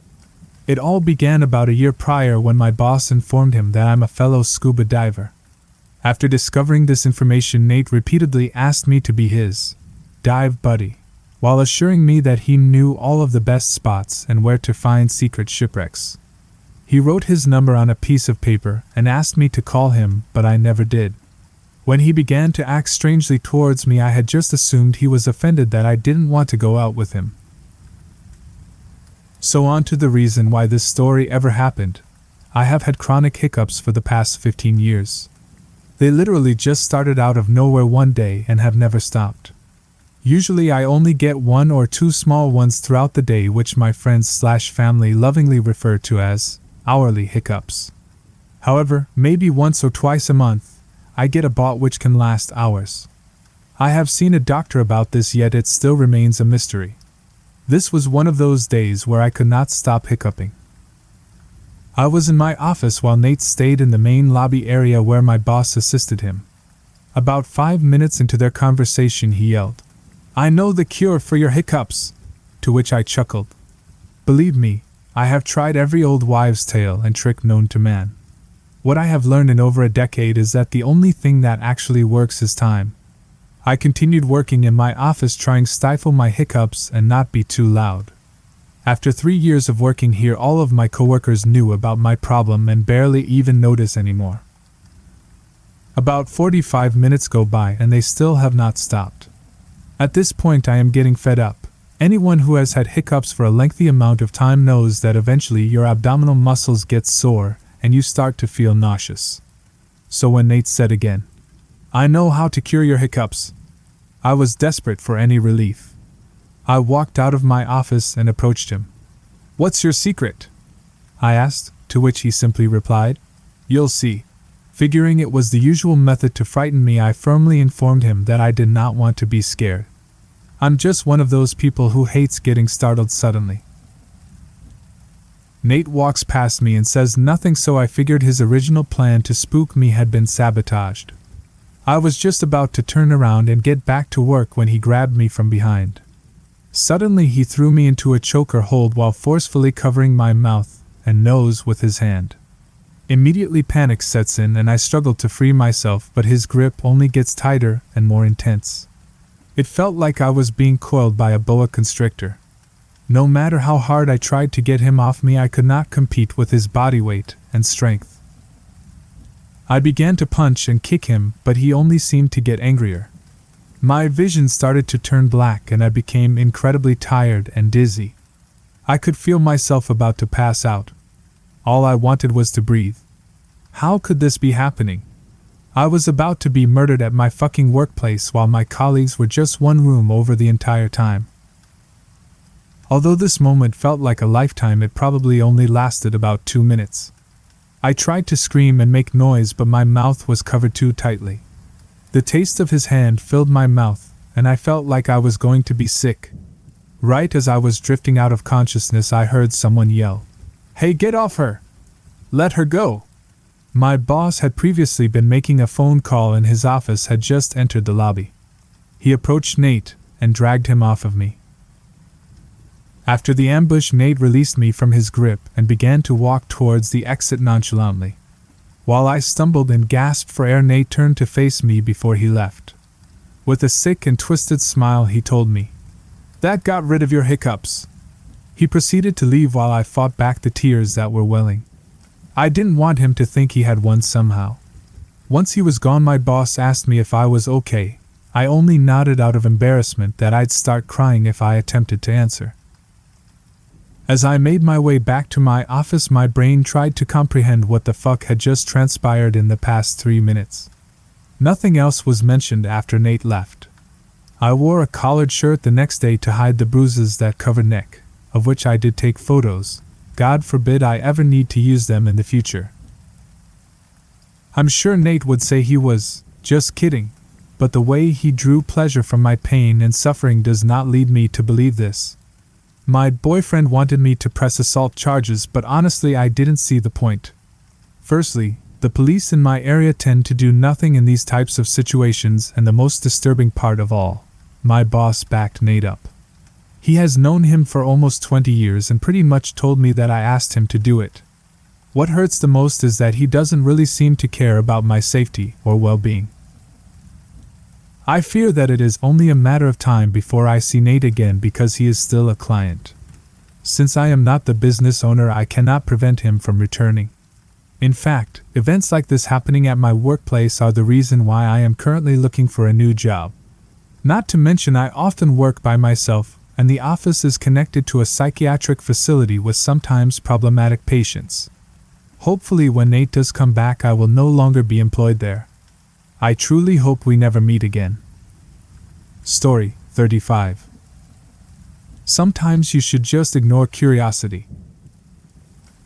It all began about a year prior when my boss informed him that I'm a fellow scuba diver. After discovering this information, Nate repeatedly asked me to be his dive buddy, while assuring me that he knew all of the best spots and where to find secret shipwrecks. He wrote his number on a piece of paper and asked me to call him, but I never did. When he began to act strangely towards me, I had just assumed he was offended that I didn't want to go out with him. So on to the reason why this story ever happened. I have had chronic hiccups for the past 15 years. They literally just started out of nowhere one day and have never stopped. Usually I only get 1 or 2 small ones throughout the day, which my friends/family lovingly refer to as hourly hiccups. However, maybe once or twice a month, I get a bout which can last hours. I have seen a doctor about this, yet it still remains a mystery. This was one of those days where I could not stop hiccuping. I was in my office while Nate stayed in the main lobby area where my boss assisted him. About 5 minutes into their conversation, he yelled, "I know the cure for your hiccups," to which I chuckled. Believe me, I have tried every old wives' tale and trick known to man. What I have learned in over a decade is that the only thing that actually works is time. I continued working in my office, trying to stifle my hiccups and not be too loud. After 3 years of working here, all of my coworkers knew about my problem and barely even notice anymore. About 45 minutes go by and they still have not stopped. At this point I am getting fed up. Anyone who has had hiccups for a lengthy amount of time knows that eventually your abdominal muscles get sore and you start to feel nauseous. So when Nate said again, "I know how to cure your hiccups," I was desperate for any relief. I walked out of my office and approached him. "What's your secret?" I asked, to which he simply replied, "You'll see." Figuring it was the usual method to frighten me, I firmly informed him that I did not want to be scared. I'm just one of those people who hates getting startled suddenly. Nate walks past me and says nothing, so I figured his original plan to spook me had been sabotaged. I was just about to turn around and get back to work when he grabbed me from behind. Suddenly he threw me into a choker hold while forcefully covering my mouth and nose with his hand. Immediately panic sets in and I struggle to free myself, but his grip only gets tighter and more intense. It felt like I was being coiled by a boa constrictor. No matter how hard I tried to get him off me, I could not compete with his body weight and strength. I began to punch and kick him, but he only seemed to get angrier. My vision started to turn black and I became incredibly tired and dizzy. I could feel myself about to pass out. All I wanted was to breathe. How could this be happening? I was about to be murdered at my fucking workplace while my colleagues were just one room over the entire time. Although this moment felt like a lifetime, it probably only lasted about 2 minutes. I tried to scream and make noise, but my mouth was covered too tightly. The taste of his hand filled my mouth, and I felt like I was going to be sick. Right as I was drifting out of consciousness, I heard someone yell, "Hey, get off her! Let her go!" My boss had previously been making a phone call and his office had just entered the lobby. He approached Nate and dragged him off of me. After the ambush, Nate released me from his grip and began to walk towards the exit nonchalantly. While I stumbled and gasped for air, Nate turned to face me before he left. With a sick and twisted smile, he told me, That got rid of your hiccups." He proceeded to leave while I fought back the tears that were welling. I didn't want him to think he had won somehow. Once he was gone, my boss asked me if I was okay. I only nodded out of embarrassment that I'd start crying if I attempted to answer. As I made my way back to my office, my brain tried to comprehend what the fuck had just transpired in the past 3 minutes. Nothing else was mentioned after Nate left. I wore a collared shirt the next day to hide the bruises that covered neck, of which I did take photos. God forbid I ever need to use them in the future. I'm sure Nate would say he was just kidding, but the way he drew pleasure from my pain and suffering does not lead me to believe this. My boyfriend wanted me to press assault charges, but honestly I didn't see the point. Firstly, the police in my area tend to do nothing in these types of situations, and the most disturbing part of all, my boss backed Nate up. He has known him for almost 20 years and pretty much told me that I asked him to do it. What hurts the most is that he doesn't really seem to care about my safety or well-being. I fear that it is only a matter of time before I see Nate again because he is still a client. Since I am not the business owner, I cannot prevent him from returning. In fact, events like this happening at my workplace are the reason why I am currently looking for a new job. Not to mention I often work by myself, and the office is connected to a psychiatric facility with sometimes problematic patients. Hopefully when Nate does come back I will no longer be employed there. I truly hope we never meet again. Story 35. Sometimes you should just ignore curiosity.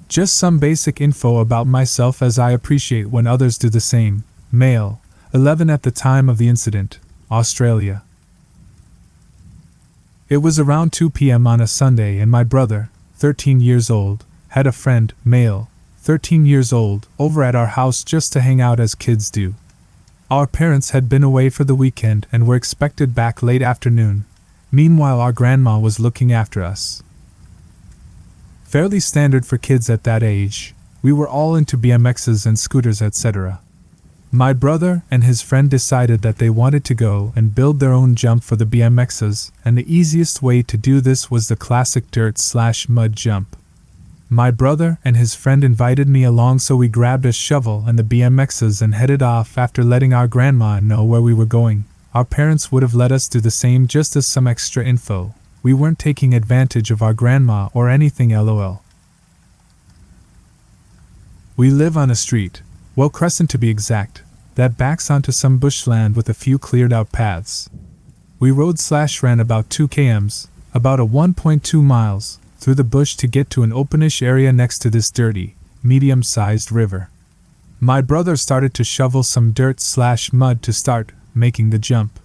Just some basic info about myself, as I appreciate when others do the same. Male, 11 at the time of the incident, Australia. It was around 2 p.m. on a Sunday, and my brother, 13 years old, had a friend, male, 13 years old, over at our house just to hang out as kids do. Our parents had been away for the weekend and were expected back late afternoon. Meanwhile, our grandma was looking after us. Fairly standard for kids at that age. We were all into BMXs and scooters, etc. My brother and his friend decided that they wanted to go and build their own jump for the BMXs, and the easiest way to do this was the classic dirt/mud jump. My brother and his friend invited me along, so we grabbed a shovel and the BMXs and headed off after letting our grandma know where we were going. Our parents would have let us do the same just as some extra info. We weren't taking advantage of our grandma or anything, lol. We live on a street, well, Crescent to be exact, that backs onto some bushland with a few cleared out paths. We rode/ran about 2 km, about a 1.2 miles, through the bush to get to an openish area next to this dirty, medium-sized river. My brother started to shovel some dirt/mud to start making the jump.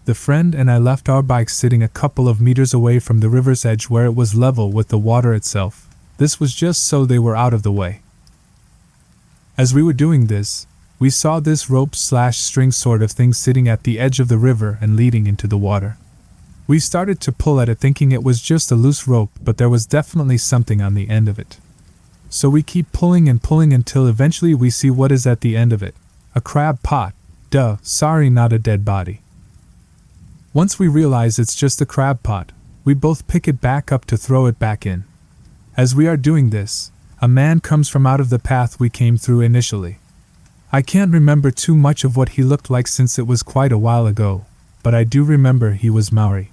The friend and I left our bikes sitting a couple of meters away from the river's edge where it was level with the water itself. This was just so they were out of the way. As we were doing this, we saw this rope/string sort of thing sitting at the edge of the river and leading into the water. We started to pull at it thinking it was just a loose rope, but there was definitely something on the end of it. So we keep pulling and pulling until eventually we see what is at the end of it. A crab pot. Duh, sorry, not a dead body. Once we realize it's just a crab pot, we both pick it back up to throw it back in. As we are doing this, a man comes from out of the path we came through initially. I can't remember too much of what he looked like since it was quite a while ago, but I do remember he was Maori.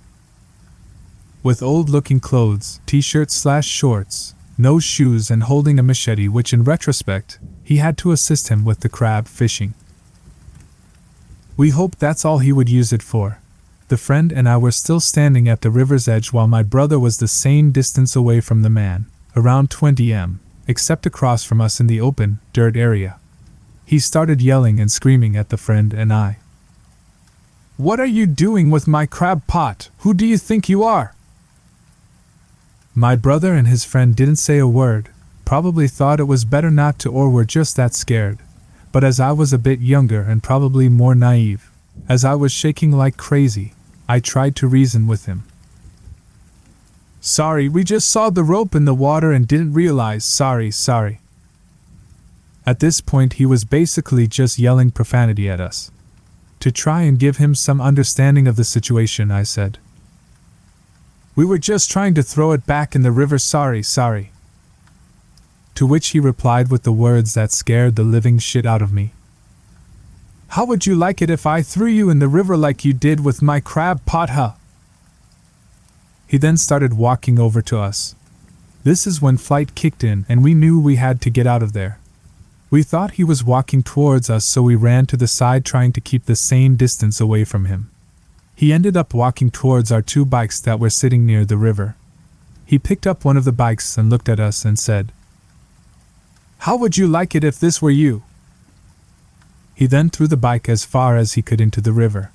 With old-looking clothes, t-shirts/shorts, no shoes, and holding a machete, which in retrospect, he had to assist him with the crab fishing. We hoped that's all he would use it for. The friend and I were still standing at the river's edge while my brother was the same distance away from the man, around 20 m, except across from us in the open, dirt area. He started yelling and screaming at the friend and I. "What are you doing with my crab pot? Who do you think you are?" My brother and his friend didn't say a word, probably thought it was better not to, or were just that scared. But as I was a bit younger and probably more naive, as I was shaking like crazy, I tried to reason with him. "Sorry, we just saw the rope in the water and didn't realize, sorry. At this point he was basically just yelling profanity at us. To try and give him some understanding of the situation, I said, "We were just trying to throw it back in the river, sorry. To which he replied with the words that scared the living shit out of me. "How would you like it if I threw you in the river like you did with my crab pot, huh?" He then started walking over to us. This is when flight kicked in and we knew we had to get out of there. We thought he was walking towards us, so we ran to the side trying to keep the same distance away from him. He ended up walking towards our 2 bikes that were sitting near the river. He picked up one of the bikes and looked at us and said, "How would you like it if this were you?" He then threw the bike as far as he could into the river.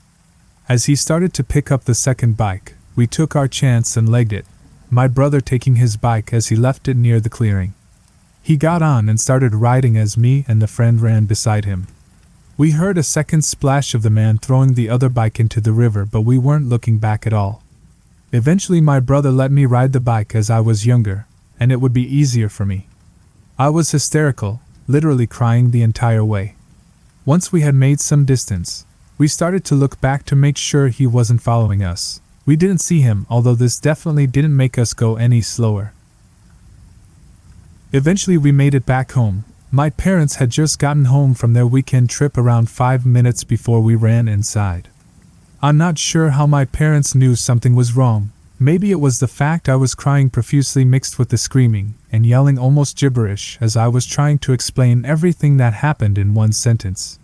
As he started to pick up the second bike, we took our chance and legged it, my brother taking his bike as he left it near the clearing. He got on and started riding as me and the friend ran beside him. We heard a second splash of the man throwing the other bike into the river, but we weren't looking back at all. Eventually my brother let me ride the bike as I was younger, and it would be easier for me. I was hysterical, literally crying the entire way. Once we had made some distance, we started to look back to make sure he wasn't following us. We didn't see him, although this definitely didn't make us go any slower. Eventually we made it back home. My parents had just gotten home from their weekend trip around 5 minutes before we ran inside. I'm not sure how my parents knew something was wrong. Maybe it was the fact I was crying profusely mixed with the screaming and yelling almost gibberish as I was trying to explain everything that happened in one sentence.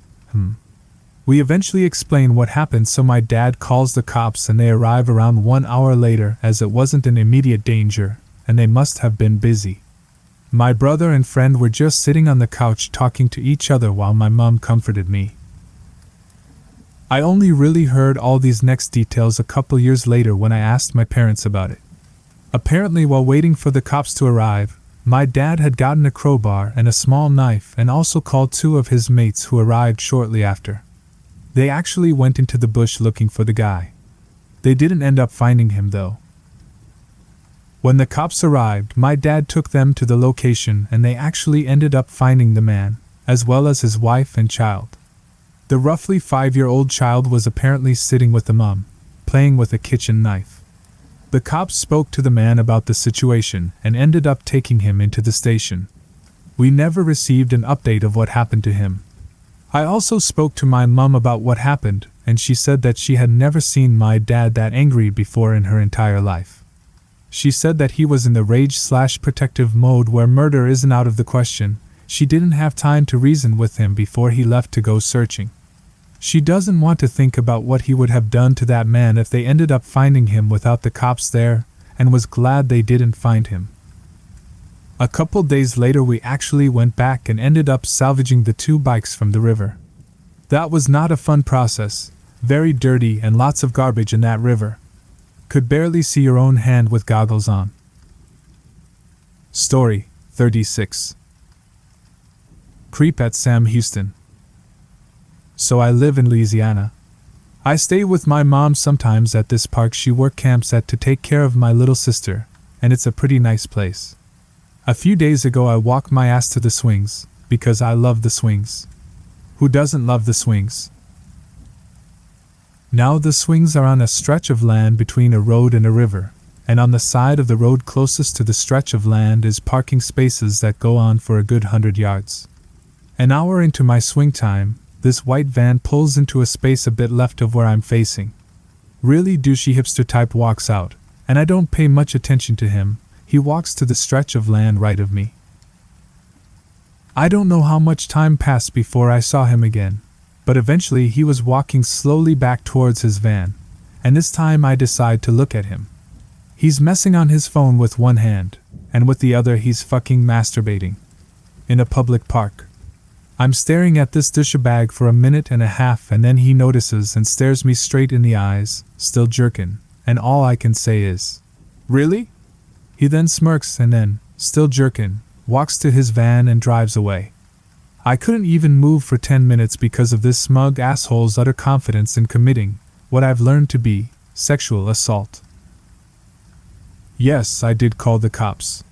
We eventually explain what happened, so my dad calls the cops and they arrive around 1 hour later, as it wasn't an immediate danger and they must have been busy. My brother and friend were just sitting on the couch talking to each other while my mom comforted me. I only really heard all these next details a couple years later when I asked my parents about it. Apparently, while waiting for the cops to arrive, my dad had gotten a crowbar and a small knife and also called 2 of his mates who arrived shortly after. They actually went into the bush looking for the guy. They didn't end up finding him though. When the cops arrived, my dad took them to the location and they actually ended up finding the man, as well as his wife and child. The roughly 5-year-old child was apparently sitting with the mom, playing with a kitchen knife. The cops spoke to the man about the situation and ended up taking him into the station. We never received an update of what happened to him. I also spoke to my mom about what happened, and she said that she had never seen my dad that angry before in her entire life. She said that he was in the rage/protective mode where murder isn't out of the question. She didn't have time to reason with him before he left to go searching. She doesn't want to think about what he would have done to that man if they ended up finding him without the cops there, and was glad they didn't find him. A couple days later we actually went back and ended up salvaging the 2 bikes from the river. That was not a fun process, very dirty and lots of garbage in that river. Could barely see your own hand with goggles on. Story 36. Creep at Sam Houston. So I live in Louisiana. I stay with my mom sometimes at this park she work camps at to take care of my little sister, and it's a pretty nice place. A few days ago I walked my ass to the swings, because I love the swings. Who doesn't love the swings? Now the swings are on a stretch of land between a road and a river, and on the side of the road closest to the stretch of land is parking spaces that go on for a good 100 yards. An hour into my swing time, this white van pulls into a space a bit left of where I'm facing. Really douchey hipster type walks out, and I don't pay much attention to him. He walks to the stretch of land right of me. I don't know how much time passed before I saw him again, but eventually he was walking slowly back towards his van, and this time I decide to look at him. He's messing on his phone with one hand, and with the other he's fucking masturbating. In a public park. I'm staring at this douchebag for a minute and a half, and then he notices and stares me straight in the eyes, still jerkin', and all I can say is, "Really?" He then smirks and then, still jerkin', walks to his van and drives away. I couldn't even move for 10 minutes because of this smug asshole's utter confidence in committing what I've learned to be sexual assault. Yes, I did call the cops.